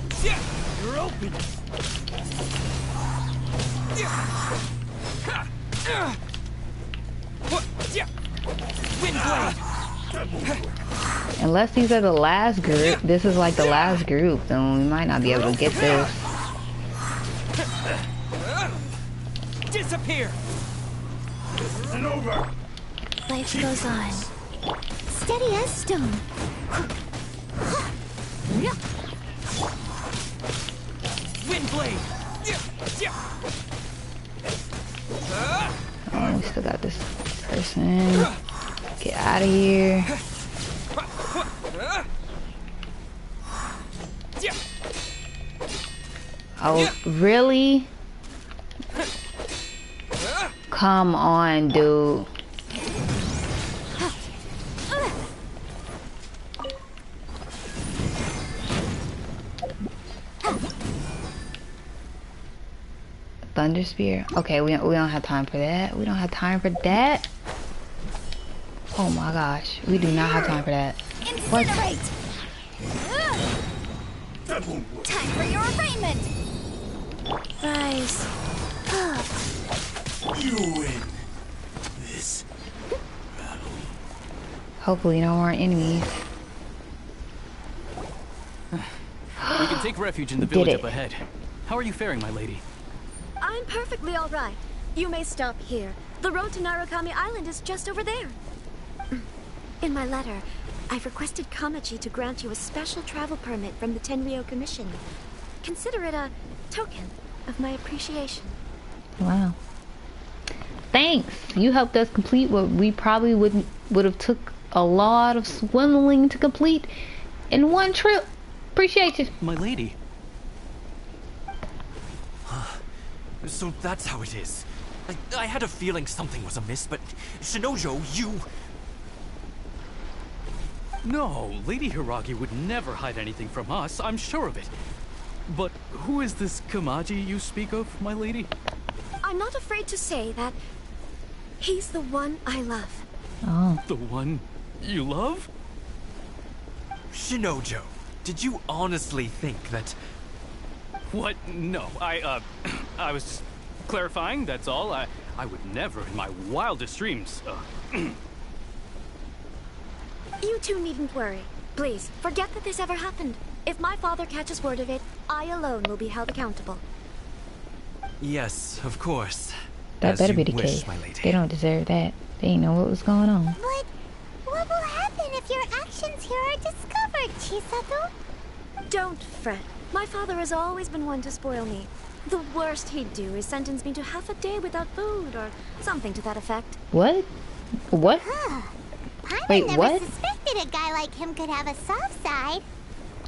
You're open. Wind blade. Unless these are the last group, this is like the last group, then we might not be able to get this. Disappear. This isn't over. Life goes on. Steady as stone. Wind blade. Oh, we still got this person. Get out of here. Oh, really? Come on, dude. Thunder Spear. Okay, we don't have time for that. We don't have time for that. Oh my gosh, we do not have time for that. What? Time for your arraignment. Rise up. You win this battle. Hopefully no more enemies. We can take refuge in the village up ahead. How are you faring, my lady? I'm perfectly all right. You may stop here. The road to Narukami Island is just over there. In my letter, I've requested Kamachi to grant you a special travel permit from the Tenryou Commission. Consider it a token of my appreciation. Wow. Thanks. You helped us complete what we probably would have took a lot of swindling to complete in one trip. Appreciate you. My lady. So that's how it is. I had a feeling something was amiss, but Shinojo, you... No, Lady Hiragi would never hide anything from us, I'm sure of it. But who is this Kamaji you speak of, my lady? I'm not afraid to say that he's the one I love. Oh. The one you love? Shinojo, did you honestly think that... What? No, I was just clarifying, that's all. I would never in my wildest dreams, You two needn't worry. Please, forget that this ever happened. If my father catches word of it, I alone will be held accountable. Yes, of course. That better be the case. They don't deserve that. They didn't know what was going on. But what will happen if your actions here are discovered, Chisato? Don't fret. My father has always been one to spoil me. The worst he'd do is sentence me to half a day without food or something to that effect. What? What? Wait, never what? Suspected a guy like him could have a soft side.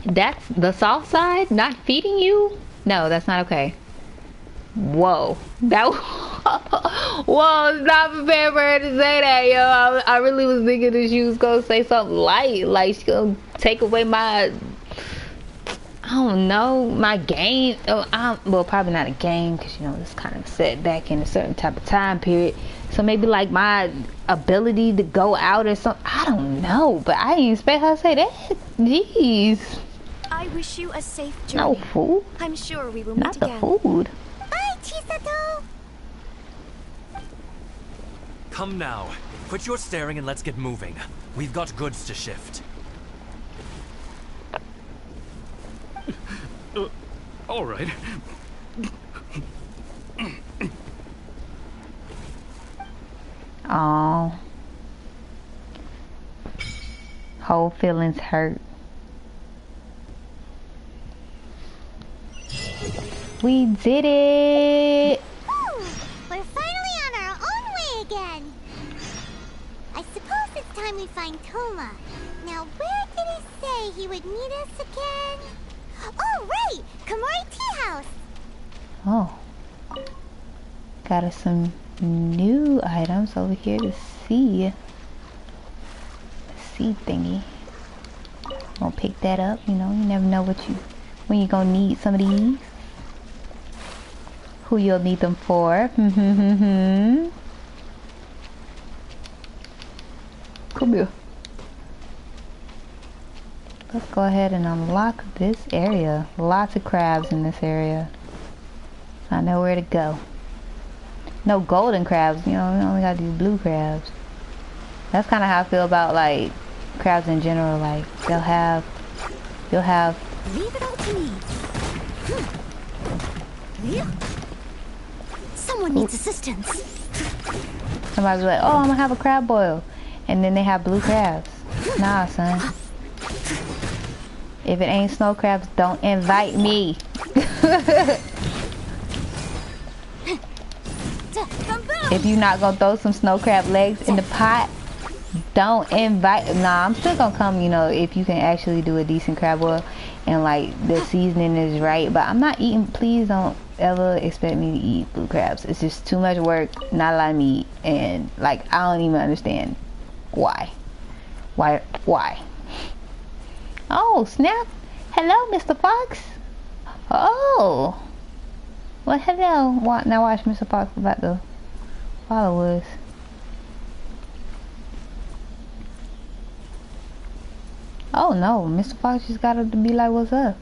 That's the soft side? Not feeding you? No, that's not okay. Whoa. That whoa, not prepared for her to say that, yo. I really was thinking that she was gonna say something light, like she's gonna take away my, I don't know, my game. Well, probably not a game, because you know it's kind of set back in a certain type of time period. So maybe like my ability to go out or something. I don't know, but I didn't expect her to say that. Jeez. I wish you a safe journey. No food. I'm sure we will meet Not again. the food. Bye, Chisato. Come now. Quit your staring and let's get moving. We've got goods to shift. All right. Oh. Whole feelings hurt. We did it! Woo! We're finally on our own way again. I suppose it's time we find Toma. Now, where did he say he would meet us again? Oh, right! Komori Tea House! Oh. Got us some new items over here to see. The seed thingy. Gonna pick that up, you know, you never know when you're gonna need some of these. Who you'll need them for. Come here. Let's go ahead and unlock this area. Lots of crabs in this area. I know where to go. No golden crabs, you know, we only got these blue crabs. That's kind of how I feel about like crabs in general. Like you'll have Leave it all to me. Someone needs assistance. Somebody's like, oh, I'm gonna have a crab boil, and then they have blue crabs. Nah, son. If it ain't snow crabs, don't invite me. If you're not gonna throw some snow crab legs in the pot, don't invite. Nah, I'm still gonna come, you know, if you can actually do a decent crab boil and like the seasoning is right. But I'm not eating. Please don't ever expect me to eat blue crabs. It's just too much work, not a lot of meat, and like I don't even understand why. Oh snap! Hello, Mr. Fox. Oh, well, hello. Now watch Mr. Fox about to follow us. Oh no, Mr. Fox just got up to be like, what's up?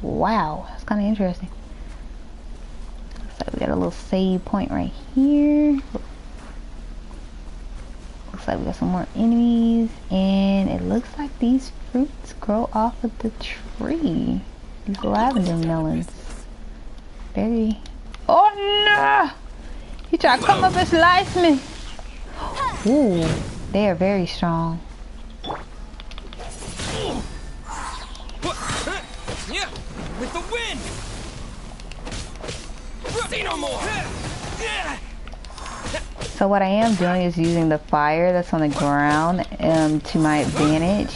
Wow, that's kind of interesting. Looks like we got a little save point right here. Looks like we got some more enemies, and it looks like these fruits grow off of the tree. These lavender melons. Very... Oh no! He tried to come up and slice me. Ooh, they are very strong. Yeah, with the wind. See no more. So what I am doing is using the fire that's on the ground to my advantage,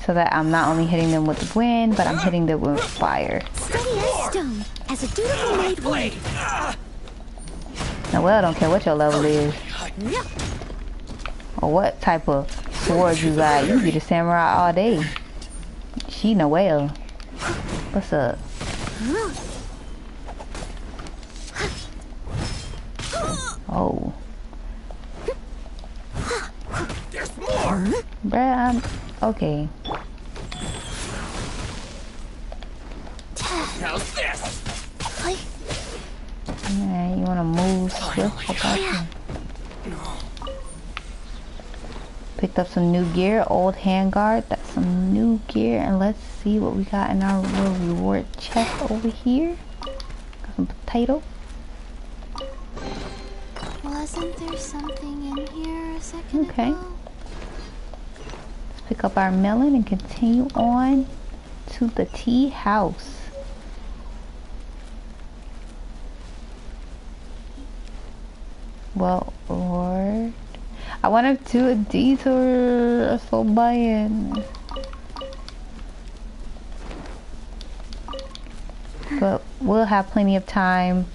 so that I'm not only hitting them with the wind, but I'm hitting them with fire. Steady as stone, as a dutiful maid would. Now, well, I don't care what your level is, or what type of sword you got. You be the samurai all day. She Noelle. What's up? Oh. There's more. Bruh, okay. How's this? Alright, you wanna move swift about you? Picked up some new gear, old handguard. That's some new gear, and let's see what we got in our little reward chest over here. Got some potato. Wasn't there something in here a second Okay. ago? Let's pick up our melon and continue on to the tea house. Well, Lord, I want to do a detour. So bad. But we'll have plenty of time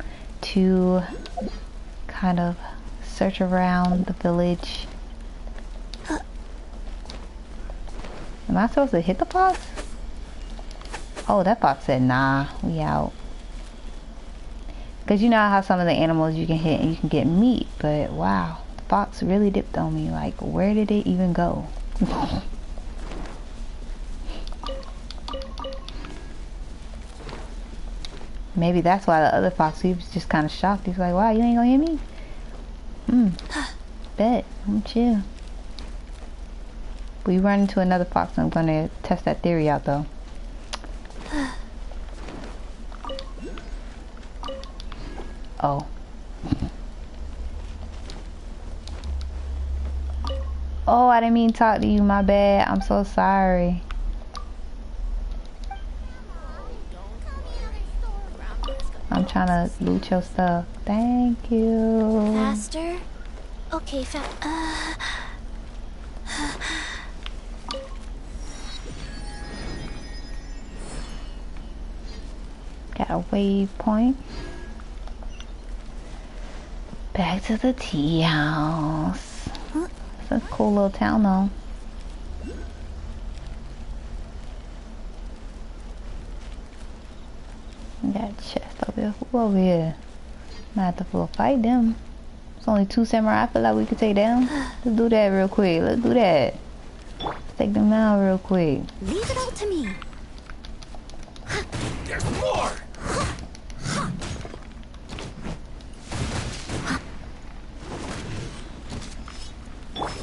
to kind of search around the village. Am I supposed to hit the fox? Oh, that fox said nah, we out. Because you know how some of the animals you can hit and you can get meat, but wow, the fox really dipped on me. Like, where did it even go? Maybe that's why the other fox, he was just kind of shocked. He's like, wow, you ain't gonna hit me? Bet, I'm chill. We run into another fox, I'm gonna test that theory out though. Oh. Oh, I didn't mean to talk to you, my bad. I'm so sorry. trying to loot your stuff. Thank you. Faster? Okay, Got a waypoint. Back to the tea house. It's a cool little town though. Got a chest over here. Who over here? Might have to go fight them. It's only 2 samurai. I feel like we could take them. Let's do that real quick. Let's do that. Let's take them down real quick. Leave it all to me. There's more!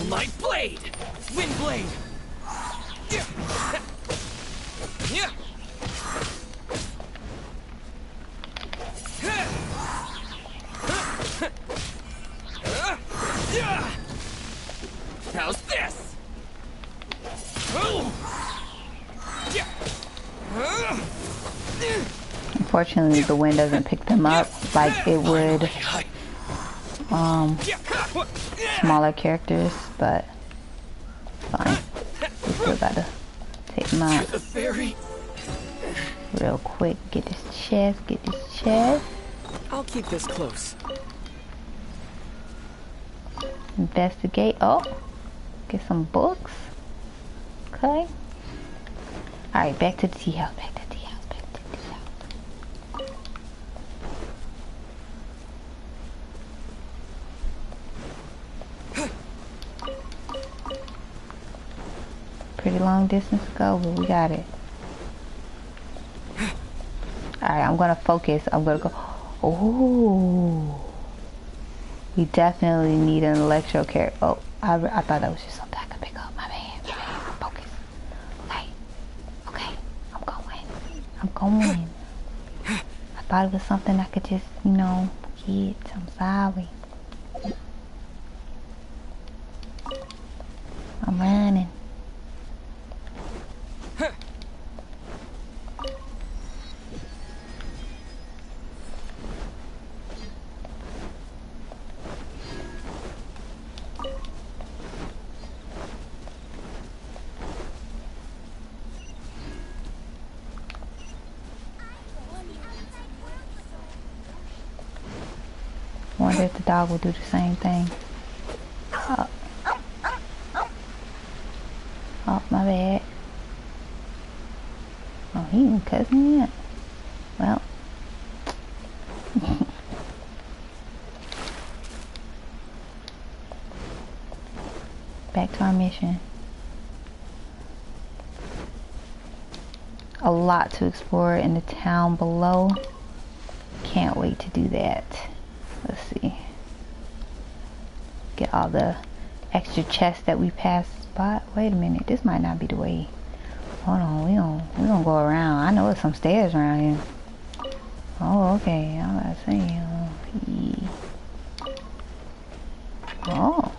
My blade! Wind blade! Yeah. How's this? Unfortunately, the wind doesn't pick them up like it would smaller characters, but fine. We still gotta take them out real quick. Get this chest, get this chest. I'll keep this close. Investigate. Oh, get some books. Okay. Alright, back to the tea house, back to the tea house, back to the tea house. Pretty long distance to go, but we got it. Alright, I'm gonna focus. I'm gonna go. Oh, we definitely need an electro character. Oh, I thought that was just something I could pick up. My bad. I'm focused. Okay, I'm going. I thought it was something I could just, you know, get. I'm sorry. I'm running. Wonder if the dog will do the same thing. Oh, my bad. Oh, he didn't cuss me yet. Well. Back to our mission. A lot to explore in the town below. Can't wait to do that. Let's see. Get all the extra chests that we passed by. Wait a minute, this might not be the way. Hold on, we gonna go around. I know there's some stairs around here. Oh, okay. I'm about to say. Yeah. Oh.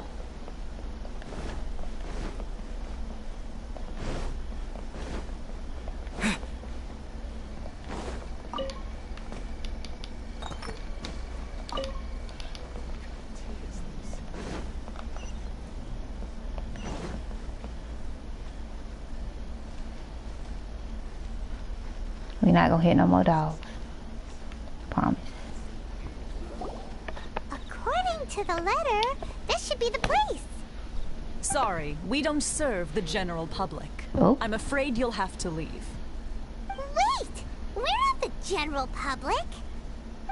We're not gonna hit no more dogs. Promise. According to the letter, this should be the place. Sorry, we don't serve the general public. Oh. I'm afraid you'll have to leave. Wait! We're not the general public.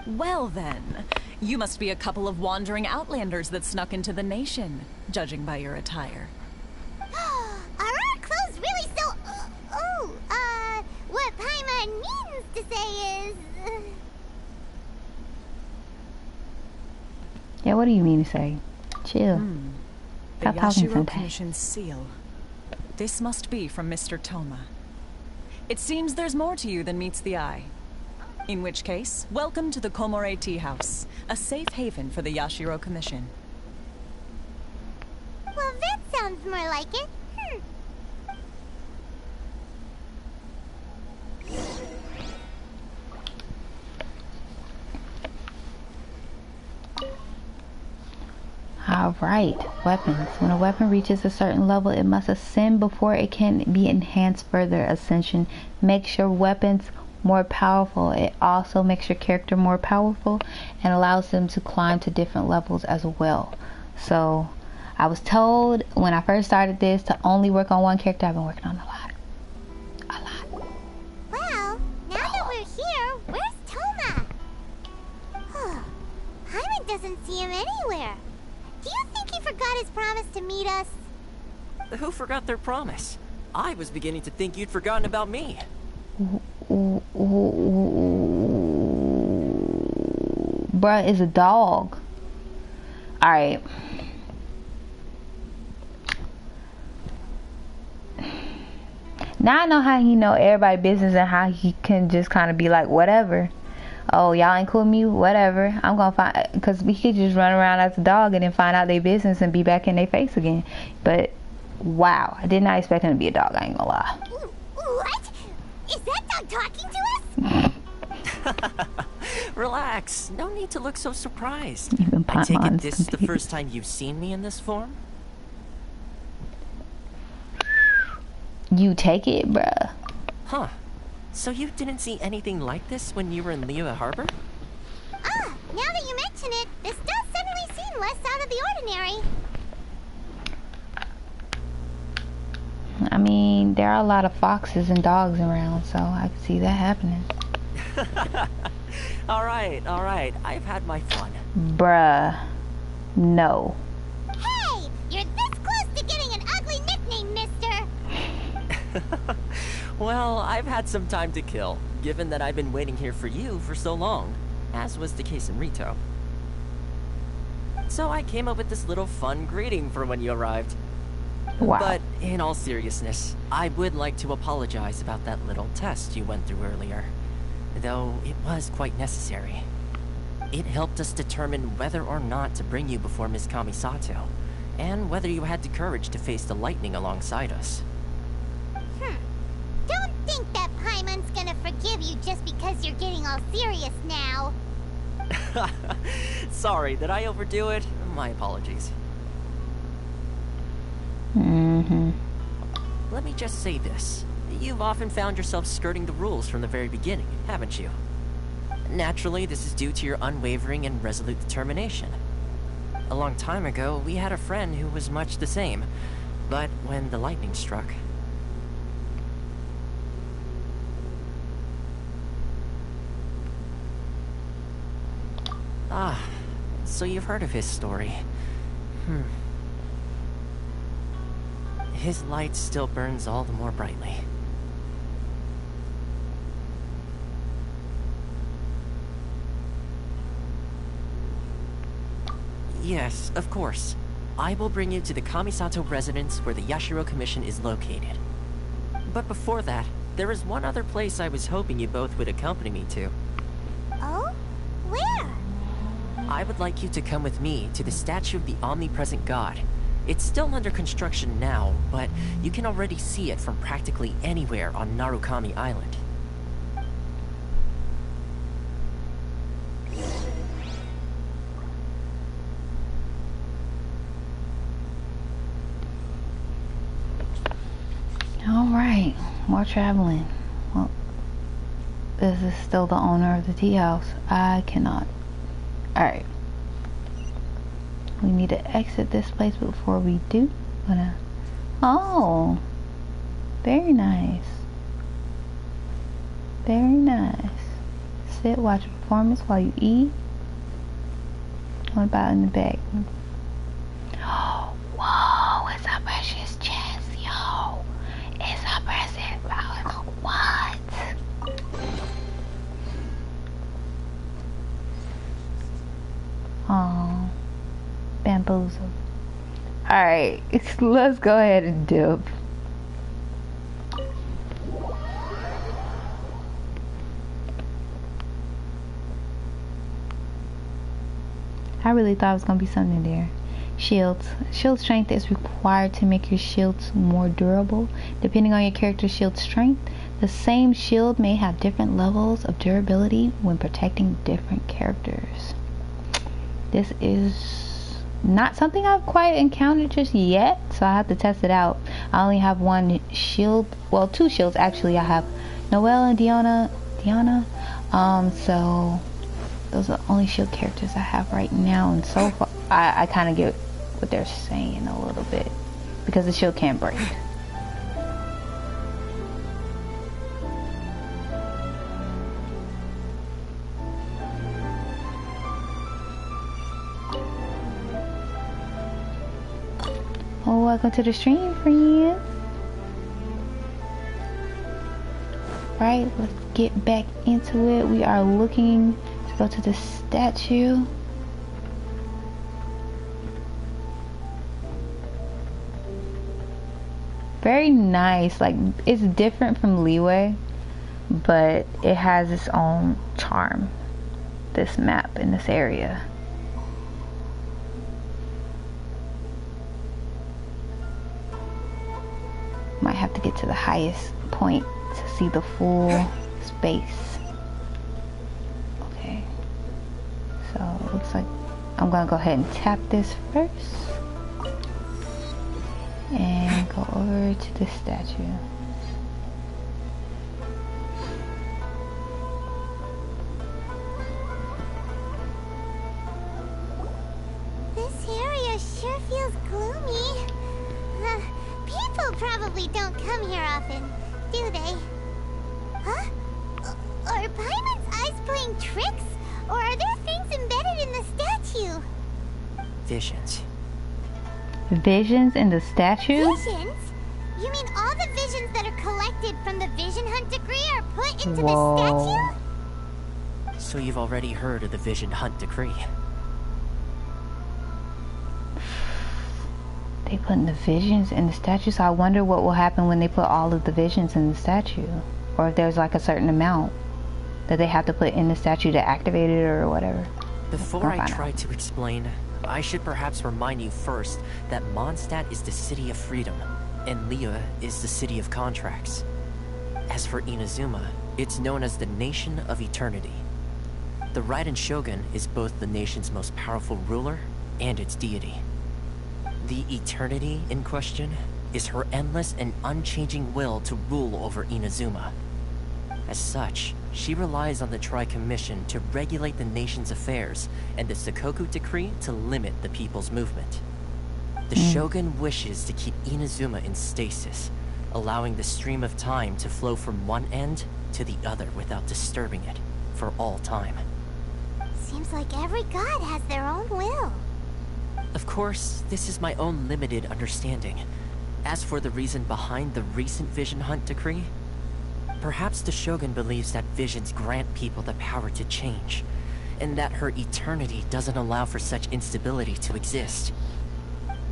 Well then, you must be a couple of wandering outlanders that snuck into the nation, judging by your attire. Are our clothes really so... what Paimon means to say is... Yeah, what do you mean to say? Chill. The Stop talking Yashiro sometimes. Commission's seal. This must be from Mr. Toma. It seems there's more to you than meets the eye. In which case, welcome to the Komore Tea House, a safe haven for the Yashiro Commission. Well, that sounds more like it. Alright, weapons. When a weapon reaches a certain level, it must ascend before it can be enhanced further. Ascension makes your weapons more powerful. It also makes your character more powerful and allows them to climb to different levels as well. So, I was told when I first started this to only work on one character. I've been working on a lot. Well, now that we're here, where's Toma? Paimon doesn't see him anywhere. Do you think he forgot his promise to meet us? Who forgot their promise? I was beginning to think you'd forgotten about me. Bruh is a dog. Alright. Now I know how he know everybody's business and how he can just kind of be like, whatever. Oh, y'all ain't cool with me? Whatever. I'm gonna find... Because we could just run around as a dog and then find out their business and be back in their face again. But, wow. I did not expect him to be a dog, I ain't gonna lie. What? Is that dog talking to us? Relax. No need to look so surprised. Even I take it Paimon's this is the confused. first time you've seen me in this form? You take it, bruh. Huh. So you didn't see anything like this when you were in Liyue Harbor? Ah, now that you mention it, this does suddenly seem less out of the ordinary. I mean, there are a lot of foxes and dogs around, so I can see that happening. Alright. I've had my fun. Bruh. No. Hey, you're this close to getting an ugly nickname, mister. Well, I've had some time to kill, given that I've been waiting here for you for so long, as was the case in Rito. So I came up with this little fun greeting for when you arrived. Wow. But in all seriousness, I would like to apologize about that little test you went through earlier, though it was quite necessary. It helped us determine whether or not to bring you before Ms. Kamisato, and whether you had the courage to face the lightning alongside us. Don't think that Paimon's gonna forgive you just because you're getting all serious now. Sorry, did I overdo it? My apologies. Let me just say this. You've often found yourself skirting the rules from the very beginning, haven't you? Naturally, this is due to your unwavering and resolute determination. A long time ago, we had a friend who was much the same, but when the lightning struck... Ah, so you've heard of his story. His light still burns all the more brightly. Yes, of course. I will bring you to the Kamisato Residence where the Yashiro Commission is located. But before that, there is one other place I was hoping you both would accompany me to. Oh? Where? I would like you to come with me to the statue of the omnipresent god. It's still under construction now, but you can already see it from practically anywhere on Narukami Island. Alright, more traveling. Well, this is still the owner of the tea house. I cannot. Alright. We need to exit this place before we do. Oh. Very nice. Very nice. Sit, watch a performance while you eat. What about in the back? Whoa, it's a precious chest, yo. It's a present. What? Oh, bamboozle. Alright, let's go ahead and dip. I really thought it was going to be something there. Shields. Shield strength is required to make your shields more durable. Depending on your character's shield strength, the same shield may have different levels of durability when protecting different characters. This is not something I've quite encountered just yet, so I have to test it out. I only have one shield, well, two shields actually. I have Noelle and Diana. So those are the only shield characters I have right now, and so far I kind of get what they're saying a little bit, because the shield can't break. Oh, welcome to the stream, friends. Right, let's get back into it. We are looking to go to the statue. Very nice. Like, it's different from Leeway, but it has its own charm, this map in this area. Might have to get to the highest point to see the full space. Okay, so it looks like I'm gonna go ahead and tap this first and go over to the statue. This area sure feels gloomy. People probably don't come here often, do they? Huh? Are Paimon's eyes playing tricks? Or are there things embedded in the statue? Visions. Visions in the statue? Visions? You mean all the visions that are collected from the Vision Hunt decree are put into Whoa. the statue? So you've already heard of the Vision Hunt decree. They putting the visions in the statue, so I wonder what will happen when they put all of the visions in the statue, or if there's like a certain amount that they have to put in the statue to activate it or whatever. Before I try to explain, I should perhaps remind you first that Mondstadt is the city of freedom, and Liyue is the city of contracts. As for Inazuma, it's known as the Nation of Eternity. The Raiden Shogun is both the nation's most powerful ruler and its deity. The eternity in question is her endless and unchanging will to rule over Inazuma. As such, she relies on the Tri-Commission to regulate the nation's affairs and the Sakoku Decree to limit the people's movement. The Shogun wishes to keep Inazuma in stasis, allowing the stream of time to flow from one end to the other without disturbing it for all time. Seems like every god has their own will. Of course, this is my own limited understanding. As for the reason behind the recent Vision Hunt decree, perhaps the Shogun believes that visions grant people the power to change, and that her eternity doesn't allow for such instability to exist.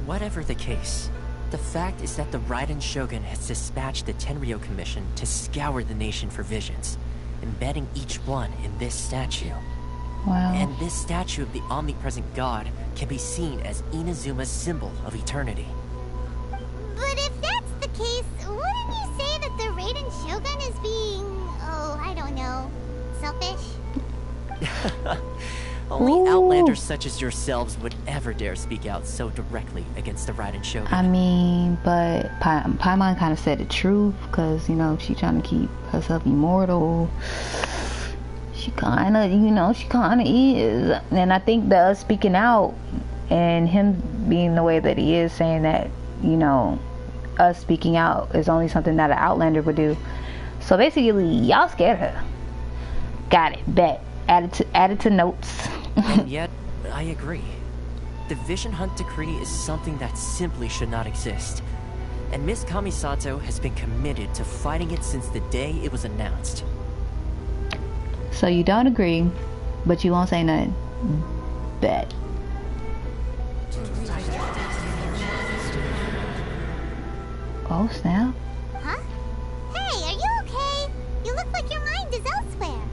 Whatever the case, the fact is that the Raiden Shogun has dispatched the Tenryou Commission to scour the nation for visions, embedding each one in this statue. Wow. And this statue of the omnipresent god can be seen as Inazuma's symbol of eternity. But if that's the case, wouldn't you say that the Raiden Shogun is being, I don't know, selfish? Only outlanders such as yourselves would ever dare speak out so directly against the Raiden Shogun. I mean, but Paimon kind of said the truth, because, you know, she trying to keep herself immortal. She kind of, she kind of is. And I think the speaking out and him being the way that he is, saying that, us speaking out is only something that an outlander would do. So basically, y'all scared her. Got it. Bet. Added to notes. And yet, I agree. The Vision Hunt decree is something that simply should not exist. And Miss Kamisato has been committed to fighting it since the day it was announced. So you don't agree, but you won't say nothing. Bet. Oh, snap. Huh? Hey, are you okay? You look like your mind is elsewhere.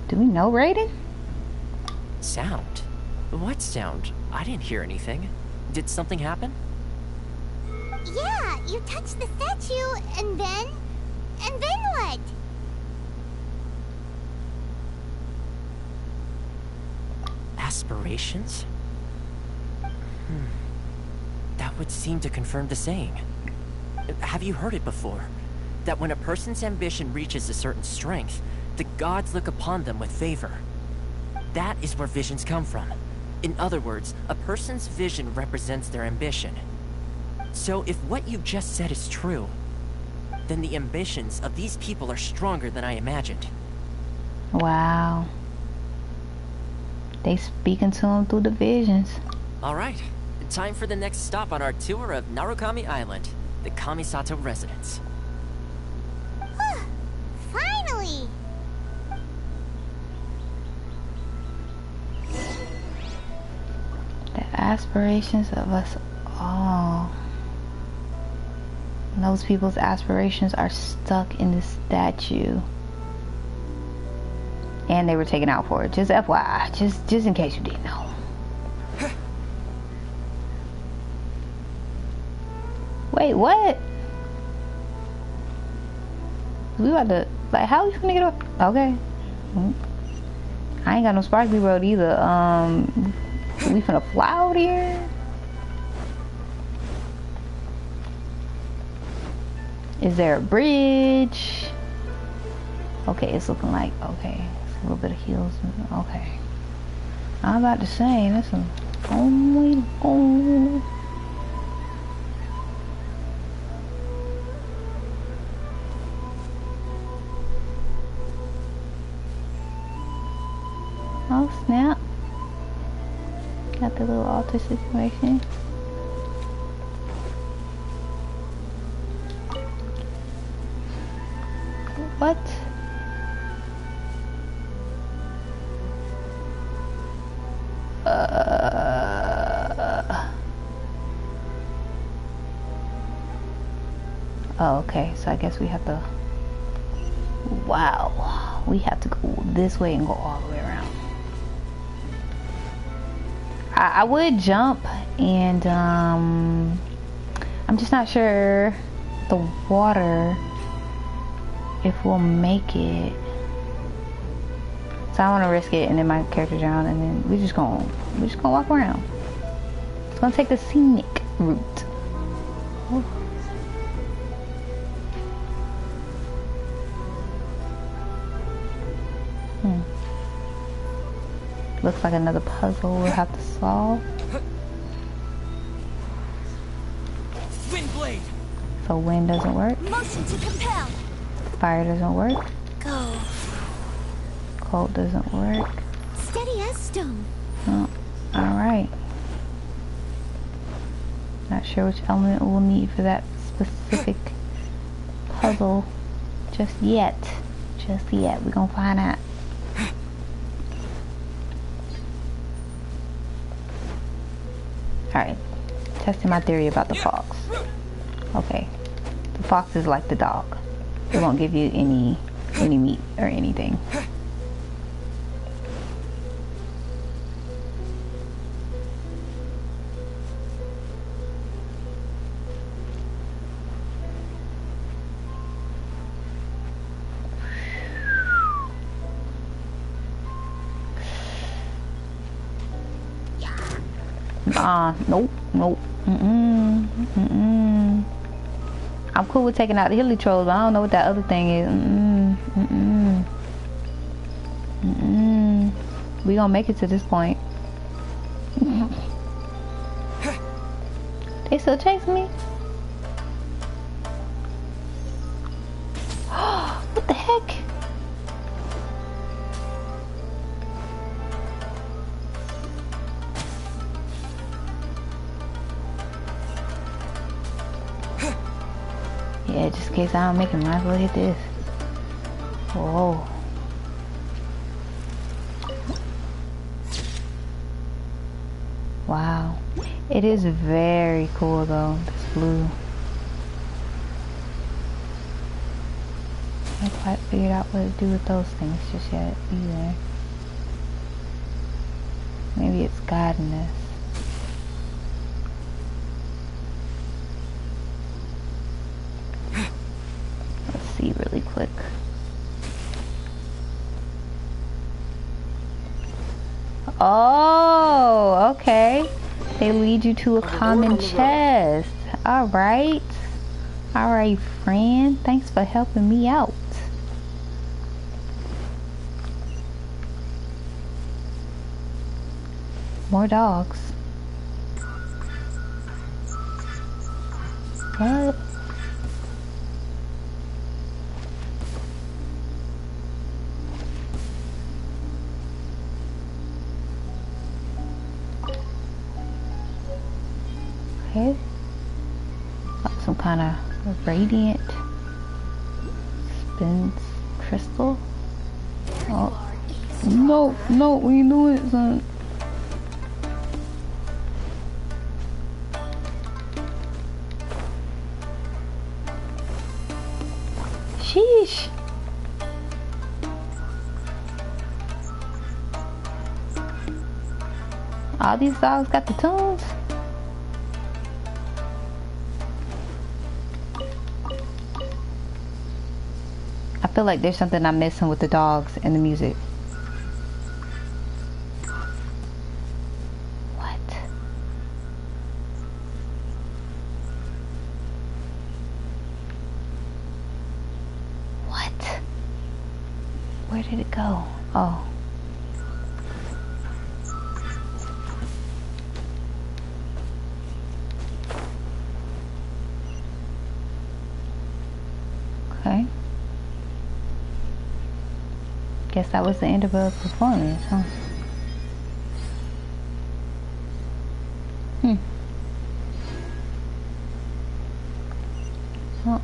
Do we know Raiden? Sound? What sound? I didn't hear anything. Did something happen? Yeah, you touched the statue, and then what? Aspirations? That would seem to confirm the saying. Have you heard it before? That when a person's ambition reaches a certain strength, the gods look upon them with favor. That is where visions come from. In other words, a person's vision represents their ambition. So if what you just said is true, then the ambitions of these people are stronger than I imagined. Wow. They speaking to him through the visions. Alright, time for the next stop on our tour of Narukami Island, the Kamisato Residence. Finally! The aspirations of us all. And those people's aspirations are stuck in this statue. And they were taken out for it. Just FYI. Just in case you didn't know. Wait, what? We about to... Like, how are we gonna get up? Okay. I ain't got no sparkly road either. We finna fly out here? Is there a bridge? Okay, it's looking like... Okay. A little bit of heels. Okay. I'm about to say, that's a long way to go. Oh, snap. Got the little altar situation. What? Oh, okay, so I guess we have to... Wow. We have to go this way and go all the way around. I would jump, and I'm just not sure the water, if we'll make it. So I want to risk it and then my character drown, and then we're just gonna walk around. It's gonna take the scenic route. Ooh. Looks like another puzzle we'll have to solve. Wind blade. So wind doesn't work. Motion to compel. Fire doesn't work. Go. Cold doesn't work. Steady as stone. Oh, alright. Not sure which element we'll need for that specific puzzle just yet. Just yet. We're gonna find out. Alright. Testing my theory about the fox. Okay. The fox is like the dog. It won't give you any meat or anything. Nope. I'm cool with taking out the hilly trolls, but I don't know what that other thing is. We gonna make it to this point. They still chasing me? What the heck? Yeah, just in case I don't make it, might as well hit this. Whoa. Wow. It is very cool though, this blue. I haven't quite figured out what to do with those things just yet either. Maybe it's guiding us. See really quick. Oh, Okay. They lead you to a common chest. Alright. Alright, friend. Thanks for helping me out. More dogs. What? Okay. Oh, some kind of radiant spins crystal. Oh. No, no, what are you doing, son? Sheesh. All these dogs got the tunes. I feel like there's something I'm missing with the dogs and the music. What? What? Where did it go? Oh. Okay. Guess that was the end of a performance, huh? Oh.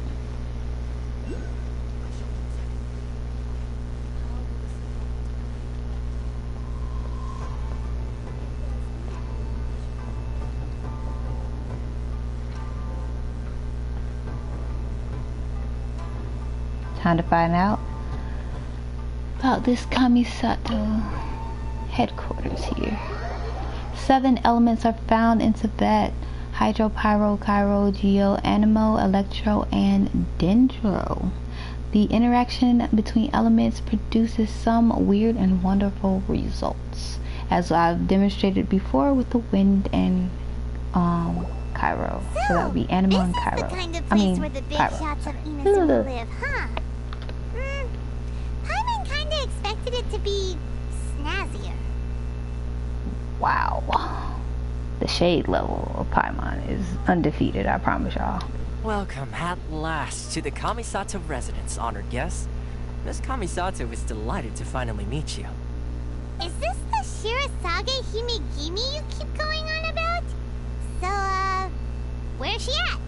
Time to find out about this Kamisato headquarters here. 7 elements are found in Tibet: hydro, pyro, gyro, geo, animo, electro, and dendro. The interaction between elements produces some weird and wonderful results, as I've demonstrated before with the wind and gyro. So that would be animo and gyro. The kind of place where the big shots of Inazuma live, huh? Paimon kinda expected it to be snazzier. Wow. The shade level of Paimon is undefeated, I promise y'all. Welcome at last to the Kamisato Residence, honored guest. Miss Kamisato is delighted to finally meet you. Is this the Shirasage Himegimi you keep going on about? So, where's she at?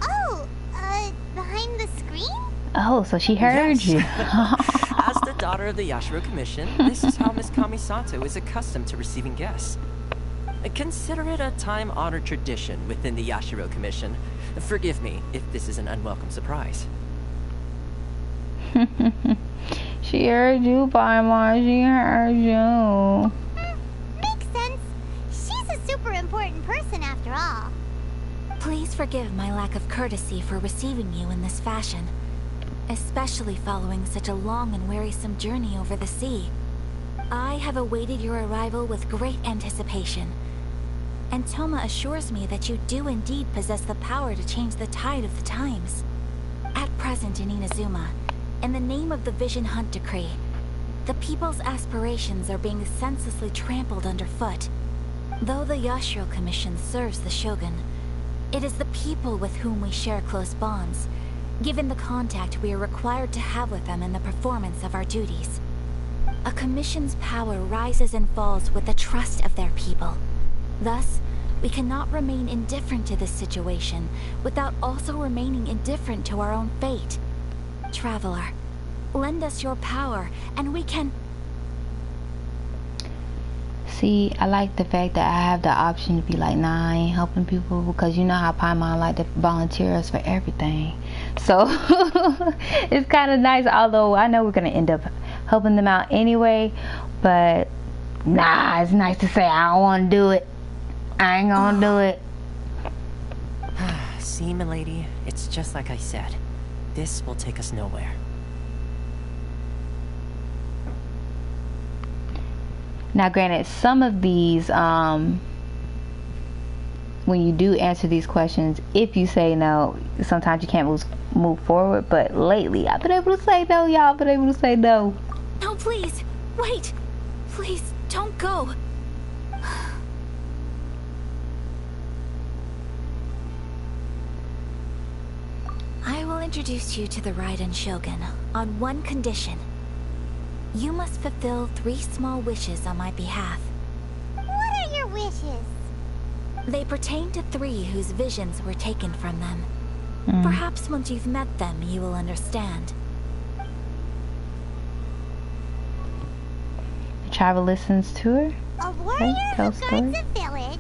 Oh, behind the screen? Oh, so she heard you. As the daughter of the Yashiro Commission, this is how Miss Kamisato is accustomed to receiving guests. Consider it a time-honored tradition within the Yashiro Commission. Forgive me if this is an unwelcome surprise. She heard you, Paimon. She heard you. Makes sense. She's a super important person after all. Please forgive my lack of courtesy for receiving you in this fashion, especially following such a long and wearisome journey over the sea. I have awaited your arrival with great anticipation, and Toma assures me that you do indeed possess the power to change the tide of the times. At present in Inazuma, in the name of the Vision Hunt Decree, the people's aspirations are being senselessly trampled underfoot. Though the Yashiro Commission serves the Shogun, it is the people with whom we share close bonds, given the contact we are required to have with them in the performance of our duties. A commission's power rises and falls with the trust of their people. Thus, we cannot remain indifferent to this situation without also remaining indifferent to our own fate. Traveler, lend us your power and we can... See, I like the fact that I have the option to be like, nah, I ain't helping people, because you know how Paimon like to volunteer us for everything. So, it's kind of nice, although I know we're going to end up helping them out anyway, but nah, it's nice to say I don't want to do it. I ain't gonna do it. See, milady, it's just like I said. This will take us nowhere. Now, granted, some of these, when you do answer these questions, if you say no, sometimes you can't move forward. But lately, I've been able to say no, y'all. I've been able to say no. No, please. Wait. Please, don't go. I will introduce you to the Raiden Shogun on one condition. You must fulfill 3 small wishes on my behalf. What are your wishes? They pertain to 3 whose visions were taken from them. Mm. Perhaps once you've met them, you will understand. The Travel Listens tour. A warrior who guards a village,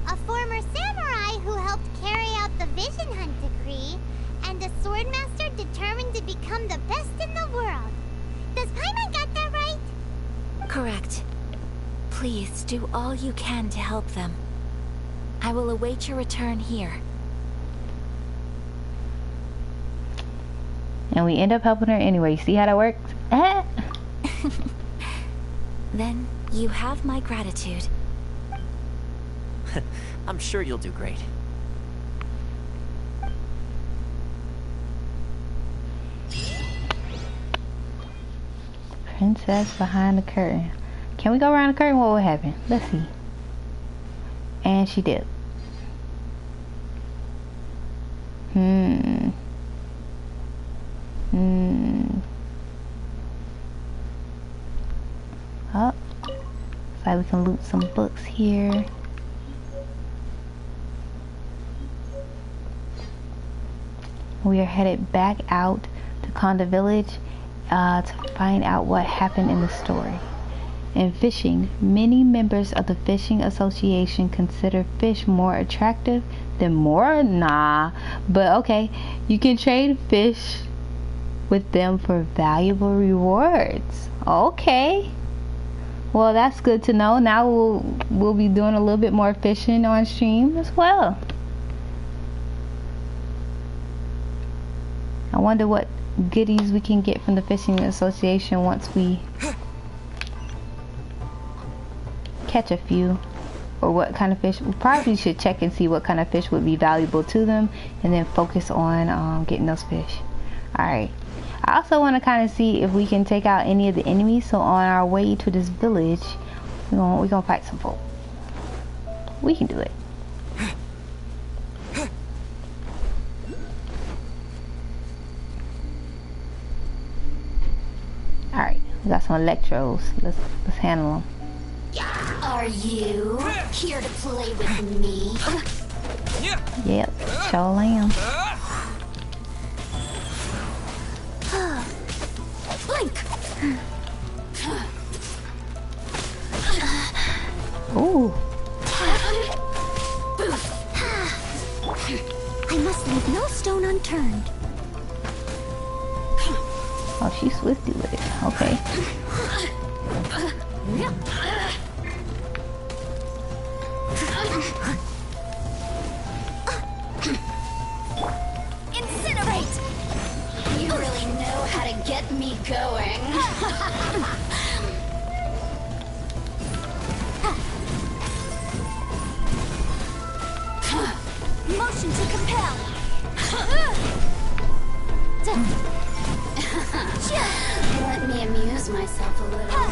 a former samurai who helped carry out the Vision Hunt decree, and a swordmaster determined to become the best in the world. Does Paimon got that right? Correct. Please do all you can to help them. I will await your return here. And we end up helping her anyway. See how that works? Then you have my gratitude. I'm sure you'll do great. Princess behind the curtain. Can we go around the curtain? What will happen? Let's see. And she did. Oh. Looks like we can loot some books here. We are headed back out to Konda Village to find out what happened in the story. In fishing, many members of the fishing association consider fish more attractive than more. Nah, but okay, you can trade fish with them for valuable rewards. Okay, well that's good to know. Now we'll be doing a little bit more fishing on stream as well. I wonder what goodies we can get from the fishing association once we catch a few, or what kind of fish. We probably should check and see what kind of fish would be valuable to them, and then focus on getting those fish. Alright, I also want to kind of see if we can take out any of the enemies. So on our way to this village, we're gonna fight some folk. We can do it. Alright, we got some electros. Let's handle them. Are you here to play with me? Yep, sure am. Blink! Ooh. I must leave no stone unturned. Oh, she's swifty with it. Okay. Incinerate! You really know how to get me going. Motion to compel. Let me amuse myself a little.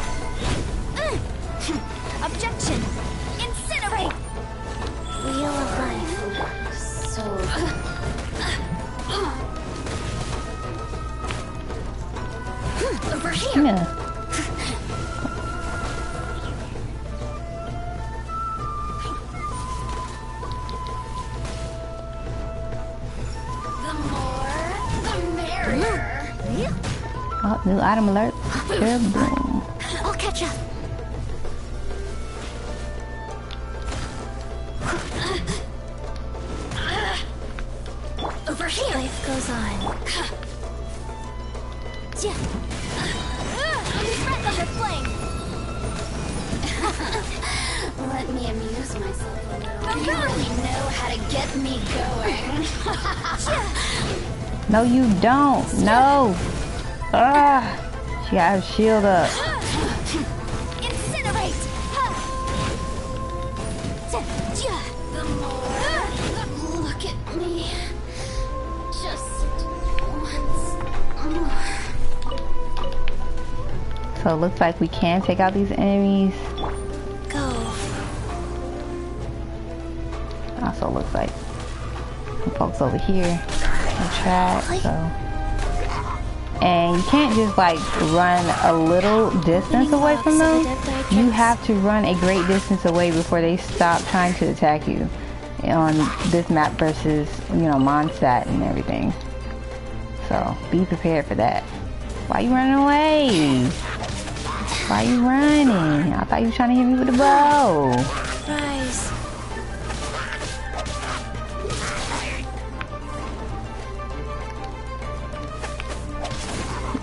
Objection! Incinerate! Wheel of life. So... Over here! Yeah. The more, the merrier. Oh, new item alert. Boom. I'll catch up. Over here. Life goes on. Breath of the flame. Let me amuse myself a little. You really know how to get me going. No, you don't. No. Ah. She got her shield up. Incinerate. The more look at me. Just once more. So it looks like we can take out these enemies. Go. Also looks like some folks over here in track, so. And you can't just like run a little distance away from them. You have to run a great distance away before they stop trying to attack you on this map versus, you know, Mondstadt and everything. So be prepared for that. Why you running away? Why you running? I thought you were trying to hit me with a bow. Rise.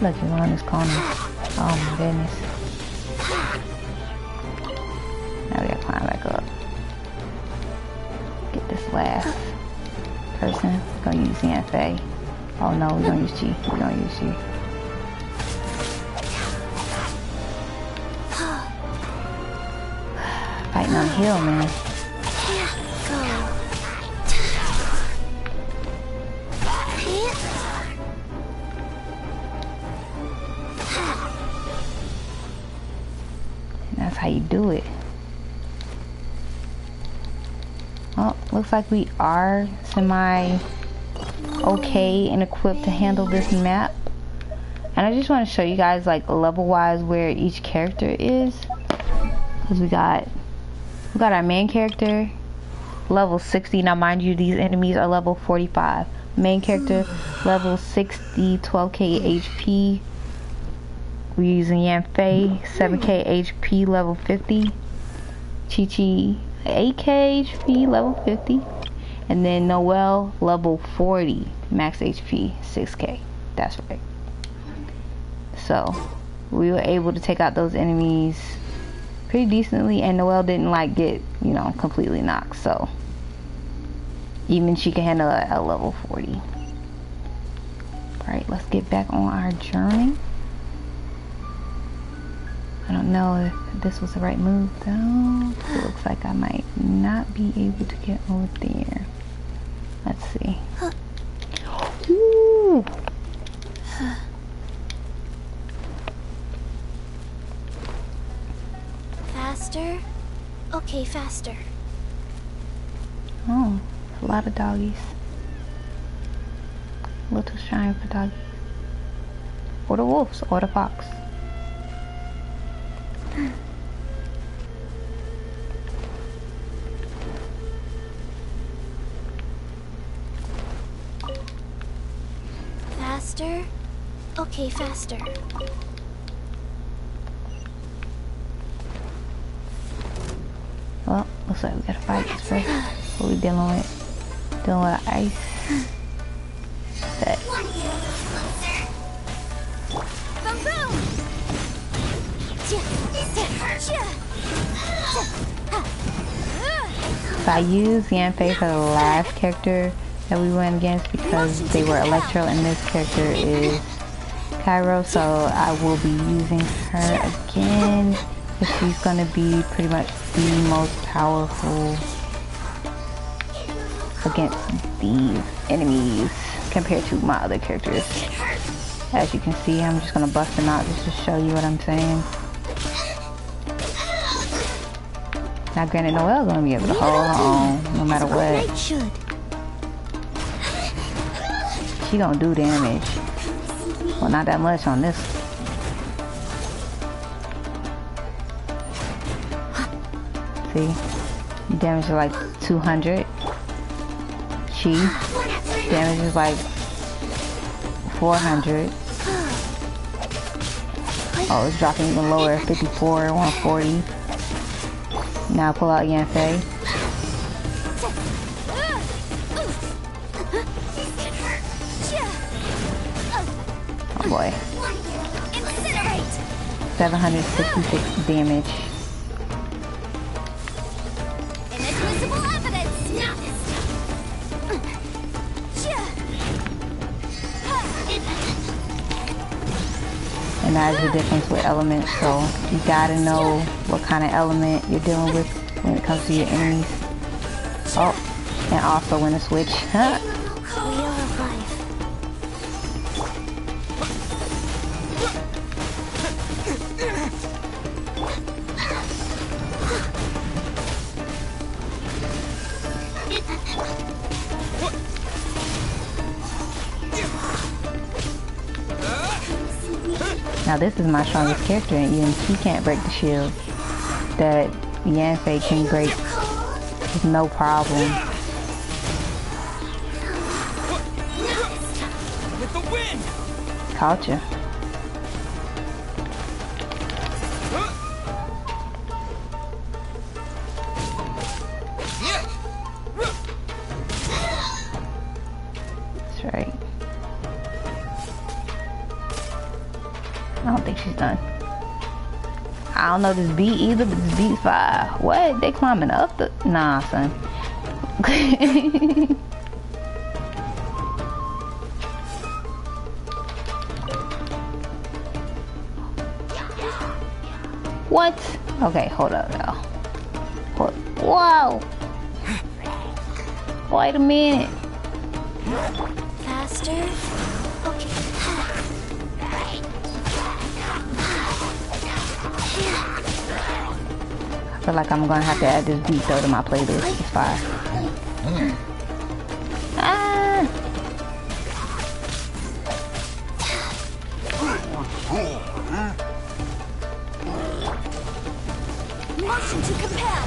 Look, you're on this corner. Oh my goodness. Now we gotta climb back up. Get this last person. We're gonna use Yanfei. Oh no, we're gonna use G. We're gonna use G. Fighting on the hill, man. That's how you do it. Well, looks like we are semi okay and equipped to handle this map. And I just want to show you guys like level wise where each character is. Because we got our main character level 60. Now mind you, these enemies are level 45. Main character level 60, 12k HP. We're using Yanfei, 7k HP, level 50. Chi-Chi, 8k HP, level 50. And then Noelle, level 40, max HP, 6k. That's right. So, we were able to take out those enemies pretty decently, and Noelle didn't like get, you know, completely knocked. So, even she can handle it at level 40. Alright, let's get back on our journey. I don't know if this was the right move though. It looks like I might not be able to get over there. Let's see. Ooh. Faster? Okay, faster. Oh, a lot of doggies. A little shy for doggies. Or the wolves, or the fox. Faster? Okay, faster. Well, looks like we gotta fight this first. What we dealing with? Dealing with ice. That. So I used Yanfei for the last character that we went against because they were Electro and this character is Cairo, so I will be using her again because she's gonna be pretty much the most powerful against these enemies compared to my other characters. As you can see, I'm just gonna bust them out just to show you what I'm saying. Now granted, Noelle's gonna be able to hold on no matter what. She gonna do damage. Well, not that much on this. See? Damage is like 200. She damage is like 400. Oh, it's dropping even lower. 54, 140. Now pull out Yanfei. Oh boy. 766 damage. Inadmissible evidence. And that is the difference with elements, so you gotta know what kind of element you're dealing with when it comes to your enemies. Oh, and also when to switch. Huh? Wheel of life. Now this is my strongest character, and even he can't break the shield that Yanfei can break with no problem. With the wind. Caught you. That's right. I don't think she's done. I don't know this beat either, but this beat's fire. What? They climbing up the... Nah, son. What? Okay, hold up now. Whoa! Wait a minute. Faster? Okay. I feel like I'm gonna have to add this beat though to my playlist. It's fire. Ah! Motion to compel.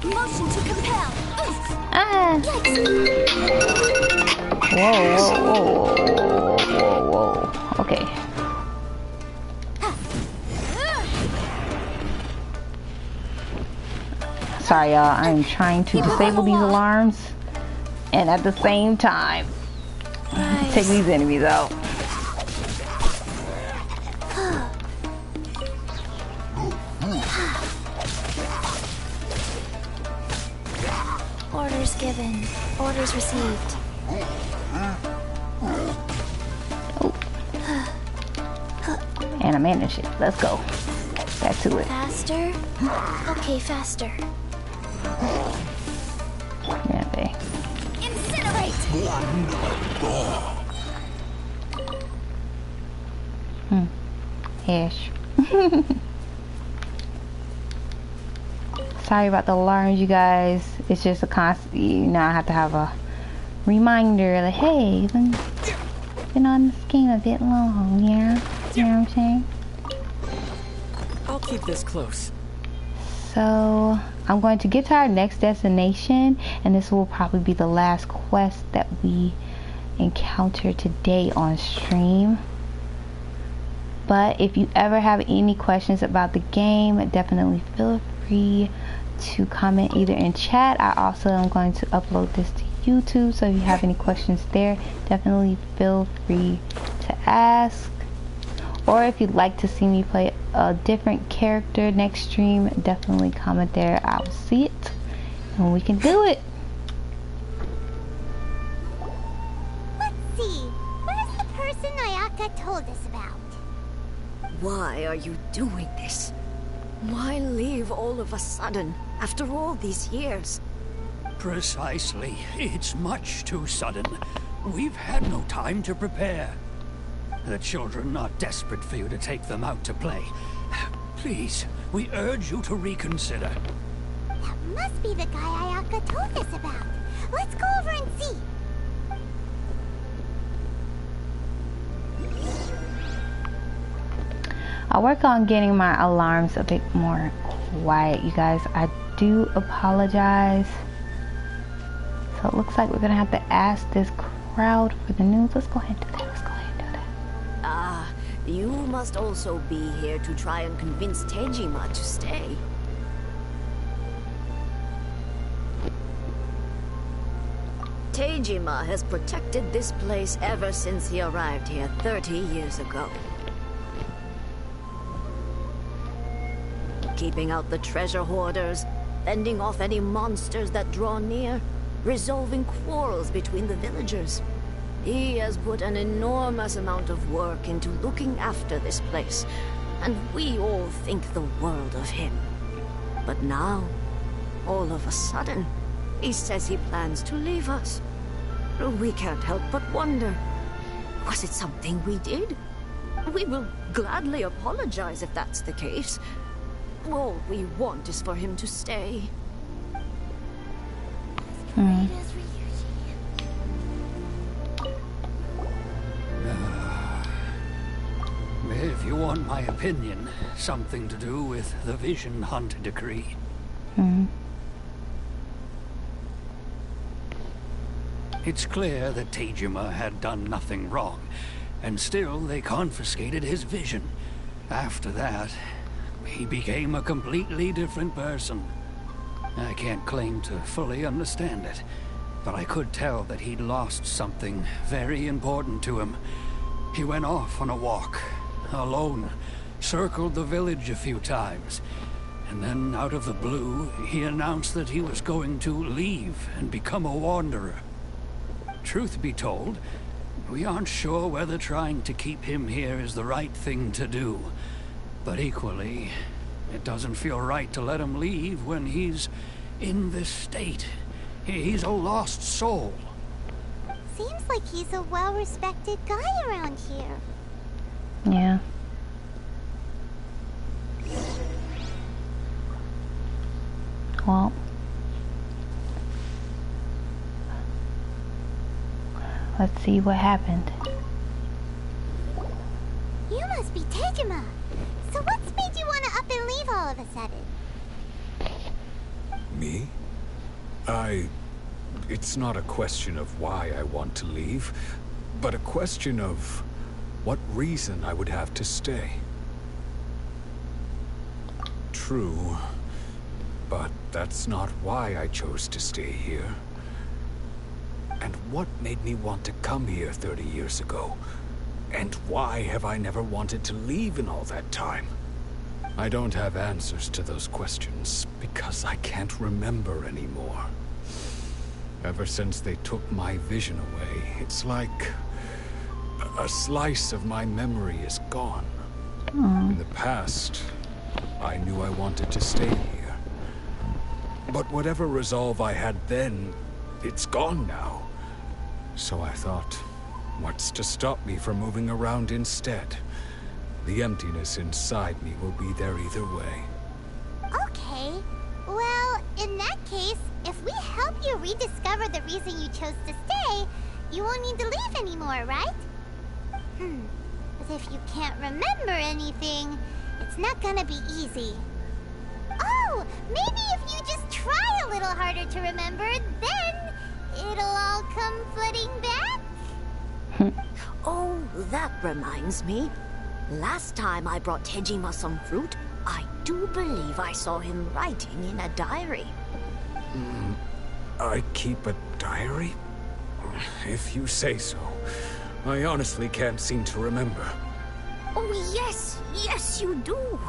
Motion to compel. Ah! Whoa. Okay. Sorry, y'all. I am trying to disable these alarms and at the same time take these enemies out. Orders given. Orders received. And I'm in this shit. Let's go. Back to it. Faster? Okay, faster. Yeah, babe. Incinerate! Ash. Sorry about the alarms, you guys. It's just a constant, I have to have a reminder like, hey, you've been on this game a bit long, yeah? You know what I'm saying? I'll keep this close. So, I'm going to get to our next destination, and this will probably be the last quest that we encounter today on stream. But if you ever have any questions about the game, definitely feel free to comment either in chat. I also am going to upload this to YouTube, so if you have any questions there, definitely feel free to ask. Or if you'd like to see me play a different character next stream, definitely comment there. I will see it and we can do it. Let's see. Where's the person Ayaka told us about? Why are you doing this? Why leave all of a sudden, after all these years? Precisely. It's much too sudden. We've had no time to prepare. The children are desperate for you to take them out to play. Please, we urge you to reconsider. That must be the guy Ayaka told us about. Let's go over and see. I'll work on getting my alarms a bit more quiet, you guys. I do apologize. So it looks like we're gonna have to ask this crowd for the news. Let's go ahead and do that. Ah, you must also be here to try and convince Tejima to stay. Tejima has protected this place ever since he arrived here 30 years ago. keeping out the treasure hoarders, fending off any monsters that draw near, resolving quarrels between the villagers. He has put an enormous amount of work into looking after this place, and we all think the world of him. But now, all of a sudden, he says he plans to leave us. We can't help but wonder, was it something we did? We will gladly apologize if that's the case. All we want is for him to stay. If you want my opinion, something to do with the Vision Hunt decree. It's clear that Tejima had done nothing wrong, and still they confiscated his vision. After that, he became a completely different person. I can't claim to fully understand it, but I could tell that he'd lost something very important to him. He went off on a walk, alone, circled the village a few times, and then out of the blue, he announced that he was going to leave and become a wanderer. Truth be told, we aren't sure whether trying to keep him here is the right thing to do. But equally, it doesn't feel right to let him leave when he's in this state. He's a lost soul. Seems like he's a well-respected guy around here. Yeah. Well. Let's see what happened. You must be Tejima. So what's made you want to up and leave all of a sudden? Me? It's not a question of why I want to leave, but a question of what reason I would have to stay. True, but that's not why I chose to stay here. And what made me want to come here 30 years ago? And why have I never wanted to leave in all that time? I don't have answers to those questions, because I can't remember anymore. Ever since they took my vision away, it's like a slice of my memory is gone. In the past, I knew I wanted to stay here. But whatever resolve I had then, it's gone now. So I thought, what's to stop me from moving around instead? The emptiness inside me will be there either way. Okay. Well, in that case, if we help you rediscover the reason you chose to stay, you won't need to leave anymore, right? But if you can't remember anything, it's not gonna be easy. Oh, maybe if you just try a little harder to remember, then it'll all come flooding back? Oh, that reminds me. Last time I brought Tejima some fruit, I do believe I saw him writing in a diary. I keep a diary? If you say so. I honestly can't seem to remember. Oh, yes, you do.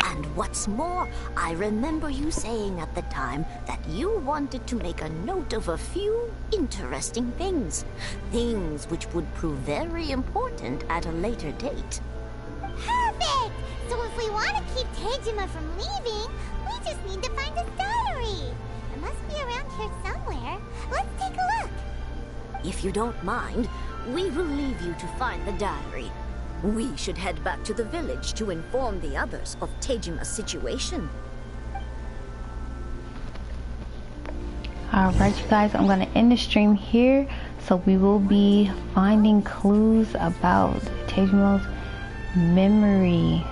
And what's more, I remember you saying at the time that you wanted to make a note of a few interesting things. Things which would prove very important at a later date. Perfect! So if we want to keep Tejima from leaving, we just need to find his diary. It must be around here somewhere. Let's take a look. If you don't mind, we will leave you to find the diary. We should head back to the village to inform the others of Tejima's situation. Alright, you guys, I'm going to end the stream here. So we will be finding clues about Tejima's memory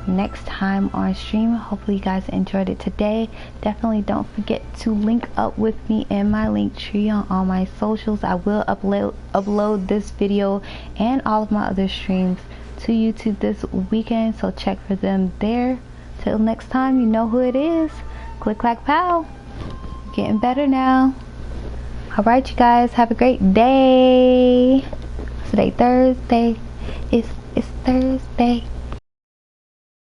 next time on stream. Hopefully you guys enjoyed it today. Definitely don't forget to link up with me in my link tree on all my socials. I will upload this video and all of my other streams to YouTube this weekend, so check for them there. Till next time, you know who it is. Click, clack, pow. Getting better now. Alright, you guys, have a great day. Today Thursday. It's Thursday.